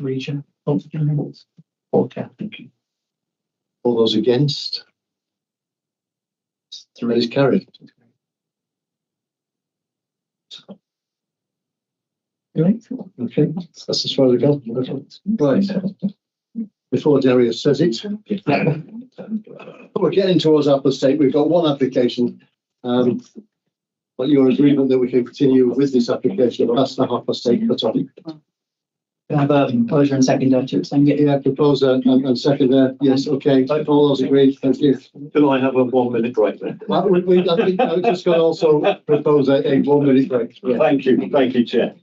Region. Okay, thank you. All those against? That is carried. Okay, that's as far as we go. Right. Before Darius says it, we're getting towards our state. We've got one application. But your agreement that we can continue with this application past the 8:30 cut off. Can I have a proposer and seconder to extend it? Yeah, proposer and seconder. Yes, okay. All those agreed. Thank you. Can I have a 1-minute break then? I think I was just going to also propose a 1-minute break. Yeah. Thank you, Chair.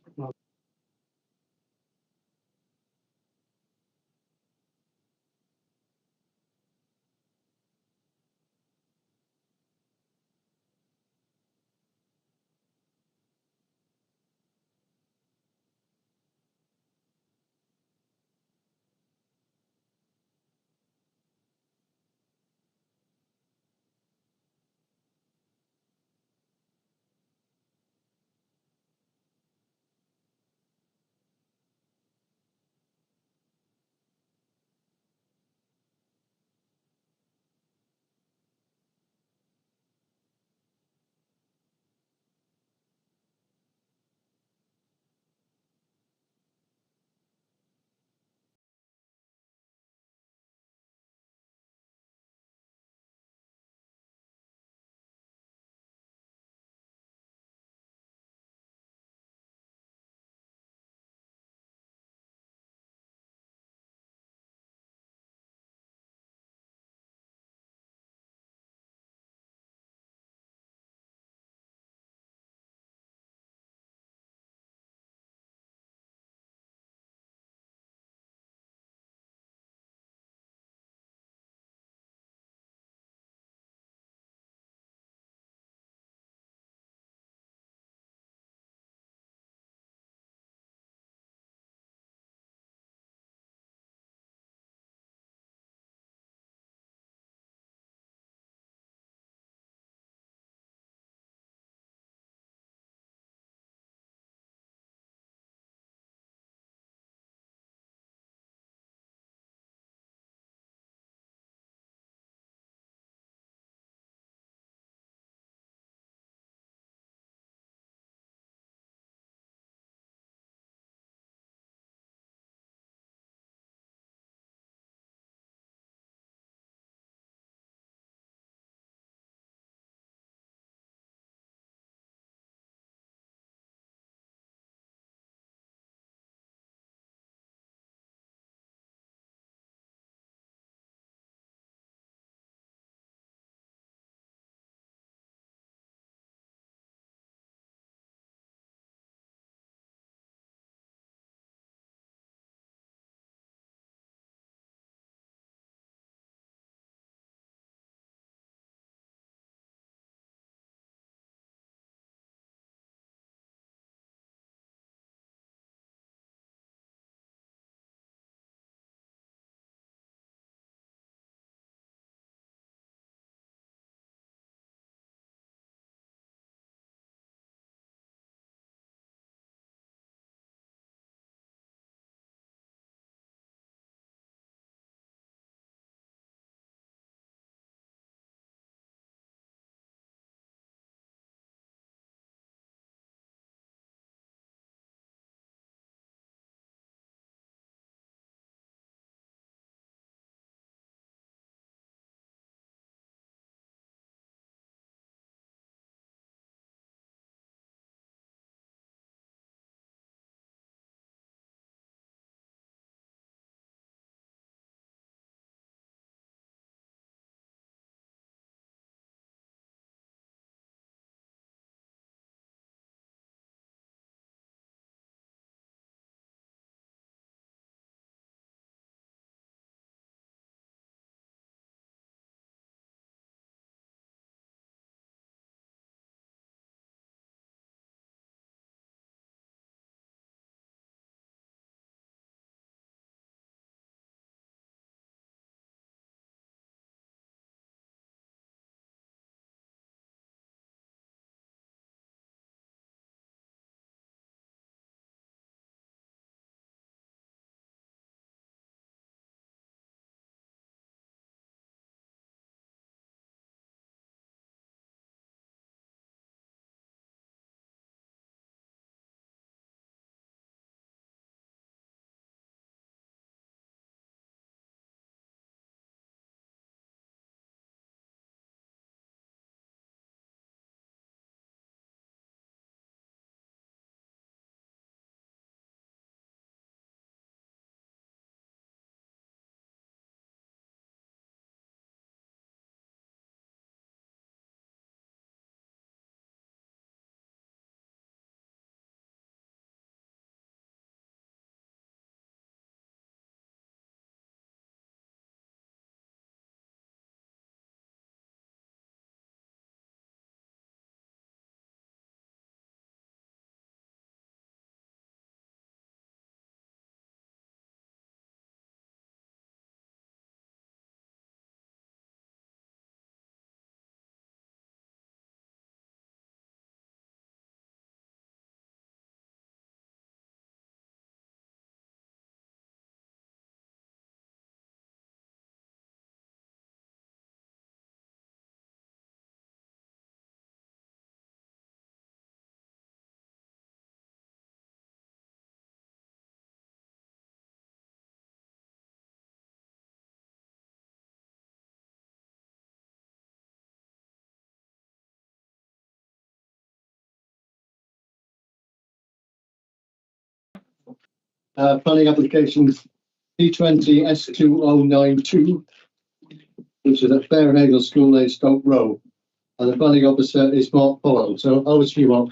Planning application P20 S2092, which is at Fairhaven School Lane, Stoke Row. And the planning officer is Mark Powell. So over to you, Mark.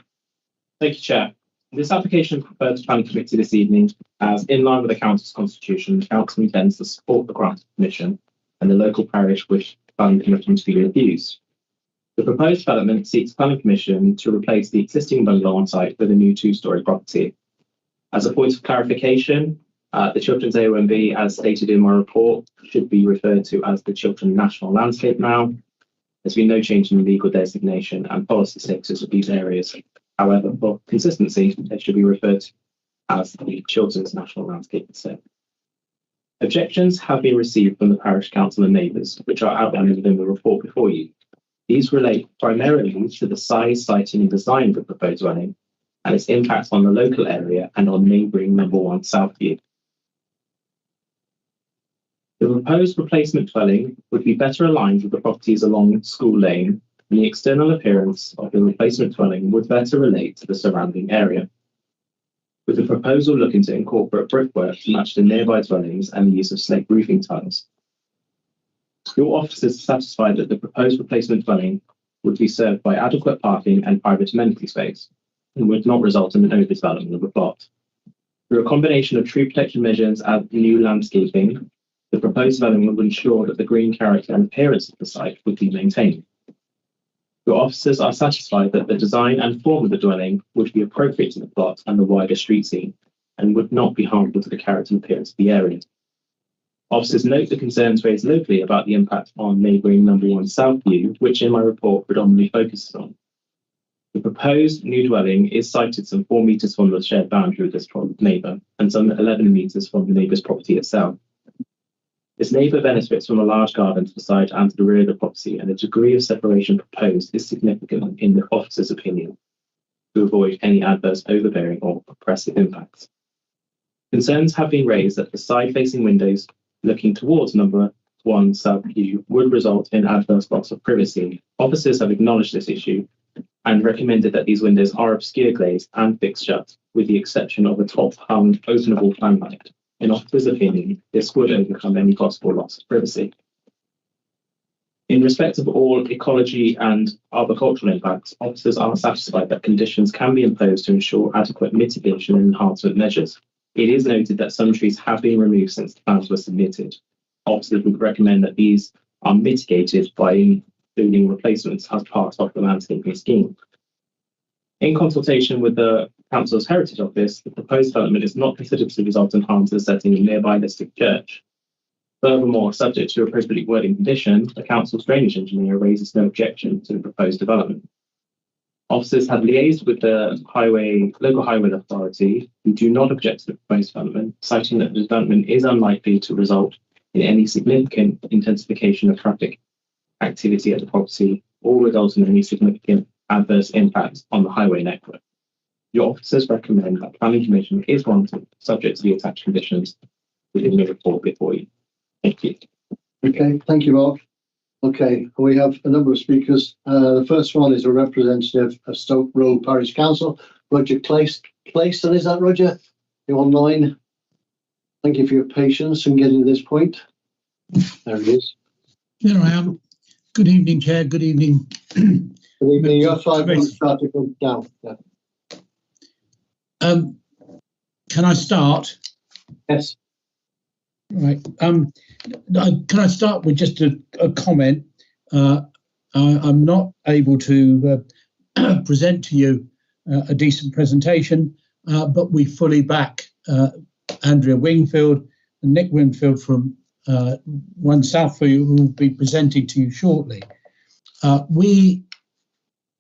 Thank you, Chair. This application referred to Planning Committee this evening as, in line with the Council's constitution, the Council intends to support the grant of permission and the local parish wish planning permission to be refused. The proposed development seeks planning permission to replace the existing bungalow on site with a new two-storey property. As a point of clarification, the Chilterns AONB, as stated in my report, should be referred to as the Chiltern National Landscape now. There's been no change in the legal designation and policy status of these areas. However, for consistency, they should be referred to as the Chilterns National Landscape instead. Objections have been received from the parish council and neighbours, which are outlined within the report before you. These relate primarily to the size, siting and design of the proposed dwelling and its impact on the local area and on neighbouring number 1 Southview. The proposed replacement dwelling would be better aligned with the properties along School Lane, and the external appearance of the replacement dwelling would better relate to the surrounding area, with the proposal looking to incorporate brickwork to match the nearby dwellings and the use of slate roofing tiles. Your officers are satisfied that the proposed replacement dwelling would be served by adequate parking and private amenity space, and would not result in an overdevelopment of the plot. Through a combination of tree protection measures and new landscaping, the proposed development would ensure that the green character and appearance of the site would be maintained. Your officers are satisfied that the design and form of the dwelling would be appropriate to the plot and the wider street scene, and would not be harmful to the character and appearance of the area. Officers note the concerns raised locally about the impact on neighbouring number 1 Southview, which in my report predominantly focuses on. The proposed new dwelling is sited some 4 metres from the shared boundary with this neighbour and some 11 metres from the neighbour's property itself. This neighbour benefits from a large garden to the side and to the rear of the property, and the degree of separation proposed is significant in the officer's opinion to avoid any adverse overbearing or oppressive impacts. Concerns have been raised that the side-facing windows looking towards number 1 Southview would result in adverse loss of privacy. Officers have acknowledged this issue and recommended that these windows are obscure glazed and fixed shut, with the exception of a top-hung openable fan light. In officers' opinion, this would overcome any possible loss of privacy. In respect of all ecology and arboricultural impacts, officers are satisfied that conditions can be imposed to ensure adequate mitigation and enhancement measures. It is noted that some trees have been removed since the plans were submitted. Officers would recommend that these are mitigated by including replacements as part of the landscaping scheme. In consultation with the Council's Heritage Office, the proposed development is not considered to result in harm to the setting of nearby Listic Church. Furthermore, subject to appropriately wording conditions, the Council's drainage engineer raises no objection to the proposed development. Officers have liaised with the local highway authority, who do not object to the proposed development, citing that the development is unlikely to result in any significant intensification of traffic activity at the property or result in any significant adverse impacts on the highway network. Your officers recommend that planning permission is warranted, subject to the attached conditions within the report before you. Thank you. Okay, thank you, Mark. Okay, we have a number of speakers. The first one is a representative of Stoke Row Parish Council, Roger Clayson. Is that Roger? You online? Thank you for your patience in getting to this point. There it is. There I am. Good evening, Chair. Good evening. Good evening. You have 5 minutes to come down. Yeah. Can I start? Yes. Right. Can I start with just a comment? I'm not able to present to you a decent presentation, but we fully back Andrea Wingfield and Nick Wingfield from 1 Southview, who will be presenting to you shortly. We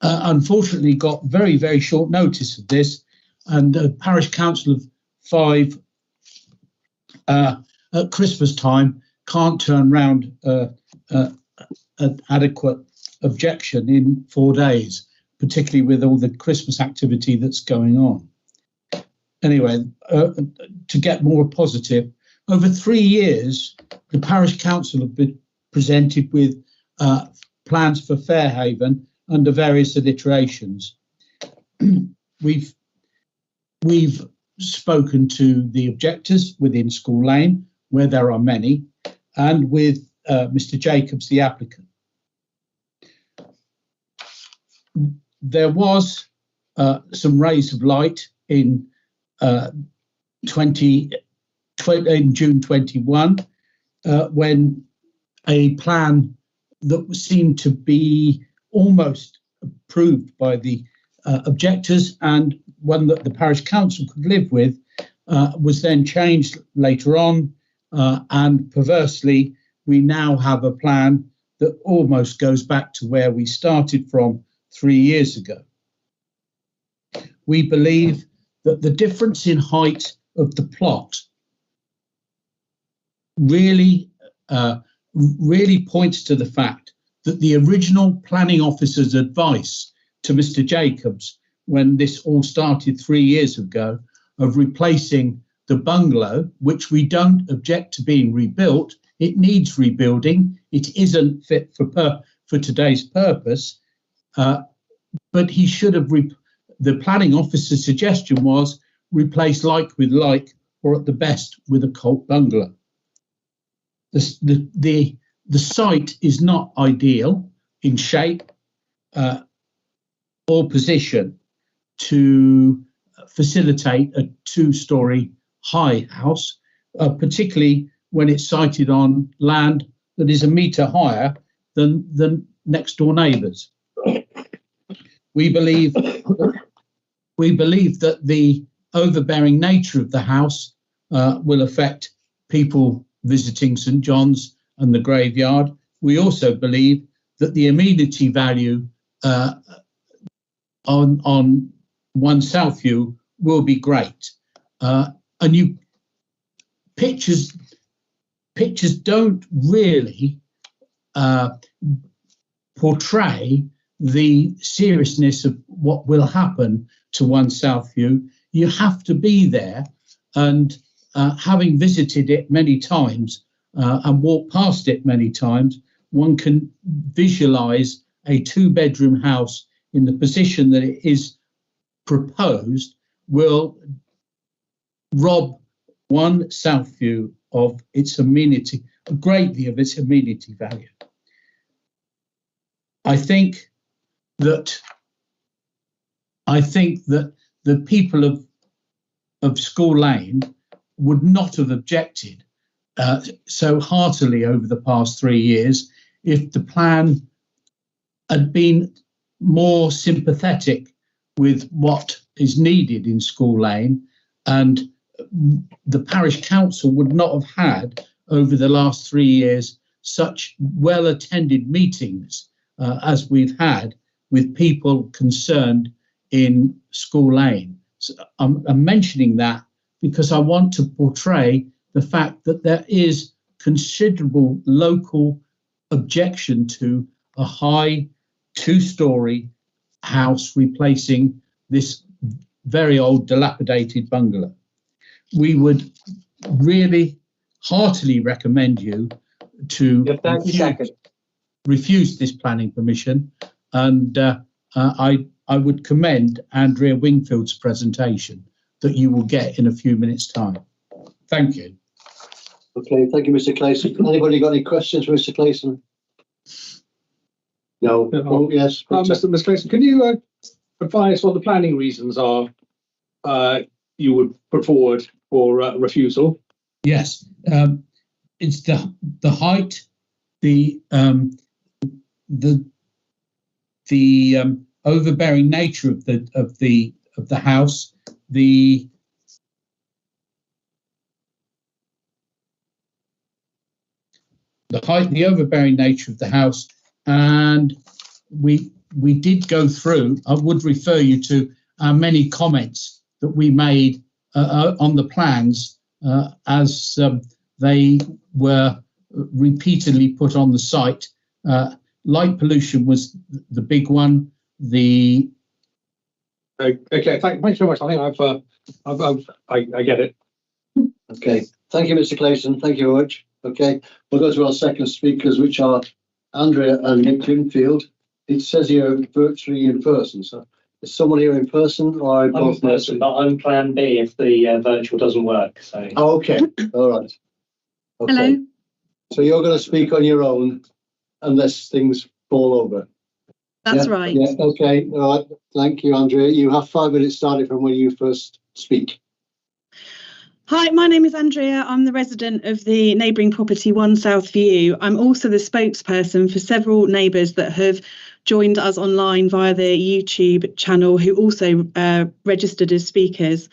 unfortunately got very, very short notice of this, and a parish council of 5 at Christmas time can't turn round an adequate objection in 4 days, particularly with all the Christmas activity that's going on. Anyway, to get more positive, over 3 years, the parish council have been presented with plans for Fairhaven under various iterations. We've spoken to the objectors within School Lane, where there are many, and with Mr. Jacobs, the applicant. There was some rays of light in in June 21 when a plan that seemed to be almost approved by the objectors and one that the parish council could live with was then changed later on, and perversely we now have a plan that almost goes back to where we started from 3 years ago. We believe that the difference in height of the plot really points to the fact that the original planning officer's advice to Mr. Jacobs when this all started 3 years ago of replacing the bungalow, which we don't object to being rebuilt, it needs rebuilding, it isn't fit for today's purpose, but he should have, the planning officer's suggestion was replace like with like, or at the best with a cult bungalow. The site is not ideal in shape or position to facilitate a 2-storey high house, particularly when it's sited on land that is a metre higher than next door neighbours. We believe that the overbearing nature of the house will affect people visiting St John's and the graveyard. We also believe that the amenity value on One Southview will be great. And pictures don't really portray the seriousness of what will happen to One Southview. You have to be there, and having visited it many times and walked past it many times, one can visualize a 2-bedroom house in the position that it is proposed will rob One Southview of its amenity, greatly of its amenity value. I think that the people of School Lane would not have objected so heartily over the past 3 years if the plan had been more sympathetic with what is needed in School Lane, and the parish council would not have had over the last 3 years such well-attended meetings as we've had with people concerned in School Lane. So I'm mentioning that because I want to portray the fact that there is considerable local objection to a high 2-storey house replacing this very old dilapidated bungalow. We would really heartily recommend you to refuse this planning permission, and I would commend Andrea Wingfield's presentation that you will get in a few minutes' time. Thank you. Okay, thank you, Mr. Clayson. Anybody got any questions for Mr. Clayson? No. Oh, yes. Mr. Clayson, can you advise what the planning reasons are you would put forward for refusal? Yes, it's the height, the overbearing nature of the house, the height, the overbearing nature of the house, and we did go through. I would refer you to our many comments that we made on the plans as they were repeatedly put on the site. Light pollution was the big one. Okay, thanks very much. I think I get it. Okay, thank you, Mr. Clayson. Thank you very much. Okay, we'll go to our second speakers, which are Andrea and Nick Wingfield. It says here virtually in person, so Is someone here in person or I'm both in person, but I'm plan B if the virtual doesn't work. So. Oh, okay. All right. Okay. Hello. So you're going to speak on your own unless things fall over. That's Yeah, right. Yeah. Okay. All right. Thank you, Andrea. You have 5 minutes starting from when you first speak. Hi, my name is Andrea. I'm the resident of the neighbouring property 1 South View. I'm also the spokesperson for several neighbours that have joined us online via the YouTube channel who also registered as speakers.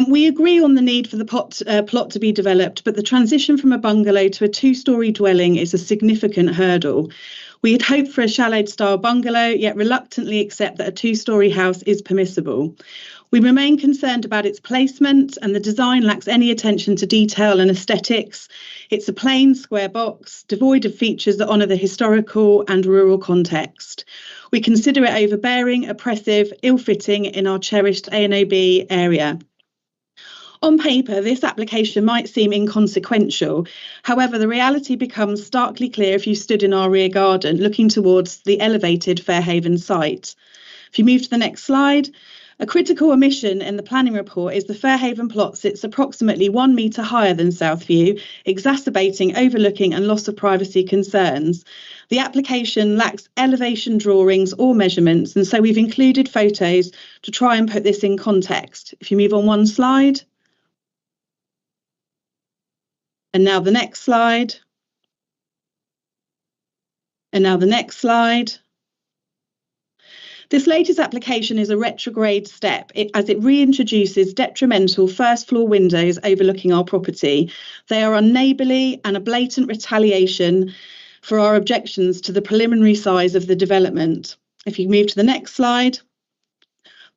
We agree on the need for the plot to be developed, but the transition from a bungalow to a 2-storey dwelling is a significant hurdle. We had hoped for a chalet-style bungalow, yet reluctantly accept that a 2-storey house is permissible. We remain concerned about its placement, and the design lacks any attention to detail and aesthetics. It's a plain square box, devoid of features that honour the historical and rural context. We consider it overbearing, oppressive, ill-fitting in our cherished A&OB area. On paper, this application might seem inconsequential. However, the reality becomes starkly clear if you stood in our rear garden, looking towards the elevated Fairhaven site. If you move to the next slide, a critical omission in the planning report is the Fairhaven plot sits approximately 1 metre higher than Southview, exacerbating overlooking and loss of privacy concerns. The application lacks elevation drawings or measurements, and so we've included photos to try and put this in context. If you move on 1 slide. And now the next slide. And now the next slide. This latest application is a retrograde step as it reintroduces detrimental first-floor windows overlooking our property. They are unneighbourly and a blatant retaliation for our objections to the preliminary size of the development. If you move to the next slide.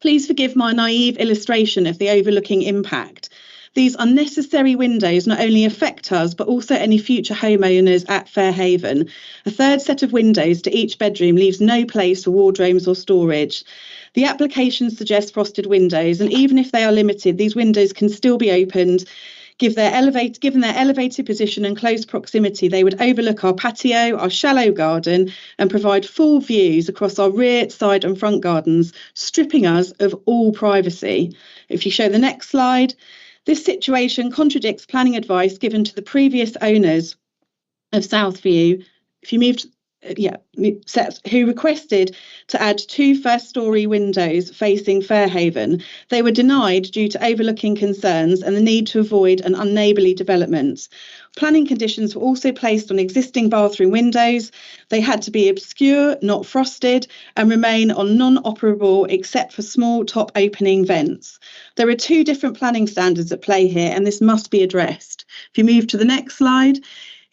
Please forgive my naive illustration of the overlooking impact. These unnecessary windows not only affect us, but also any future homeowners at Fairhaven. A 3rd set of windows to each bedroom leaves no place for wardrobes or storage. The application suggests frosted windows, and even if they are limited, these windows can still be opened. Given their elevated position and close proximity, they would overlook our patio, our shallow garden, and provide full views across our rear, side and front gardens, stripping us of all privacy. If you show the next slide. This situation contradicts planning advice given to the previous owners of Southview. If you moved, who requested to add 2 first-storey windows facing Fairhaven. They were denied due to overlooking concerns and the need to avoid an unneighbourly development. Planning conditions were also placed on existing bathroom windows. They had to be obscure, not frosted, and remain on non-operable except for small top opening vents. There are 2 different planning standards at play here, and this must be addressed. If you move to the next slide,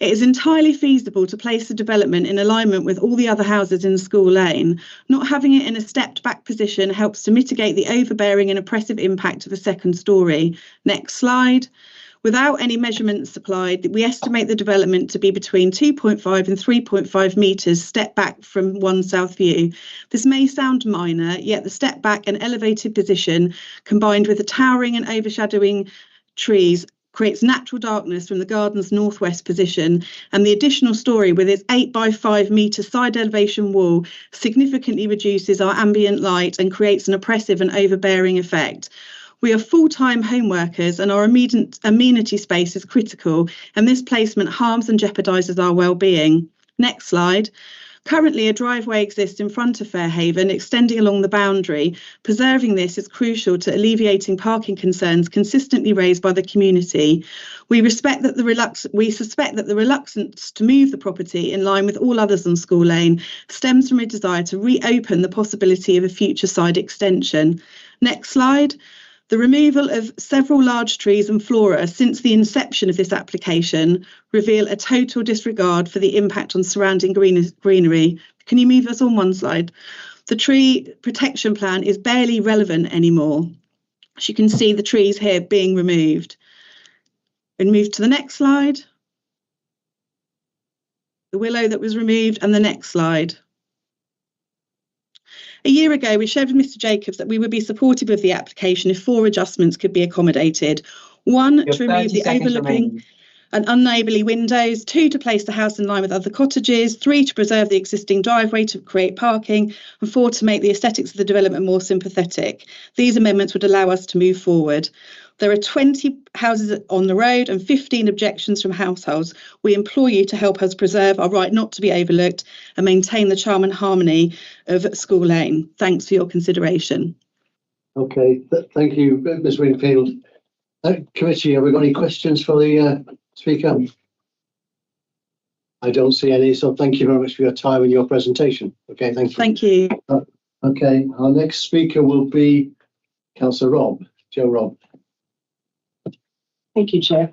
it is entirely feasible to place the development in alignment with all the other houses in School Lane. Not having it in a stepped back position helps to mitigate the overbearing and oppressive impact of a 2nd storey. Next slide. Without any measurements supplied, we estimate the development to be between 2.5 and 3.5 metres step back from 1 Southview. This may sound minor, yet the step back and elevated position, combined with the towering and overshadowing trees, creates natural darkness from the garden's northwest position, and the additional storey with its 8 by 5 metre side elevation wall significantly reduces our ambient light and creates an oppressive and overbearing effect. We are full-time home workers and our amenity space is critical, and this placement harms and jeopardises our well-being. Next slide. Currently, a driveway exists in front of Fairhaven, extending along the boundary. Preserving this is crucial to alleviating parking concerns consistently raised by the community. We suspect that the reluctance to move the property in line with all others on School Lane stems from a desire to reopen the possibility of a future side extension. Next slide. The removal of several large trees and flora since the inception of this application reveal a total disregard for the impact on surrounding greenery. Can you move us on 1 slide? The tree protection plan is barely relevant anymore. As you can see, the trees here being removed. And move to the next slide. The willow that was removed, and the next slide. A year ago, we shared with Mr Jacobs that we would be supportive of the application if 4 adjustments could be accommodated. 1, to remove the overlooking and unneighbourly windows, 2 to place the house in line with other cottages, 3 to preserve the existing driveway to create parking, and 4 to make the aesthetics of the development more sympathetic. These amendments would allow us to move forward. There are 20 houses on the road and 15 objections from households. We implore you to help us preserve our right not to be overlooked and maintain the charm and harmony of School Lane. Thanks for your consideration. Okay, thank you, Ms Winfield. Committee, have we got any questions for the speaker? I don't see any, so thank you very much for your time and your presentation. Okay, thank you. Thank you. Okay, our next speaker will be Councillor Rob, Joe Rob. Thank you, Chair.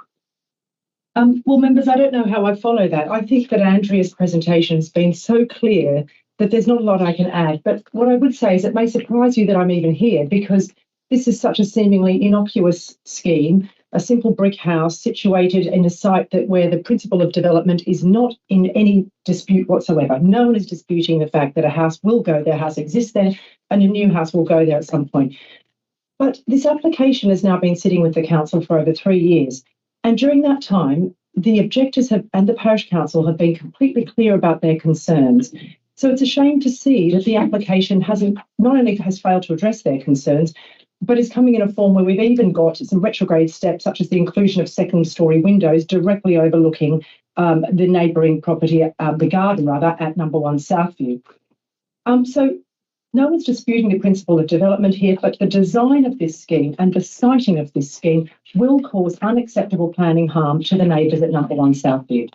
Well, members, I don't know how I follow that. I think that Andrea's presentation has been so clear that there's not a lot I can add. But what I would say is it may surprise you that I'm even here, because this is such a seemingly innocuous scheme, a simple brick house situated in a site where the principle of development is not in any dispute whatsoever. No one is disputing the fact that a house will go there, a house exists there, and a new house will go there at some point. But this application has now been sitting with the council for over 3 years. And during that time, the objectors and the parish council have been completely clear about their concerns. So it's a shame to see that the application not only has failed to address their concerns, but is coming in a form where we've even got some retrograde steps, such as the inclusion of second-storey windows directly overlooking the neighbouring property, the garden rather, at number 1 Southview. So no one's disputing the principle of development here, but the design of this scheme and the siting of this scheme will cause unacceptable planning harm to the neighbours at number 1 Southview.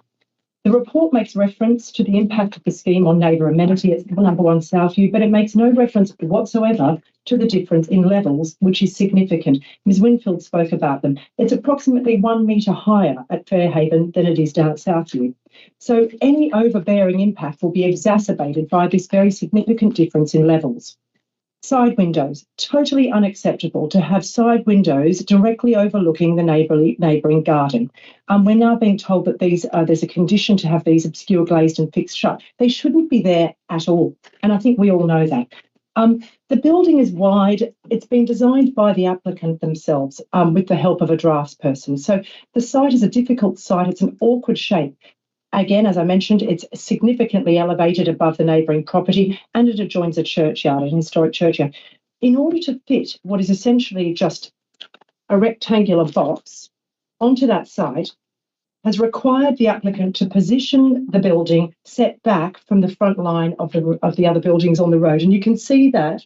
The report makes reference to the impact of the scheme on neighbour amenity at number 1 Southview, but it makes no reference whatsoever to the difference in levels, which is significant. Ms Winfield spoke about them. It's approximately 1 metre higher at Fairhaven than it is down at Southview. So any overbearing impact will be exacerbated by this very significant difference in levels. Side windows, totally unacceptable to have side windows directly overlooking the neighbouring garden. We're now being told that there's a condition to have these obscure glazed and fixed shut. They shouldn't be there at all, and I think we all know that. The building is wide. It's been designed by the applicant themselves with the help of a draftsperson. So the site is a difficult site. It's an awkward shape. Again, as I mentioned, it's significantly elevated above the neighbouring property, and it adjoins a churchyard, an historic churchyard. In order to fit what is essentially just a rectangular box onto that site, has required the applicant to position the building set back from the front line of the other buildings on the road. And you can see that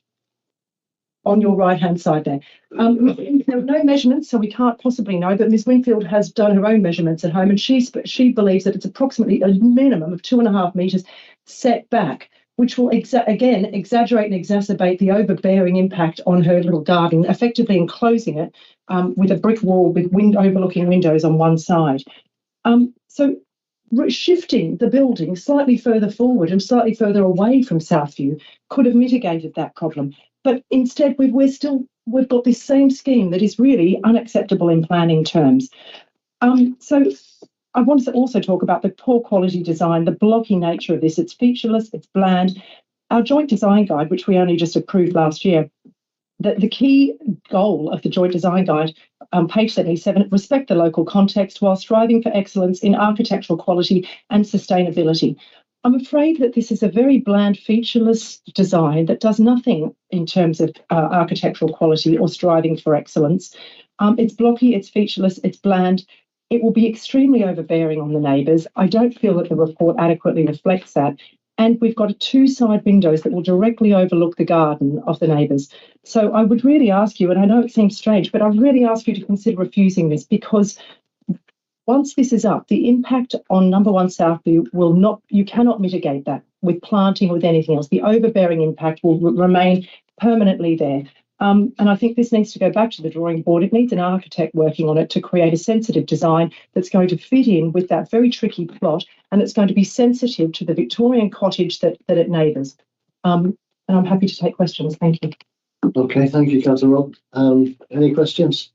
on your right-hand side there. There are no measurements, so we can't possibly know, but Ms Winfield has done her own measurements at home, and she believes that it's approximately a minimum of 2.5 metres set back, which will again exaggerate and exacerbate the overbearing impact on her little garden, effectively enclosing it with a brick wall with overlooking windows on one side. So shifting the building slightly further forward and slightly further away from Southview could have mitigated that problem. But instead, we've got this same scheme that is really unacceptable in planning terms. So I wanted to also talk about the poor quality design, the blocky nature of this. It's featureless, it's bland. Our joint design guide, which we only just approved last year, the key goal of the joint design guide, page 77, respect the local context while striving for excellence in architectural quality and sustainability. I'm afraid that this is a very bland, featureless design that does nothing in terms of architectural quality or striving for excellence. It's blocky, it's featureless, it's bland. It will be extremely overbearing on the neighbours. I don't feel that the report adequately reflects that. And we've got 2 side windows that will directly overlook the garden of the neighbours. So I would really ask you, and I know it seems strange, but I really ask you to consider refusing this, because once this is up, the impact on number 1 Southview you cannot mitigate that with planting or with anything else. The overbearing impact will remain permanently there. And I think this needs to go back to the drawing board. It needs an architect working on it to create a sensitive design that's going to fit in with that very tricky plot, and it's going to be sensitive to the Victorian cottage that it neighbours. And I'm happy to take questions. Thank you. Okay, thank you, Councillor Rob. Any questions?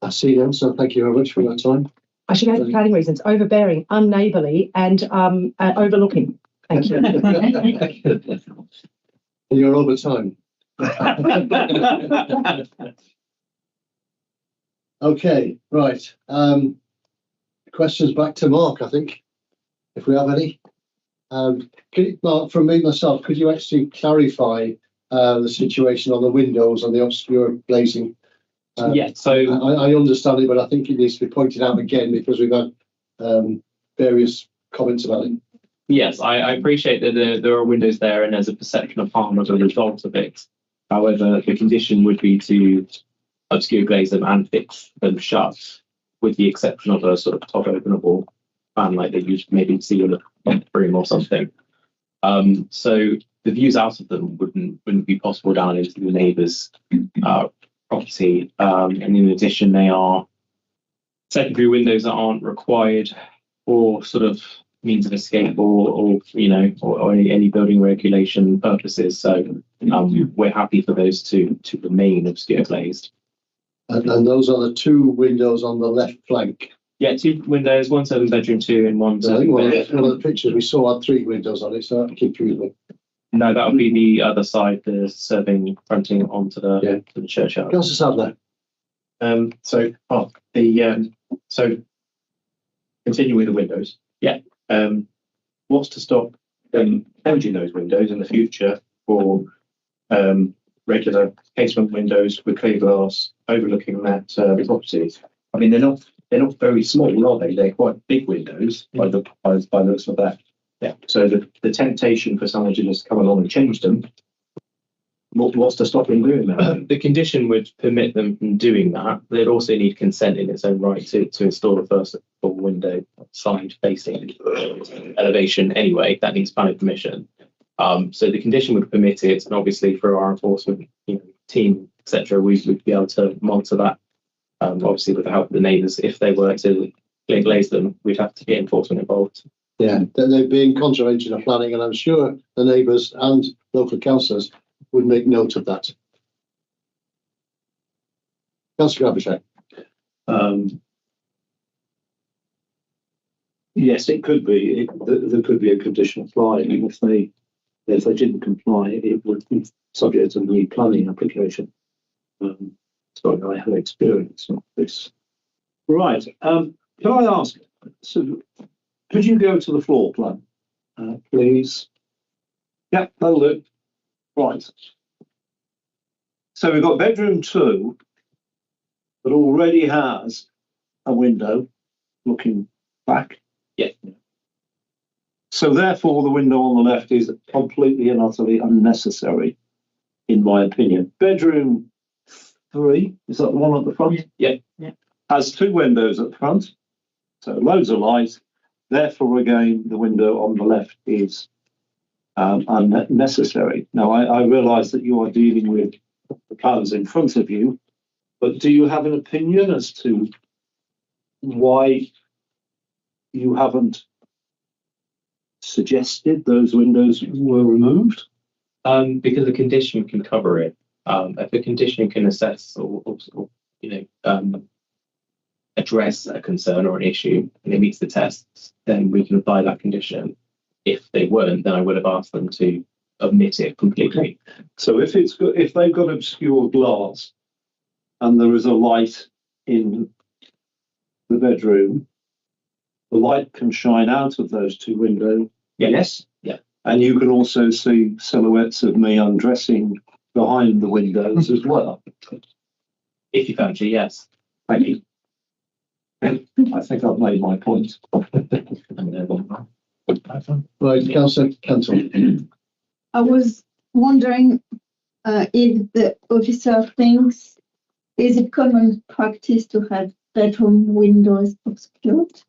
I see them, so thank you very much for your time. I should add for planning reasons: overbearing, unneighbourly, and overlooking. Thank you. You're over time. Okay, right. questions back to Mark, I think, if we have any. Mark, from me myself, could you actually clarify the situation on the windows and the obscure glazing? Yeah, so I understand it, but I think it needs to be pointed out again because we've had various comments about it. yes, I appreciate that there are windows there and there's a perception of harm as a result of it. However, the condition would be to obscure glaze them and fix them shut, with the exception of a sort of top openable fan like that you maybe see in a room or something. So the views out of them wouldn't be possible down into the neighbour's property. And in addition, they are secondary windows that aren't required for sort of means of escape or any building regulation purposes. So we're happy for those to remain obscure glazed. And those are the two windows on the left flank. Yeah, two windows, one serving bedroom 2 and one I think serving one bedroom. of the pictures we saw had 3 windows on it, so that confused me. No, that would be the other side, the serving fronting onto the churchyard. Councillor Sadler. So continue with the windows. Yeah. What's to stop them changing those windows in the future for regular casement windows with clear glass overlooking that property? I mean, they're not very small, are they? They're quite big windows by the looks of that. Yeah. So the temptation for someone to just come along and change them. What's to stop them doing that? The condition would permit them from doing that. They'd also need consent in its own right to install a first floor window side facing elevation anyway. That needs planning permission. So the condition would permit it, and obviously for our enforcement team, etc., we would be able to monitor that. Obviously with the help of the neighbours, if they were to glaze them, we'd have to get enforcement involved. Yeah, they're being contravention of planning, and I'm sure the neighbours and local councillors would make note of that. Councillor Graveshay. Yes, it could be. There could be a condition applying, and if they didn't comply, it would be subject to the planning application. So I have experience of this. Right. Can I ask? So, could you go to the floor plan, please? Yeah, that'll do. Right. So we've got bedroom 2 that already has a window looking back. Yeah. So therefore, the window on the left is completely and utterly unnecessary, in my opinion. Bedroom 3, is that the one at the front? Yeah. Has 2 windows at the front, so loads of light. Therefore, again, the window on the left is unnecessary. Now, I realise that you are dealing with the plans in front of you, but do you have an opinion as to why you haven't suggested those windows were removed? Because the condition can cover it. If the condition can assess or address a concern or an issue and it meets the tests, then we can apply that condition. If they weren't, then I would have asked them to omit it completely. So if they've got obscure glass and there is a light in the bedroom, the light can shine out of those 2 windows. Yes. Yeah. And you can also see silhouettes of me undressing behind the windows as well. If you fancy, yes. Thank you. I think I've made my point. Right, Councillor Cantor. I was wondering if the officer thinks, is it common practice to have bedroom windows obscured?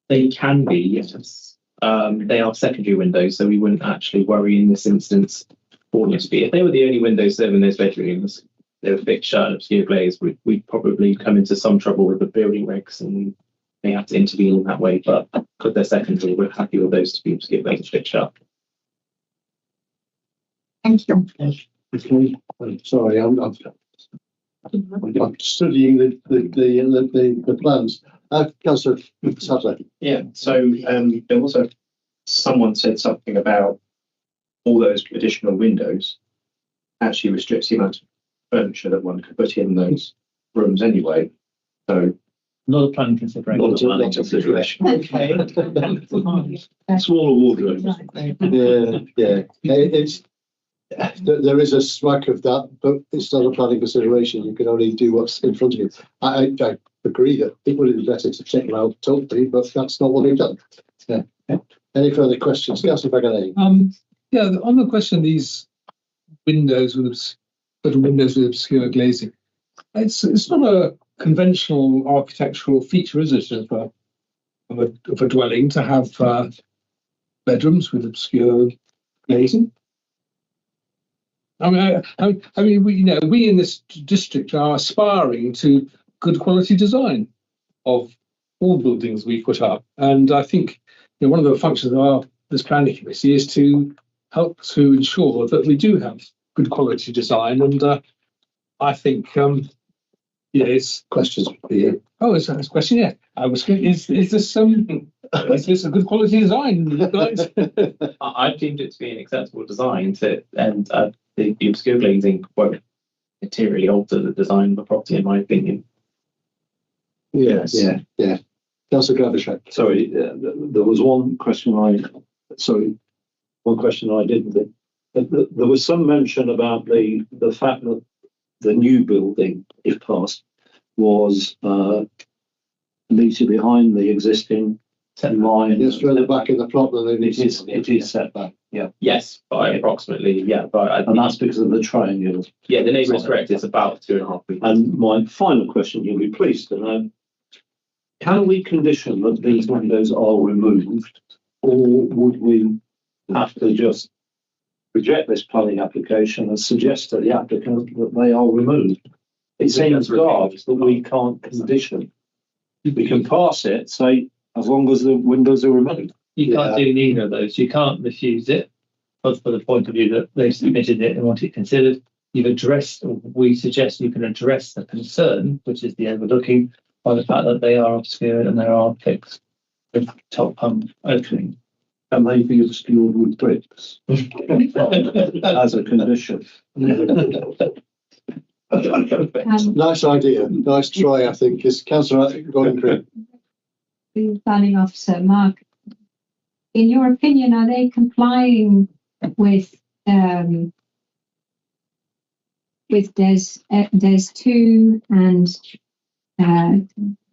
They can be, yes. They are secondary windows, so we wouldn't actually worry in this instance for them to be. If they were the only windows serving those bedrooms, they were fixed shut and obscure glaze, we'd probably come into some trouble with the building regs and they have to intervene in that way. But because they're secondary, we're happy with those to be obscure glaze and fixed shut. Thank you. Okay. Sorry, I'm studying the plans. Councillor Sadler. Yeah. So there was someone said something about all those additional windows actually restricts the amount of furniture that one could put in those rooms anyway. So Not a planning consideration. Not a consideration. Okay. Smaller wardrobes. Yeah. There is a smack of that, but it's not a planning consideration. You can only do what's in front of you. I agree that it would be better to check them out totally, but that's not what we've done. Yeah. Any further questions? Councillor Baganay. Yeah, on the question of these windows with obscure glazing, it's not a conventional architectural feature, is it, of a dwelling to have bedrooms with obscure glazing? I mean, we in this district are aspiring to good quality design of all buildings we put up, and I think one of the functions of this planning committee is to help to ensure that we do have good quality design. And I think, it's questions. Yeah. Oh, it's a question. Yeah, I was. Is this a good quality design, guys? I've deemed it to be an acceptable design and the obscure glazing won't materially alter the design of the property, in my opinion. Yes. Yeah. Councillor Gravishak. Sorry, there was one question I didn't think. There was some mention about the fact that the new building, if passed, was immediately behind the existing line. It's further back in the plot than it is set back. Yeah. Yes, by approximately. Yeah, and that's because of the triangle. Yeah, the neighbour is correct. It's about 2.5 feet. And my final question, you'll be pleased to know: can we condition that these windows are removed, or would we have to just reject this planning application and suggest to the applicant that they are removed? It seems daft that we can't condition. We can pass it, say, as long as the windows are removed. You can't do neither of those. You can't refuse it, but for the point of view that they've submitted it and want it considered. You've addressed, or we suggest you can address the concern, which is the overlooking, by the fact that they are obscured and there are fixed with top opening. And they be obscured with bricks as a condition. Nice idea. Nice try, I think. Is Councillor Gordon Creek. The planning officer, Mark, in your opinion, are they complying with DES 2 and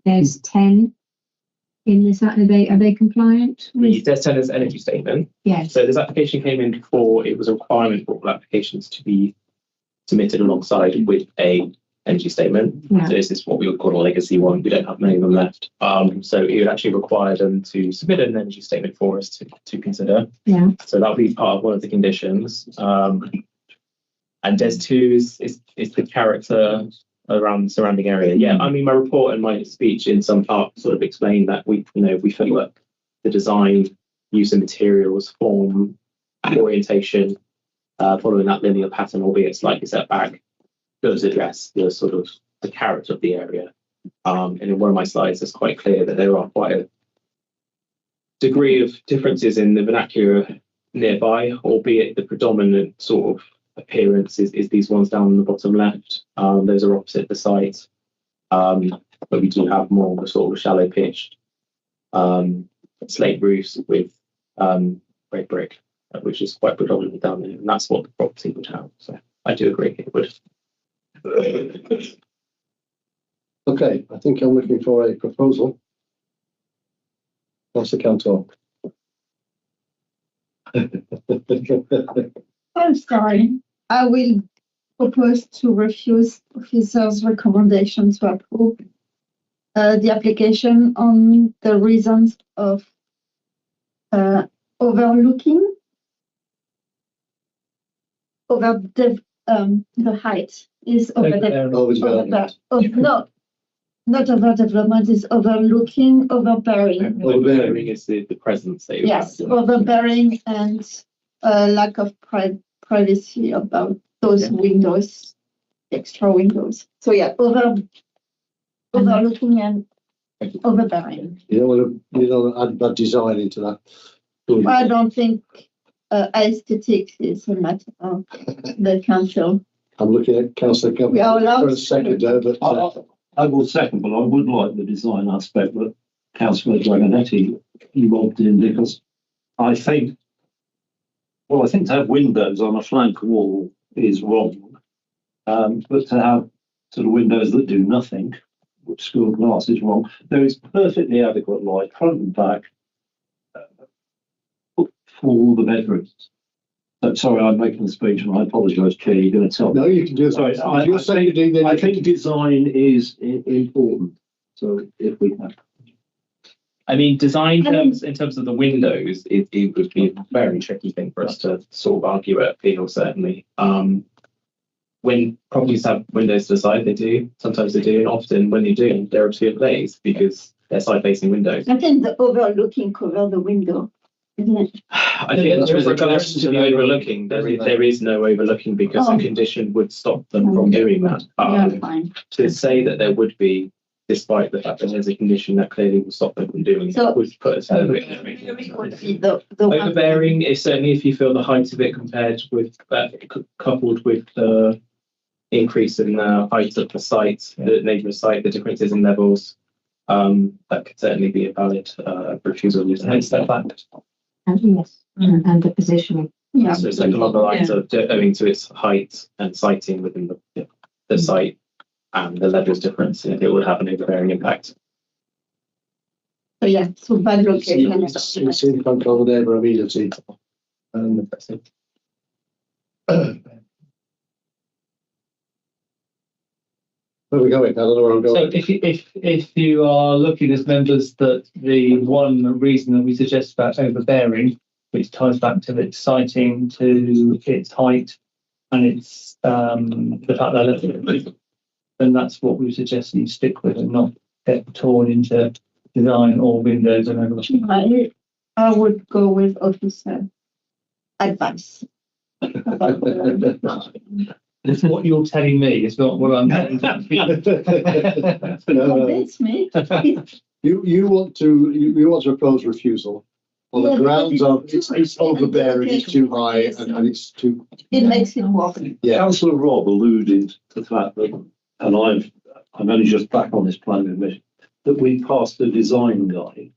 DES 10 in this? Are they compliant with The DES 10 is energy statement. Yes. So this application came in before it was a requirement for all applications to be submitted alongside with a energy statement. Yeah. So this is what we would call a legacy one. We don't have many of them left. So it would actually require them to submit an energy statement for us to consider. Yeah. So that would be part of one of the conditions. And DES 2 is the character around the surrounding area. Yeah, I mean, my report and my speech in some part sort of explained that we feel that the design, use of materials, form, orientation, following that linear pattern, albeit slightly set back, does address the sort of the character of the area. And in one of my slides, it's quite clear that there are quite a degree of differences in the vernacular nearby, albeit the predominant sort of appearance is these ones down in the bottom left. Those are opposite the site, but we do have more of a sort of shallow pitched slate roofs with red brick, which is quite predominant down there, and that's what the property would have. So I do agree it would. Okay, I think I'm looking for a proposal. Councillor Cantor. I'm sorry. I will propose to refuse officer's recommendation to approve the application on the reasons of overlooking over the height is over overdevelopment. No, not overdevelopment, is overlooking, overbearing. Overbearing is the presence that you Yes, have. overbearing and lack of privacy about those windows, extra windows. So yeah, overlooking and overbearing. You don't want to add bad design into that. I don't think aesthetics is a matter of the council. I'm looking at Councillor We are allowed for a second there, but I will second, but I would like the design aspect that Councillor Dragonetti involved in, because I think to have windows on a flank wall is wrong. But to have sort of windows that do nothing, which school glass is wrong. There is perfectly adequate light front and back for all the bedrooms. Sorry, I'm making a speech and I apologise, Chair. You're going to tell me. No, you can do it. Sorry, I think design is important. So if we have. I mean, design terms in terms of the windows, it would be a very tricky thing for us to sort of argue at appeal, certainly. When properties have windows to the side, they do. Sometimes they do, and often when they do, they're obscured glazed because they're side-facing windows. I think the overlooking cover the window, isn't it? I think with regards to the overlooking, there is no overlooking because the condition would stop them from doing that. Fine. To say that there would be, despite the fact that there's a condition that clearly will stop them from doing it, would put us in a bit. Overbearing is certainly if you feel the height of it compared with coupled with the increase in the height of the site, the neighbour's site, the differences in levels, that could certainly be a valid refusal to take step back. Yes, and the positioning. Yeah. So it's like along the lines of owing to its height and siting within the site and the levels difference, it would have an overbearing impact. So yeah, so bad location. It's in control of the neighbour immediately. Where are we going? I don't know where I'm going. So if you are looking as members that the one reason that we suggest about overbearing, which ties back to its siting, to its height, and its the fact that then that's what we suggest you stick with and not get torn into design or windows and everything. I would go with officer advice. It's what you're telling me. It's not what I'm telling Convince me. You want to propose refusal on the grounds of it's overbearing, it's too high, and it's too. It makes it work. Yeah, Councillor Rob alluded to the fact that, and I'm only just back on this planning commission, that we passed the design guide.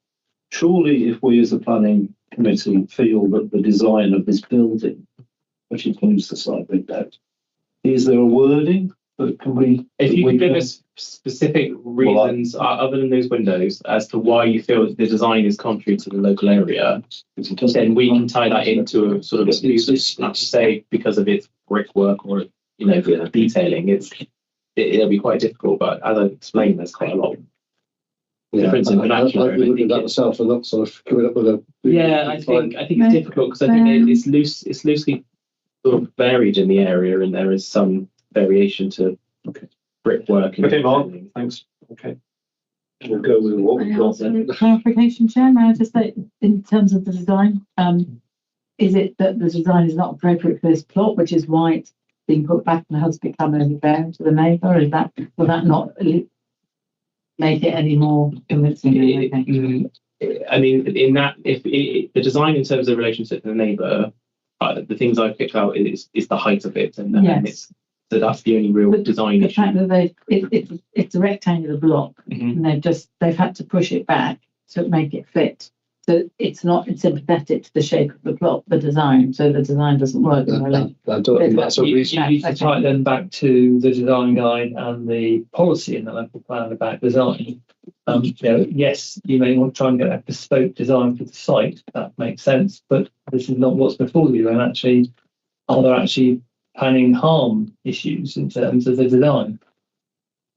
Surely, if we as a planning committee feel that the design of this building, which includes the side windows, is there a wording that can we? If you could give us specific reasons other than those windows as to why you feel that the design is contrary to the local area, then we can tie that into a sort of excuse. Not to say because of its brickwork or detailing. It'll be quite difficult, but as I explained, there's quite a lot. Difference in vernacular. I've been looking at that myself and not sort of coming up with a. Yeah, I think it's difficult because I think it's loose. It's loosely sort of varied in the area, and there is some variation to brickwork. Okay, Mark. Thanks. Okay. We'll go with what we've got then. Clarification, Chair, may I just say, in terms of the design, is it that the design is not appropriate for this plot, which is why it's being put back and has become overbearing to the neighbour? Will that not make it any more convincing? I mean, in that, if the design in terms of relationship to the neighbour, the things I've picked out is the height of it, and so that's the only real design the issue. fact that it's a rectangular block, and they've had to push it back to make it fit. So it's not sympathetic to the shape of the block, the design. So the design doesn't work. You need to tie them back to the design guide and the policy in the local plan about design. Yes, you may want to try and get a bespoke design for the site. That makes sense, but this is not what's before you. And actually, are there actually planning harm issues in terms of the design?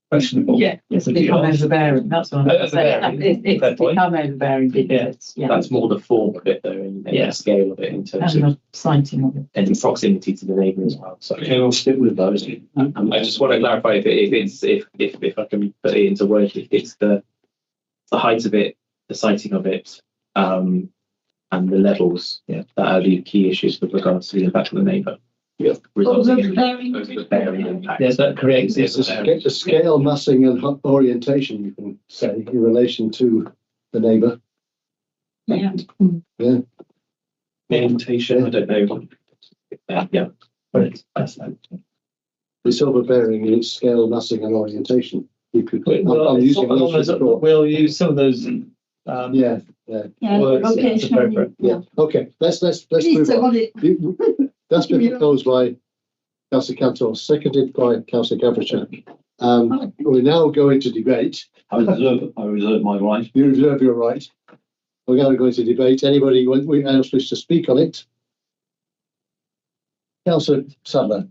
Questionable. Yeah, it's become overbearing. That's what I'm saying. It's become overbearing because That's more the form of it, though, and the scale of it in terms and of the sighting of it. and the proximity to the neighbour as well. So Okay, I'll stick with those. I just want to clarify if I can put it into words, it's the height of it, the sighting of it, and the levels that are the key issues with regards to the impact of the neighbour. Overbearing impact. Yes, that creates It's a scale, massing, and orientation, you can say, in relation to the neighbour. Yeah. Yeah. Orientation, I don't know. Yeah, but It's overbearing in its scale, massing, and orientation. you could. We'll use some of those. Yeah. Words that's location. appropriate. Yeah. Okay. Let's Please, move on. it. That's been proposed by Councillor Cantor, seconded by Councillor Gavrichak. We're now going to debate. I reserve my right. You reserve your right. We're now going to debate. Anybody else wish to speak on it? Councillor Sadler.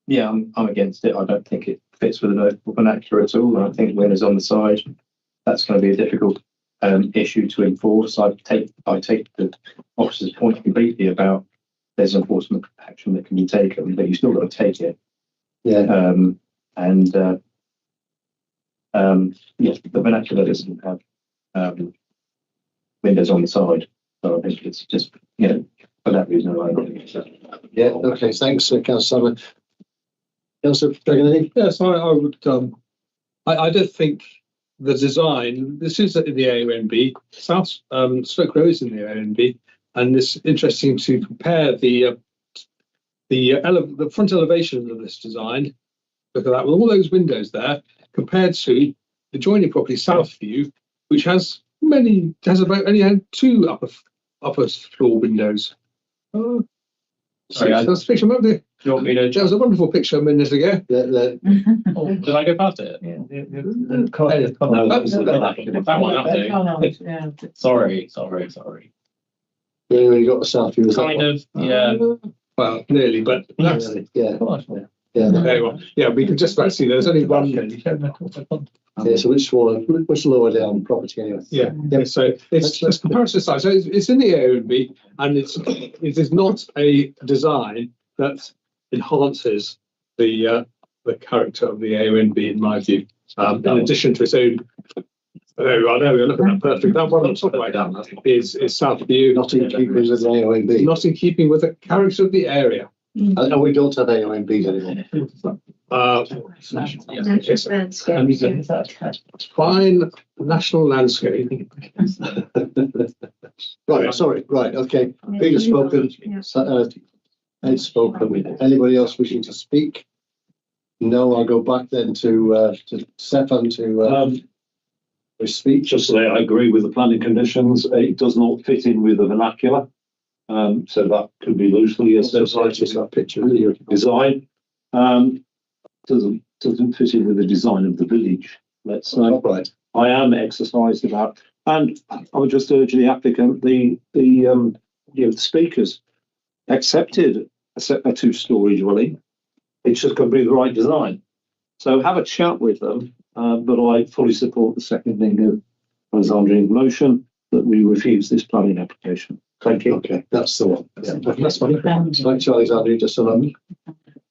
Yeah, I'm against it. I don't think it fits with the local vernacular at all. And I think when it's on the side, that's going to be a difficult issue to enforce. I take the officer's point completely about there's enforcement action that can be taken, but you still got to take it. Yeah. Yes, the vernacular doesn't have windows on the side, so I think it's just for that reason alone. Yeah. Okay. Thanks, Councillor Sadler. Councillor Dragonelli. Yes, I would. I don't think the design. This is in the AONB. South Stoke Row is in the AONB, and it's interesting to compare the front elevation of this design. Look at that with all those windows there, compared to the adjoining property South View, which has only had 2 upper floor windows. Oh, sorry, that's a picture. Remember, you want me to? That was a wonderful picture a minute ago. Did I go past it? That one up there. Sorry. You only got the South View. Kind of, yeah. Well, nearly, but that's yeah. There you are. Yeah, we can just about see there's only one. Yeah, so much lower down property anyway. Yeah. So it's just comparison size. So it's in the AONB, and it is not a design that enhances the character of the AONB in my view. In addition to its own. There we are. Look at that, perfect. That one on top right down is South View. Not in keeping with the AONB. Not in keeping with the character of the area. And we don't have AONBs anymore. Fine national landscape. Right, sorry. Right, okay. Peter's spoken. Ed's spoken. Anybody else wishing to speak? No, I'll go back then to Stefan to speak. Just say I agree with the planning conditions. It does not fit in with the vernacular. So that could be loosely associated that picture design. Doesn't fit in with the design of the village. Let's say. Right. I am exercised about, and I would just urge the applicant, the speakers accepted a 2-story dwelling. It's just going to be the right design. So have a chat with them. But I fully support the seconding of Alexandrine's motion that we refuse this planning application. Thank you. Okay, that's the one. Yeah, that's one. Thanks, Alexandrine. Just a moment.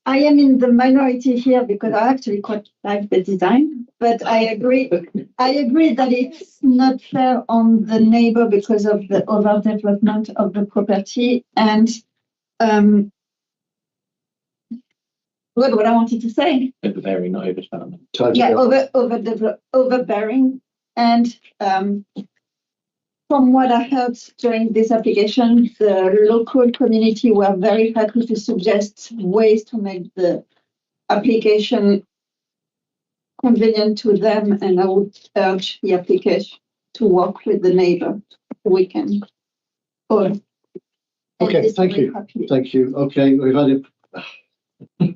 I am in the minority here because I actually quite like the design, but I agree that it's not fair on the neighbor because of the overdevelopment of the property and what I wanted to say. Overbearing, not overdevelopment. Yeah, overbearing. And from what I heard during this application, the local community were very happy to suggest ways to make the application convenient to them, and I would urge the application to work with the neighbor. We can. Okay, thank you. Thank you. Okay, we've had it. A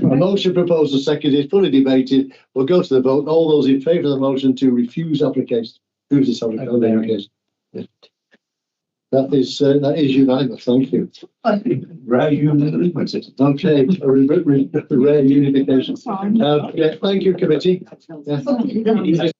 motion proposed and seconded, fully debated. We'll go to the vote. All those in favour of the motion to refuse application. Who's this application? Yeah. That is unanimous. Thank you. Rare unanimous. Okay, rare unification. Yeah, thank you, committee. Yeah.